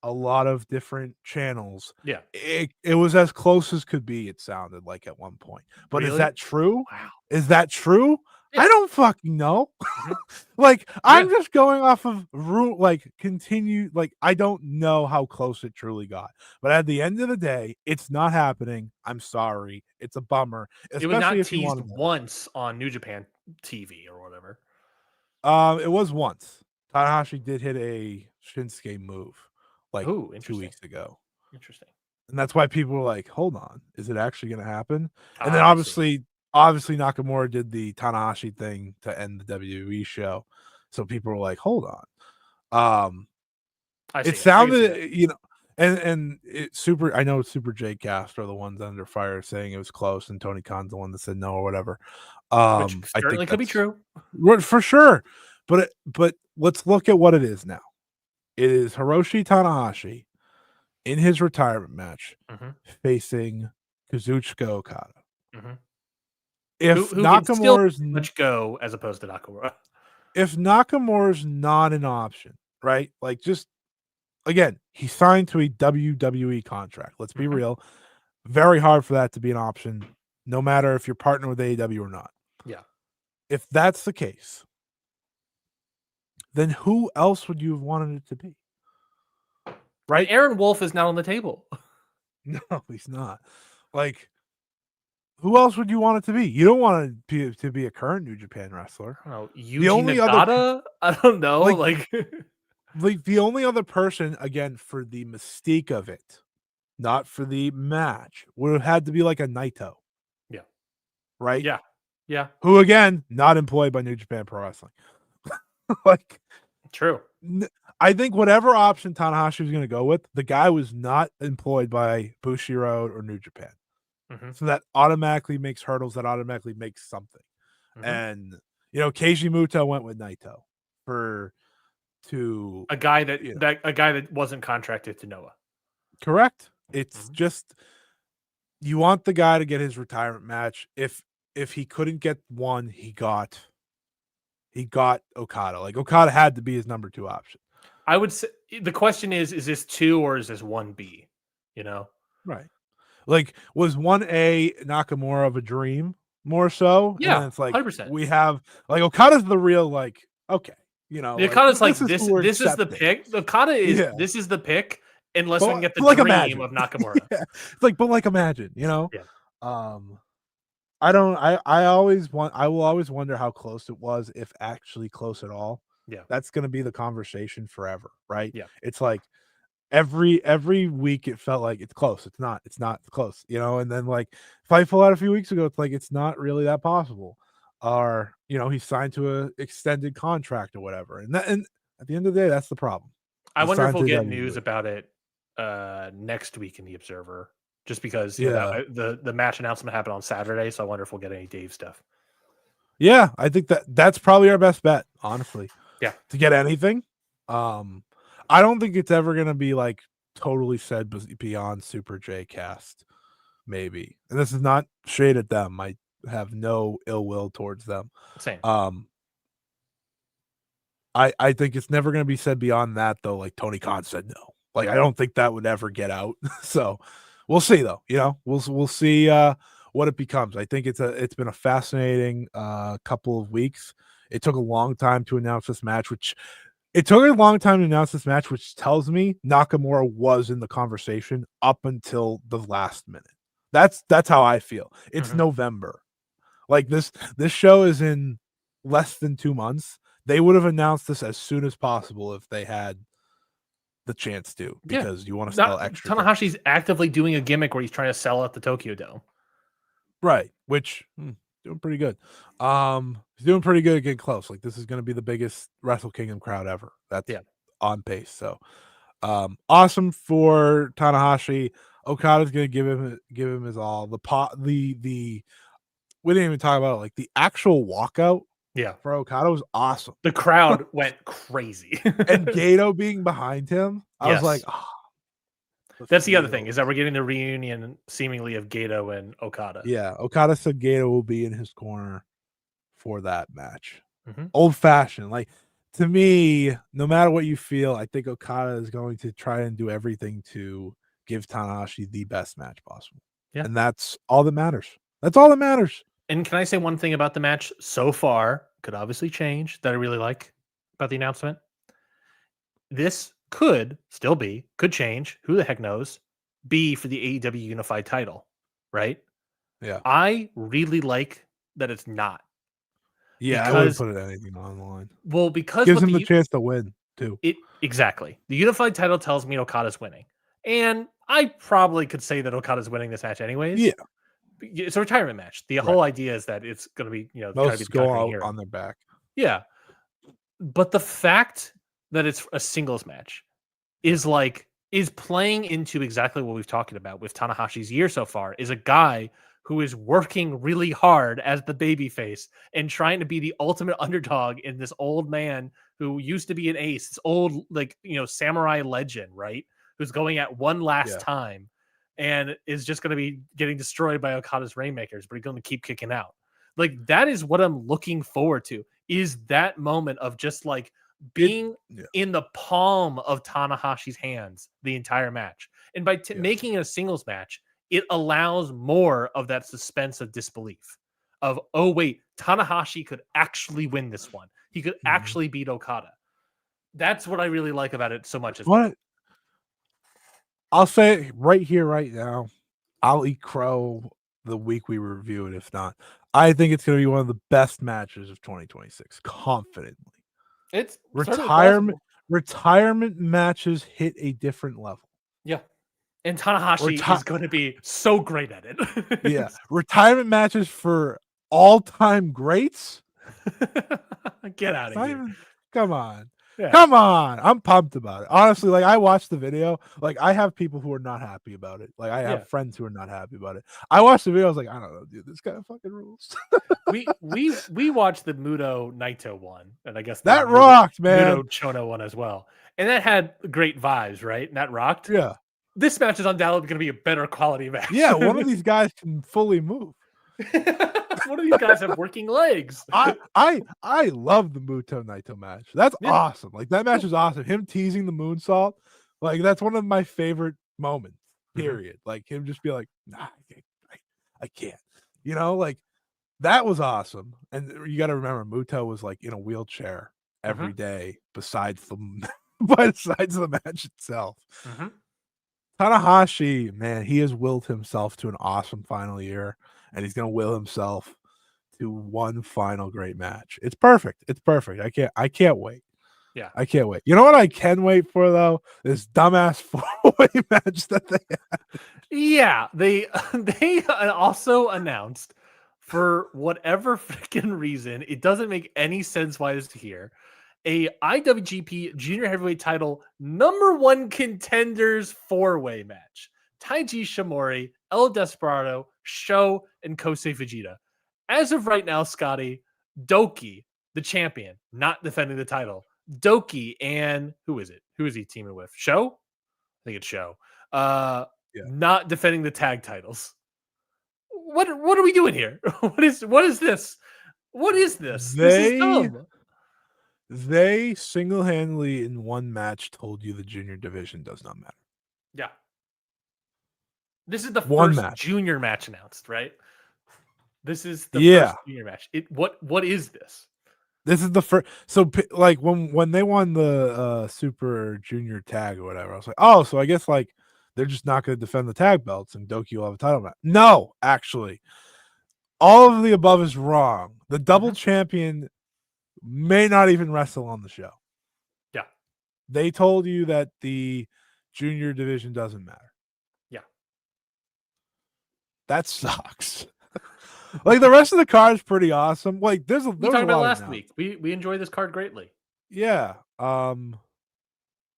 a lot of different channels. Yeah, it was as close as could be. It sounded like at one point, but is that true? Wow, is that true? Yeah. I don't fucking know. I'm just going off of continue. Like, I don't know how close it truly got, but at the end of the day, it's not happening. I'm sorry. It's a bummer. It was not teased once on New Japan TV or whatever. It was once. Tanahashi did hit a Shinsuke move like 2 weeks ago. Interesting. And that's why people were like, hold on, is it actually going to happen? And then obviously Nakamura did the Tanahashi thing to end the WWE show. So people were like, hold on. It sounded, and it's I know Super J Cast are the ones under fire saying it was close, and Tony Khan's the one that said no or whatever. Which certainly could be true. For sure. But let's look at what it is now. It is Hiroshi Tanahashi in his retirement match facing Kazuchika Okada. If Nakamura's much go as opposed to Nakamura. If Nakamura's not an option, right? Like, just again, he signed to a WWE contract. Let's be real. Very hard for that to be an option, no matter if you're partnered with AEW or not. Yeah. If that's the case, then who else would you have wanted it to be? Right? Aaron Wolf is not on the table. No, he's not. Like, who else would you want it to be? You don't want it to be a current New Japan wrestler. Oh, Yuji Nagata? I don't know. Like the only other person, again, for the mystique of it, not for the match, would have had to be like a Naito. Yeah. Right? Yeah. Who, again, not employed by New Japan Pro Wrestling. True. I think whatever option Tanahashi was going to go with, the guy was not employed by Bushiroad or New Japan. So that automatically makes hurdles. That automatically makes something. And Keiji Muto went with Naito to a guy that wasn't contracted to Noah. Correct. It's just you want the guy to get his retirement match. If he couldn't get one, he got Okada. Like Okada had to be his number 2 option. I would say the question is this 2 or is this 1B? Right. Like was 1A Nakamura of a dream more so? Yeah, and then it's like 100%. We have like Okada's the real okay. Okada's like this is the pick. Okada is this is the pick unless we can get the dream of Nakamura. It's like, but like imagine, Yeah. I will always wonder how close it was, if actually close at all. Yeah. That's going to be the conversation forever, right? Yeah. It's like every week it felt like it's close. It's not close, and then like Fightful out a few weeks ago, it's like it's not really that possible. Or, he's signed to a extended contract or whatever. And at the end of the day, that's the problem. I wonder if we'll get news about it next week in the Observer. Just because the match announcement happened on Saturday, so I wonder if we'll get any Dave stuff. Yeah, I think that's probably our best bet, honestly. Yeah, to get anything. I don't think it's ever gonna be like totally said beyond Super J Cast, maybe. And this is not shade at them. I have no ill will towards them. Same. I think it's never gonna be said beyond that though. Like Tony Khan said no. Like I don't think that would ever get out. So. We'll see though, we'll see what it becomes. I think it's been a fascinating couple of weeks. It took a long time to announce this match, which tells me Nakamura was in the conversation up until the last minute. That's how I feel. It's November. Like this show is in less than 2 months. They would have announced this as soon as possible if they had the chance to, because you want to sell extra. Tanahashi's actively doing a gimmick where he's trying to sell out the Tokyo Dome, right? Which doing pretty good. He's doing pretty good getting close. Like this is going to be the biggest Wrestle Kingdom crowd ever. That's on pace. So awesome for Tanahashi. Okada's going to give him his all. We didn't even talk about it. Like the actual walkout. Yeah, for Okada was awesome. The crowd went crazy. And Gato being behind him, I was like, that's the other thing, is that we're getting the reunion seemingly of Gato and Okada. Yeah, Okada said Gato will be in his corner for that match. Old fashioned. Like to me, no matter what you feel, I think Okada is going to try and do everything to give Tanahashi the best match possible. Yeah. And that's all that matters. That's all that matters. And can I say one thing about the match so far? Could obviously change, that I really like about the announcement. This could change. Who the heck knows? Be for the AEW Unified title, right? Yeah. I really like that it's not. Yeah, I wouldn't put it anything on the line. Well, because gives him the chance to win too. Exactly. The Unified title tells me Okada's winning, and I probably could say that Okada's winning this match anyways. Yeah. It's a retirement match. The whole idea is that it's going to be, most go out on their back. Yeah. But the fact that it's a singles match is playing into exactly what we've talked about with Tanahashi's year so far, is a guy who is working really hard as the babyface and trying to be the ultimate underdog in this old man who used to be an ace, this old, samurai legend, right? Who's going at one last time. And is just going to be getting destroyed by Okada's Rainmakers, but he's going to keep kicking out. Like, that is what I'm looking forward to, is that moment of just being in the palm of Tanahashi's hands the entire match. And by making it a singles match, it allows more of that suspense of disbelief of, oh, wait, Tanahashi could actually win this one. He could actually beat Okada. That's what I really like about it so much. I'll say it right here, right now. I'll eat crow the week we review it. If not, I think it's going to be one of the best matches of 2026. Confidently, it's retirement matches hit a different level. Yeah, and Tanahashi is going to be so great at it. Yeah, retirement matches for all-time greats. Get out of here! Come on. Yeah. Come on. I'm pumped about it. Honestly, like I watched the video. Like I have people who are not happy about it. Like I have Yeah. friends who are not happy about it. I watched the video. I was like, I don't know, dude. This guy fucking rules. We watched the Muto Naito one, and I guess the That rocked, man. Muto Chono one as well, and that had great vibes, right? And that rocked. Yeah. This match is undoubtedly going to be a better quality match. Yeah. One of these guys can fully move. One of these guys have working legs. I love the Muto Naito match. That's awesome. Like that match is awesome. Him teasing the moonsault, like that's one of my favorite moments. Period. Like him just be like, nah, I can't. You know, like that was awesome. And you got to remember, Muto was like in a wheelchair every day, besides the match itself. Tanahashi, man, he has willed himself to an awesome final year, and he's gonna will himself to one final great match. It's perfect. It's perfect. I can't wait. Yeah. I can't wait. You know what I can wait for though? This dumbass 4-way match that they have. Yeah, they also announced, for whatever freaking reason, it doesn't make any sense why it's here, a IWGP Junior Heavyweight Title #1 contenders 4-way match. Taiji Shimori, El Desperado, Sho, and Kosei Fujita. As of right now, Scotty, Doki, the champion, not defending the title. Doki and who is it? Who is he teaming with? Sho? I think it's Sho. Not defending the tag titles. What are we doing here? What is this? What is this? This is dumb. They single-handedly in one match told you the junior division does not matter. Yeah. This is the One first match. junior match announced, right? This is the first junior match. What is this? This is the first. So like when they won the super junior tag or whatever, I was like, oh, so I guess like they're just not going to defend the tag belts and Doki will have a title match. No, actually, all of the above is wrong. The double champion may not even wrestle on the show. Yeah. They told you that the junior division doesn't matter. Yeah. That sucks. Like the rest of the card is pretty awesome. Like we talked about last week. We enjoy this card greatly. Yeah.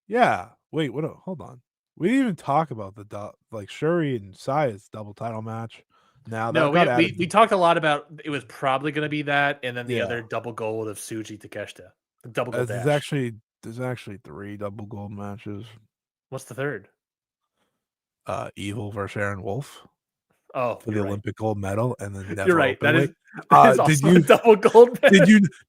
Yeah. Wait, what? Hold on. We didn't even talk about the like Shuri and Saya's double title match. Now no, we talked a lot about it was probably going to be that, and then the other double gold of Tsuji Takeshita. The double gold dash. There's actually 3 double gold matches. What's the third? Evil versus Aaron Wolf. Oh, for the Olympic gold medal, and then never you're right. That is did you double gold match.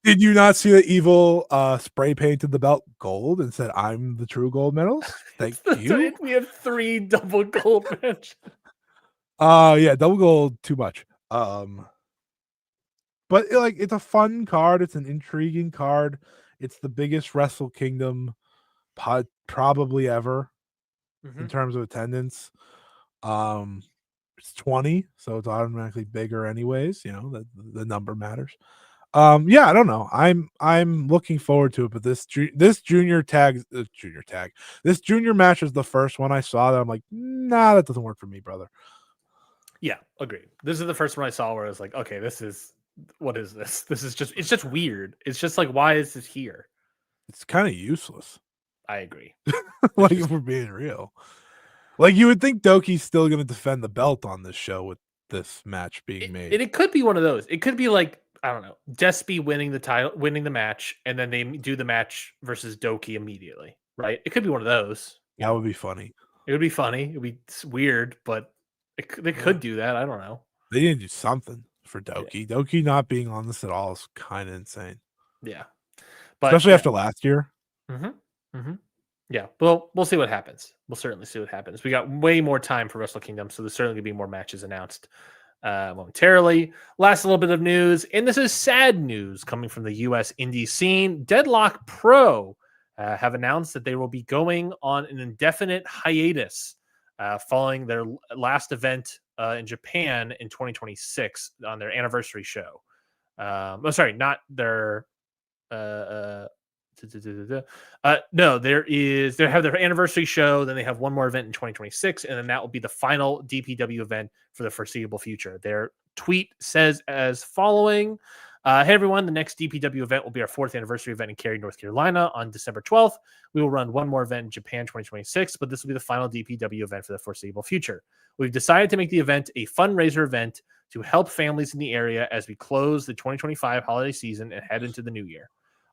Did you not see that Evil spray painted the belt gold and said, "I'm the true gold medalist"? Thank you. We have 3 double gold matches. Yeah, double gold too much. But like it's a fun card. It's an intriguing card. It's the biggest Wrestle Kingdom probably ever in terms of attendance. It's 20, so it's automatically bigger anyways. You know, the number matters. Yeah, I don't know. I'm looking forward to it, but this junior match is the first one I saw that I'm like, nah, that doesn't work for me, brother. Yeah, agreed. This is the first one I saw where I was like, okay, what is this? It's just weird. It's just like, why is this here? It's kind of useless. I agree. Like if we're being real. Like you would think Doki's still going to defend the belt on this show with this match being made. It could be one of those. It could be like, I don't know, Despy winning the match, and then they do the match versus Doki immediately, right? It could be one of those. That would be funny. It would be funny. It would be weird, but they could do that. I don't know. They need to do something for Doki. Yeah. Doki not being on this at all is kind of insane. Yeah. But, especially after last year. Yeah, we'll see what happens. We'll certainly see what happens. We got way more time for Wrestle Kingdom, so there's certainly going to be more matches announced momentarily. Last little bit of news, and this is sad news coming from the U.S. indie scene. Deadlock Pro have announced that they will be going on an indefinite hiatus following their last event in Japan in 2026 on their anniversary show. Not their... no, they have their anniversary show, then they have one more event in 2026, and then that will be the final DPW event for the foreseeable future. Their tweet says as following: Hey everyone, the next DPW event will be our 4th anniversary event in Cary, North Carolina on December 12th. We will run one more event in Japan 2026, but this will be the final DPW event for the foreseeable future. We've decided to make the event a fundraiser event to help families in the area as we close the 2025 holiday season and head into the new year.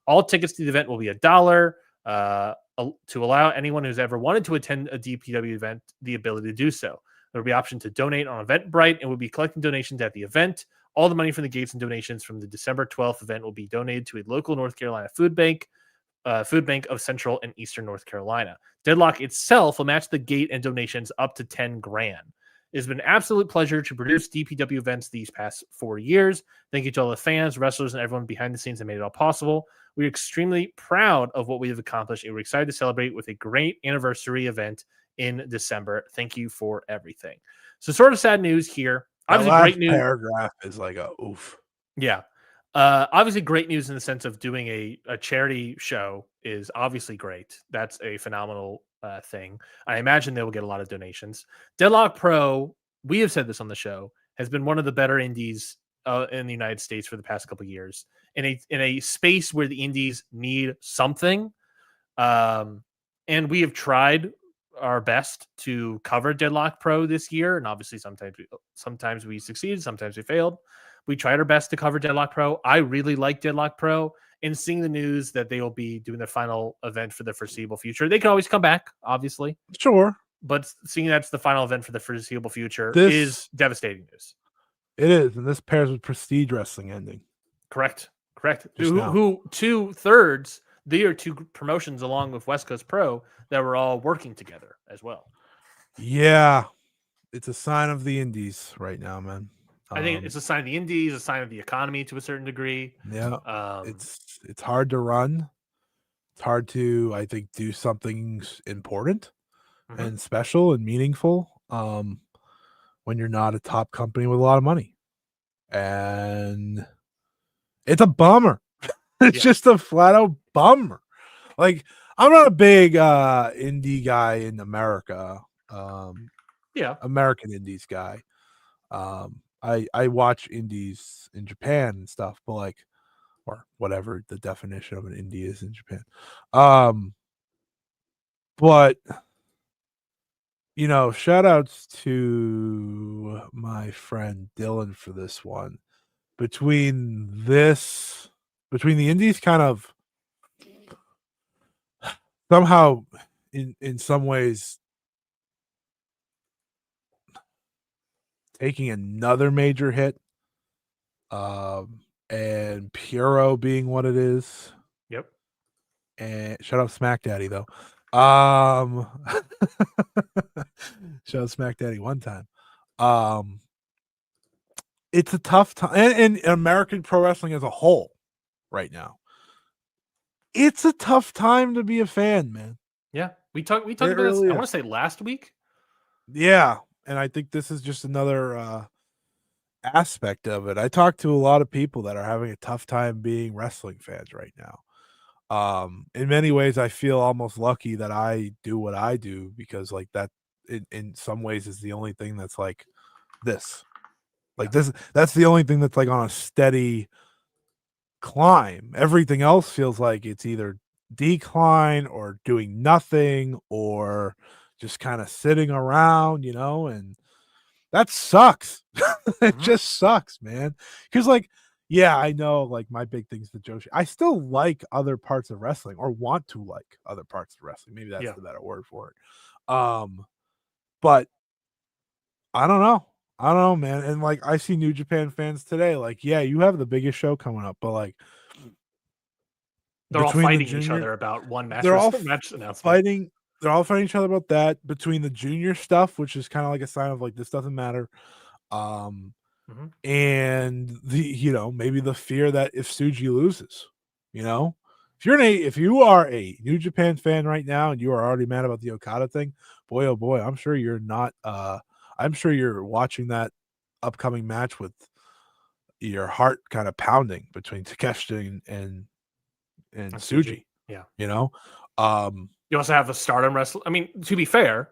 All tickets to the event will be $1 to allow anyone who's ever wanted to attend a DPW event the ability to do so. There will be an option to donate on Eventbrite, and we'll be collecting donations at the event. All the money from the gates and donations from the December 12th event will be donated to a local North Carolina food bank of Central and Eastern North Carolina. Deadlock itself will match the gate and donations up to $10,000. It's been an absolute pleasure to produce DPW events these past 4 years. Thank you to all the fans, wrestlers, and everyone behind the scenes that made it all possible. We're extremely proud of what we have accomplished, and we're excited to celebrate with a great anniversary event in December. Thank you for everything. So sort of sad news here. Obviously, great news. Paragraph is like a oof. Yeah. Obviously, great news in the sense of doing a charity show is obviously great. That's a phenomenal thing. I imagine they will get a lot of donations. Deadlock Pro, we have said this on the show, has been one of the better indies in the United States for the past couple of years. In a space where the indies need something, and we have tried our best to cover Deadlock Pro this year, and obviously sometimes we succeeded, sometimes we failed. We tried our best to cover Deadlock Pro. I really like Deadlock Pro, and seeing the news that they will be doing their final event for the foreseeable future. They can always come back, obviously. Sure. But seeing that's the final event for the foreseeable future is devastating news. It is, and this pairs with Prestige Wrestling ending. Correct. Who 2/3, they are two promotions along with West Coast Pro that were all working together as well. Yeah, it's a sign of the indies right now, man. I think it's a sign of the indies, a sign of the economy to a certain degree. Yeah, it's hard to run. It's hard to, I think, do something important and special and meaningful when you're not a top company with a lot of money. And it's a bummer. It's just a flat out bummer. Like, I'm not a big indie guy in America. American indies guy. I watch indies in Japan and stuff, but like, or whatever the definition of an indie is in Japan. But you know, shout outs to my friend Dylan for this one. Between the indies kind of somehow in some ways taking another major hit, and Puro being what it is. Yep. And shout out Smack Daddy though. Shout out Smack Daddy one time. It's a tough time, and American pro wrestling as a whole right now. It's a tough time to be a fan, man. Yeah, we talked about this. I want to say last week. Yeah, and I think this is just another aspect of it. I talked to a lot of people that are having a tough time being wrestling fans right now. In many ways, I feel almost lucky that I do what I do, because like that in some ways is the only thing that's like this. Like that's the only thing that's like on a steady climb. Everything else feels like it's either decline or doing nothing or just kind of sitting around, you know, and that sucks. It just sucks, man. Because like, yeah, I know like my big thing's the Joshi. I still like other parts of wrestling, or want to like other parts of wrestling. Maybe that's the better word for it. But I don't know, man. And like, I see New Japan fans today, like, yeah, you have the biggest show coming up, but like, they're all fighting each other about one match. They're all match announcement. fighting. They're all fighting each other about that. Between the junior stuff, which is kind of like a sign of like this doesn't matter, and the, you know, maybe the fear that if Tsuji loses, you know, if you are a New Japan fan right now and you are already mad about the Okada thing, boy oh boy, I'm sure you're not. I'm sure you're watching that upcoming match with your heart kind of pounding between Takeshita and Tsuji. Yeah, you know. You also have a Stardom wrestler. I mean, to be fair,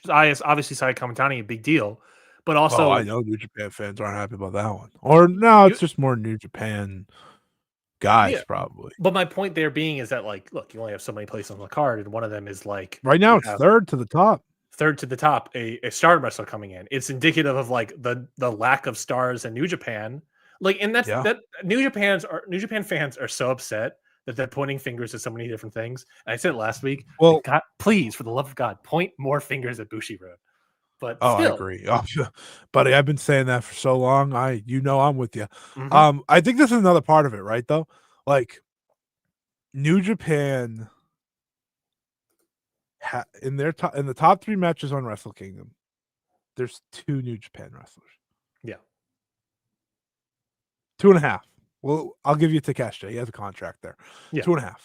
obviously Sai Kamitani, a big deal, But also, I know New Japan fans aren't happy about that one. Or no, it's just more New Japan guys, probably. But my point there being is that, like, look, you only have so many places on the card, and one of them is like right now it's third to the top. Third to the top, a Stardom wrestler coming in. It's indicative of like the lack of stars in New Japan. Like, and that's that New Japan fans are so upset that they're pointing fingers at so many different things. And I said it last week. Well, God, please, for the love of God, point more fingers at Bushiroad. But I agree. Buddy, I've been saying that for so long. I'm with you. I think this is another part of it, right? Though, like New Japan in the top 3 matches on Wrestle Kingdom, there's 2 New Japan wrestlers. Yeah, 2.5. Well, I'll give you Takeshita. He has a contract there. Yeah. 2.5.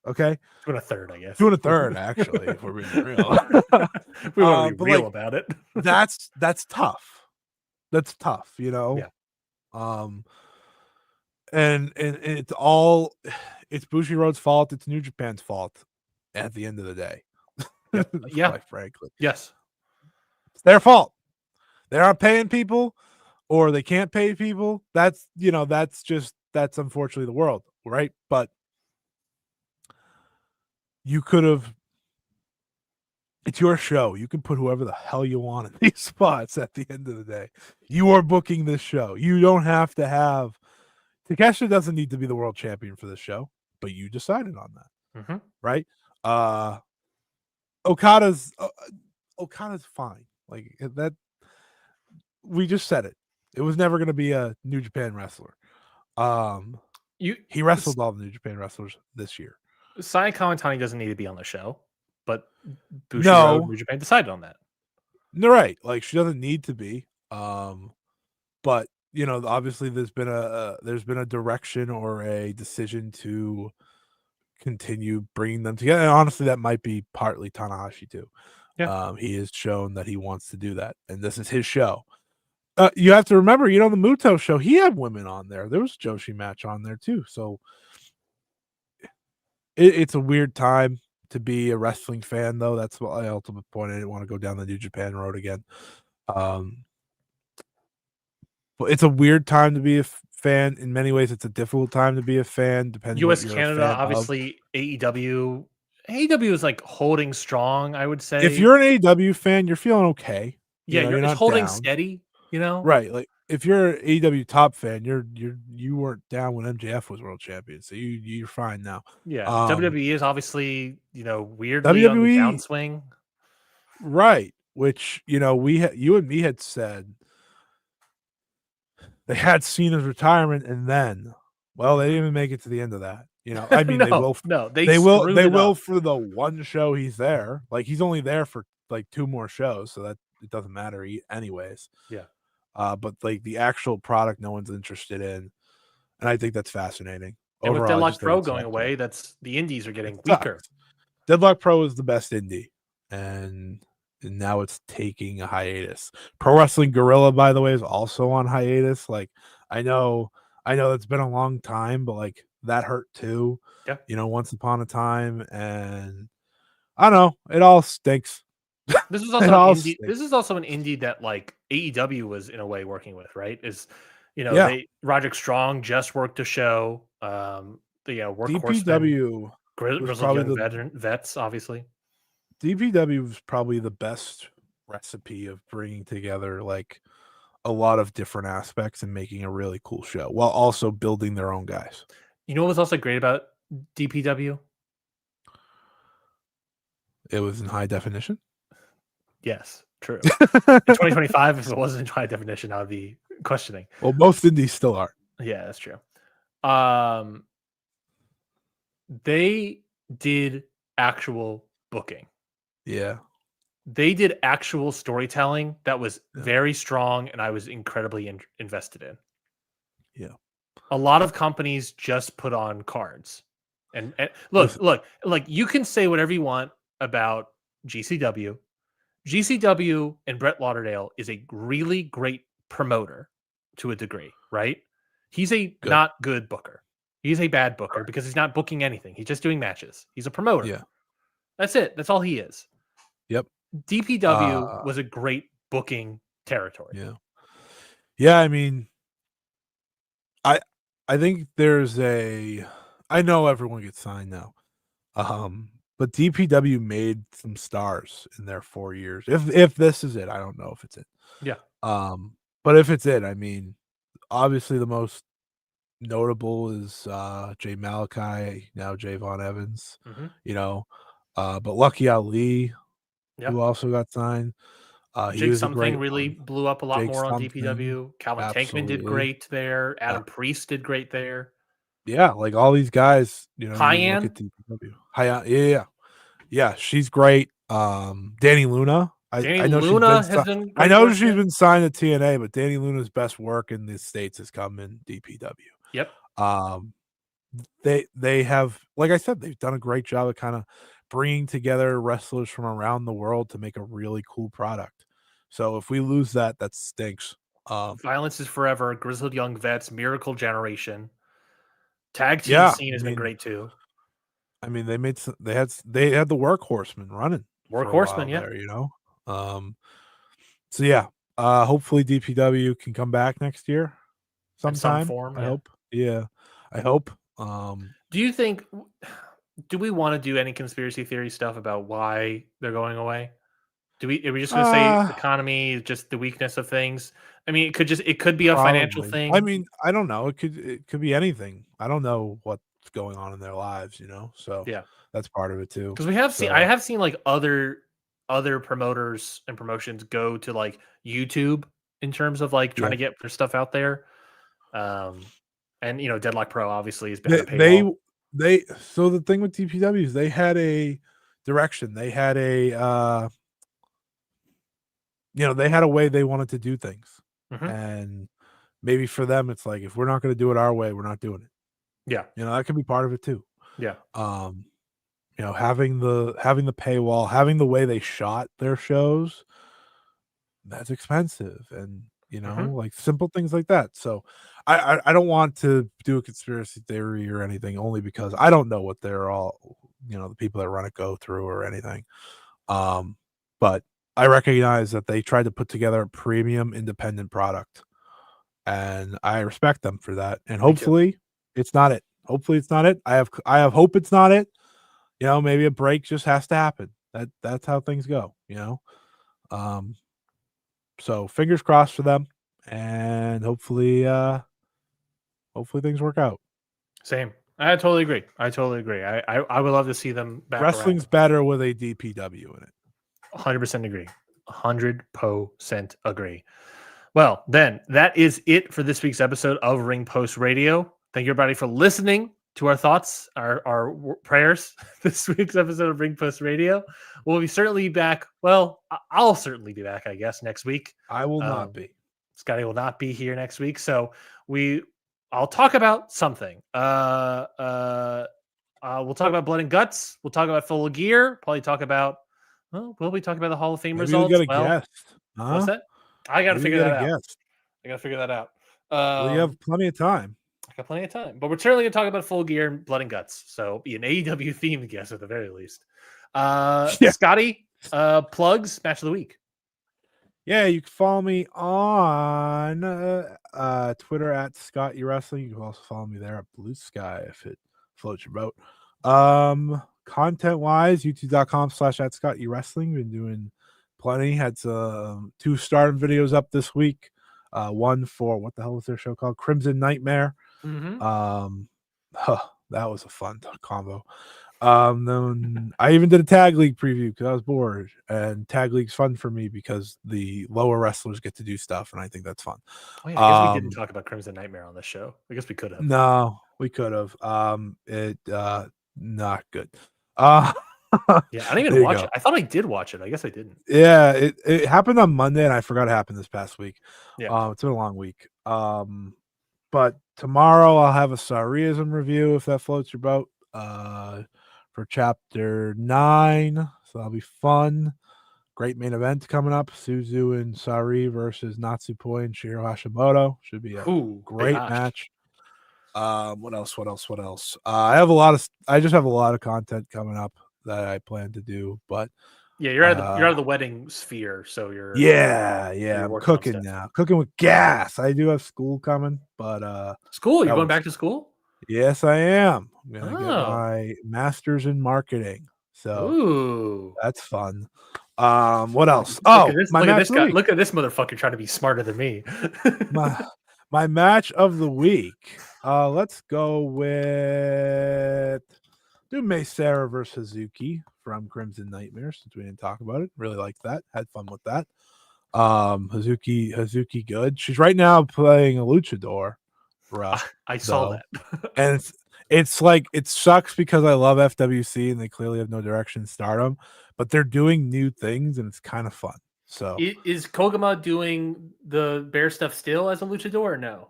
Okay. 2 1/3, I guess. 2 1/3, actually, if we're being real. We want to be real about it. That's tough. That's tough, you know? Yeah. And it's Bushiroad's fault. It's New Japan's fault at the end of the day. Yeah. Quite frankly. Yes. It's their fault. They aren't paying people, or they can't pay people. That's unfortunately the world, right? But you could have, it's your show. You can put whoever the hell you want in these spots at the end of the day. You are booking this show. You don't have to have, Takeshita doesn't need to be the world champion for this show, but you decided on that, right? Okada's fine. Like that, we just said it. It was never going to be a New Japan wrestler. He wrestled all the New Japan wrestlers this year. Saya Kamatani doesn't need to be on the show, but Bushiroad, New Japan decided on that. No, right. Like, she doesn't need to be. But you know, obviously there's been a direction or a decision to continue bringing them together. And honestly, that might be partly Tanahashi too. Yeah. He has shown that he wants to do that, and this is his show. You have to remember, you know, the Muto show, he had women on there. There was a Joshi match on there too. So it's a weird time to be a wrestling fan, though. That's my ultimate point. I didn't want to go down the New Japan road again. But it's a weird time to be a fan. In many ways, it's a difficult time to be a fan. Depending US, Canada, obviously AEW. AEW is like holding strong, I would say. If you're an AEW fan, you're feeling okay. Yeah, you're not holding steady. You know, right? Like if you're an AEW top fan, you weren't down when MJF was world champion, so you're fine now. Yeah, WWE is obviously, you know, weirdly on the downswing, right? Which, you know, you and me had said they had Cena's retirement, and then, well, they didn't even make it to the end of that. You know, I mean, they will. No, they will for the one show he's there. Like, he's only there for like 2 more shows, so that it doesn't matter anyways. Yeah. But like the actual product, no one's interested in, and I think that's fascinating. And with Deadlock Pro going away, that's the indies are getting weaker. Deadlock Pro is the best indie, and now it's taking a hiatus. Pro Wrestling Guerrilla, by the way, is also on hiatus. Like, I know it's been a long time, but like that hurt too. Yeah. You know, once upon a time, and I don't know, it all stinks. This is also an indie that like AEW was in a way working with, right? Is, you know, Roderick Strong just worked a show. Workhorse DPW Grizzled Young Vets, obviously. DPW was probably the best recipe of bringing together like a lot of different aspects and making a really cool show while also building their own guys. You know what was also great about DPW? It was in high definition. Yes, true. In 2025, if it wasn't in high definition, I would be questioning. Well, most indies still are. Yeah, that's true. They did actual booking. Yeah. They did actual storytelling that was very strong, and I was incredibly invested in. Yeah. A lot of companies just put on cards. And look, like, you can say whatever you want about GCW. GCW and Brett Lauderdale is a really great promoter to a degree, right? He's a not good booker. He's a bad booker because he's not booking anything. He's just doing matches. He's a promoter. Yeah. That's it. That's all he is. Yep. DPW was a great booking territory. Yeah. I mean, I think there's I know everyone gets signed now. But DPW made some stars in their 4 years. If this is it, I don't know if it's it. Yeah. But if it's it, I mean, obviously the most notable is Jay Malachi, now Javon Evans, but Lucky Ali, who also got signed. He Jake was a Something great really one. blew up a lot Jake more on Something, DPW. Calvin Tankman did absolutely. great there. Adam Priest did great there. Yeah, like all these guys, you look Hyann? at DPW. Hyann, yeah, she's great. Danny Luna, Danny I know Luna has done I great know work she's there. been signed to TNA, but Danny Luna's best work in the States has come in DPW. Yep. They have, like I said, they've done a great job of kind of bringing together wrestlers from around the world to make a really cool product. So if we lose that, that stinks. Violence is Forever, Grizzled Young Vets, Miracle Generation. Tag team scene has been great too. I mean, they had the Workhorsemen running for a while there, So yeah, hopefully DPW can come back next year sometime. In some form, I hope. Yeah, I hope. Do you think? Do we want to do any conspiracy theory stuff about why they're going away? Are we just going to say economy, just the weakness of things? I mean, it could be a financial thing. I mean, I don't know. It could be anything. I don't know what's going on in their lives, So yeah, that's part of it too. Because I have seen like other promoters and promotions go to like YouTube in terms of like trying to get their stuff out there. And Deadlock Pro obviously is behind a paywall. So the thing with DPW is they had a direction. They had they had a way they wanted to do things. And maybe for them it's like, if we're not going to do it our way, we're not doing it. Yeah. That could be part of it too. Yeah. Having the paywall, having the way they shot their shows, that's expensive, and like simple things like that. So I don't want to do a conspiracy theory or anything, only because I don't know what they're all the people that run it go through or anything. But I recognize that they tried to put together a premium independent product, and I respect them for that. And hopefully it's not it. Hopefully it's not it. I have hope it's not it. Maybe a break just has to happen. That's how things go. So fingers crossed for them, and hopefully things work out. Same. I totally agree. I would love to see them back. Wrestling's better with a DPW in it. 100% agree. 100% agree. Well, then that is it for this week's episode of Ring Post Radio. Thank you, everybody, for listening to our thoughts, our prayers. This week's episode of Ring Post Radio. We'll be certainly back. Well, I'll certainly be back, I guess, next week. I will not be. Scotty will not be here next week, so I'll talk about something. We'll talk about Blood and Guts. We'll talk about Full Gear. Probably talk about. Well, will we talk about the Hall of Fame results? You'll get a guest. Huh? What's that? I got to figure that out. I got to figure that out. Well, you have plenty of time. I got plenty of time, but we're certainly going to talk about Full Gear and Blood and Guts. So be an AEW themed guest at the very least. Scotty, plugs, match of the week. Yeah, you can follow me on Twitter at Scott E Wrestling. You can also follow me there at Blue Sky if it floats your boat. Content wise, youtube.com/at Scott E Wrestling. Been doing plenty. Had some 2 Stardom videos up this week. One for, what the hell was their show called? Crimson Nightmare. That was a fun combo. Then I even did a tag league preview because I was bored, and tag league's fun for me because the lower wrestlers get to do stuff, and I think that's fun. Oh, yeah, I guess we didn't talk about Crimson Nightmare on this show. I guess we could have. No, we could have. It not good. Yeah, I didn't even watch it. I thought I did watch it. I guess I didn't. Yeah, it happened on Monday, and I forgot it happened this past week. Yeah, it's been a long week. But tomorrow I'll have a Sariism review if that floats your boat. For chapter 9, so that'll be fun. Great main event coming up: Suzu and Sari versus Natsupoi and Shiro Hashimoto. Should be a great match. What else? I just have a lot of content coming up that I plan to do, but Yeah, you're out of the wedding sphere, so you're I'm working on cooking stuff. now. Cooking with gas. I do have school coming, but School? You're that going was back to school? yes, I am. I'm gonna get Oh, my master's in marketing. So ooh! that's fun. What else? Look at Oh, this! my Look at match this of the guy! week. Look at this motherfucker trying to be smarter than me. My my match of the week. Let's go with do May Sarah versus Suzuki from Crimson Nightmare, since we didn't talk about it. Really liked that. Had fun with that. Hazuki good. She's right now playing a luchador for us, I saw though. that. And it's like it sucks because I love FWC and they clearly have no direction in stardom, but they're doing new things and it's kind of fun. So Is Koguma doing the bear stuff still as a luchador or no?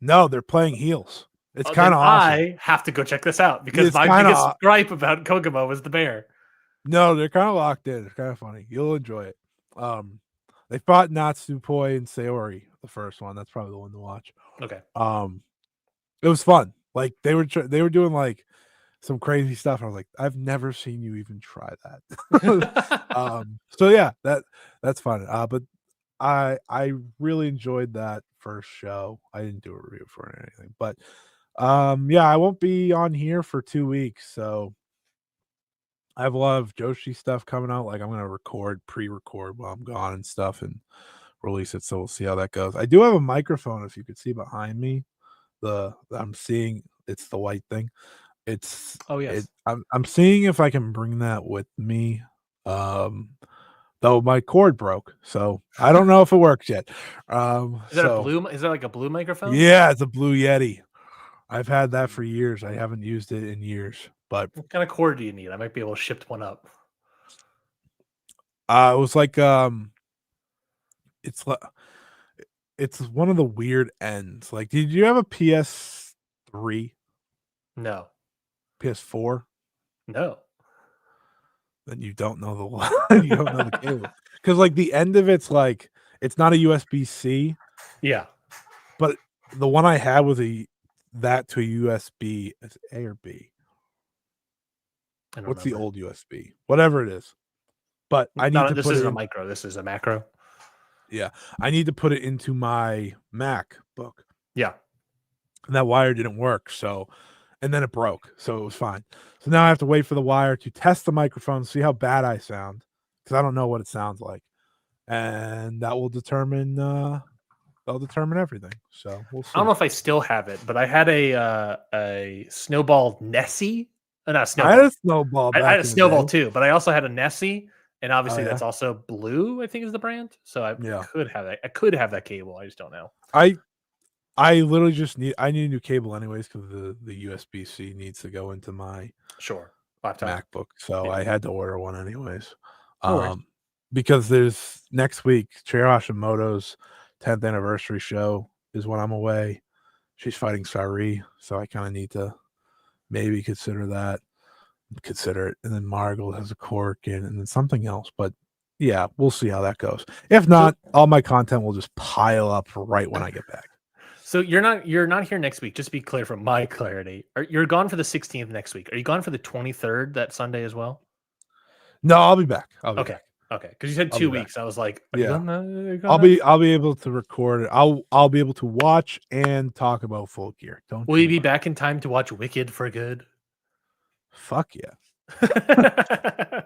no, they're playing heels. It's Then kind of awesome. I have to go check this out because It's my kind biggest of gripe about Koguma was the bear. no, they're kind of locked in. It's kind of funny. You'll enjoy it. They fought Natsupoi and Sayori, the first one. That's probably the one to watch. Okay. It was fun. Like they were doing like some crazy stuff. I was like, I've never seen you even try that. So yeah, that's fun. But I really enjoyed that first show. I didn't do a review for it or anything, but yeah, I won't be on here for 2 weeks, so I have a lot of Joshi stuff coming out. Like I'm gonna pre-record while I'm gone and stuff and release it. So we'll see how that goes. I do have a microphone, if you could see behind me. I'm seeing it's the white thing. Oh yes. I'm seeing if I can bring that with me. Though my cord broke, so I don't know if it works yet. Is that a blue? Is that like a blue microphone? Yeah, it's a Blue Yeti. I've had that for years. I haven't used it in years, but What kind of cord do you need? I might be able to ship one up. it was like it's like it's one of the weird ends. Like, did you have a PS3, No. PS4? No. Then you don't know you don't know the cable because like the end of it's like it's not a USB-C, Yeah. but the one I had was that to a USB. It's A or B. I don't What's remember. the old USB? Whatever it is. But I need to this put isn't it a in, micro. This is a macro. yeah. I need to put it into my MacBook. Yeah. And that wire didn't work. So and then it broke. So it was fine. So now I have to wait for the wire to test the microphone, see how bad I sound. Because I don't know what it sounds like. And that will determine that'll determine everything. So we'll see. I don't know if I still have it, but I had a Snowball Nessie. Not Snowball. I had a Snowball back I had a in Snowball the day. too, but I also had a Nessie, and obviously Yeah. that's also blue. I think is the brand. So I could have that. I could have that cable. I just don't know. I literally just need a new cable anyways because the USB-C needs to go into my Laptop. MacBook. So I had to order one anyways. No worries. Because there's next week Chiro Hashimoto's 10th anniversary show is when I'm away. She's fighting Sari, so I kind of need to maybe consider it. And then Margot has a cork and then something else. But yeah, we'll see how that goes. If not, all my content will just pile up right when I get back. So you're not here next week. Just to be clear from my clarity, you're gone for the 16th next week. Are you gone for the 23rd that Sunday as well? No, I'll be back. Okay, because you said 2 weeks. I was like, I'll be able to record it. I'll be able to watch and talk about Full Gear. Will you be back in time to watch Wicked for good? Fuck yeah.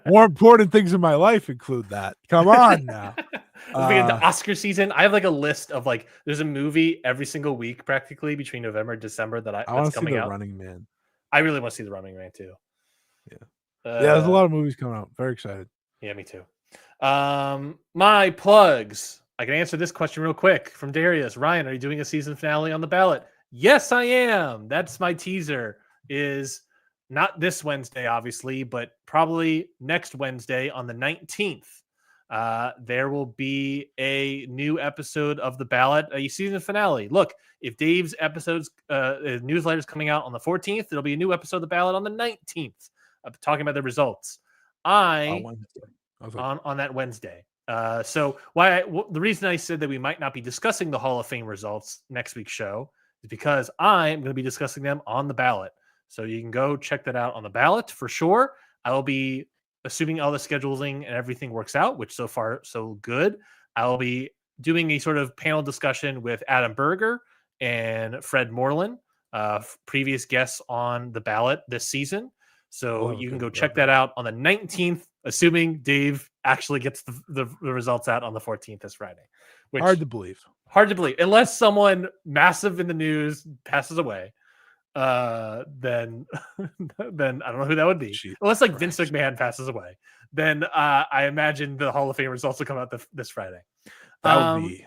More important things in my life include that. Come on now. The Oscar season. I have like a list of like there's a movie every single week practically between November and December I want that's to see coming The out. Running Man. I really want to see The Running Man too. Yeah. There's a lot of movies coming out. Very excited. Yeah, me too. My plugs. I can answer this question real quick from Darius. Ryan, are you doing a season finale on the ballot? Yes, I am. That's my teaser. Is not this Wednesday, obviously, but probably next Wednesday on the 19th. There will be a new episode of the ballot, a season finale. Look, if Dave's newsletter is coming out on the 14th, there'll be a new episode of the ballot on the 19th, talking about the results. On that Wednesday. So the reason I said that we might not be discussing the Hall of Fame results next week's show is because I am going to be discussing them on the ballot. So you can go check that out on the ballot for sure. I will be assuming all the scheduling and everything works out, which so far so good, I will be doing a sort of panel discussion with Adam Berger and Fred Moreland, previous guests on the ballot this season. So you can go check that out on the 19th, assuming Dave actually gets the results out on the 14th this Friday. Which, hard to believe, unless someone massive in the news passes away. Then I don't know who that would be. Jesus Unless like Christ. Vince McMahon passes away, then I imagine the Hall of Fame results will come out this Friday. That would be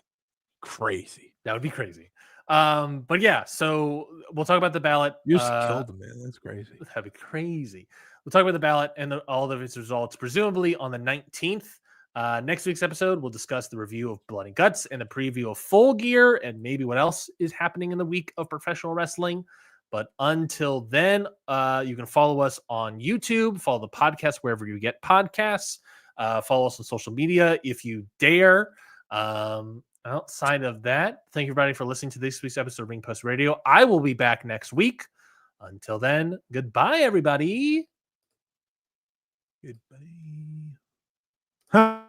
crazy. That would be crazy. But yeah, so we'll talk about the ballot. You just killed him, man. That's crazy. That'd be crazy. We'll talk about the ballot and all of its results, presumably on the 19th. Next week's episode, we'll discuss the review of Blood and Guts and the preview of Full Gear and maybe what else is happening in the week of professional wrestling. But until then, you can follow us on YouTube, follow the podcast wherever you get podcasts, follow us on social media if you dare. Outside of that, thank you everybody for listening to this week's episode of Ring Post Radio. I will be back next week. Until then, goodbye, everybody. Goodbye.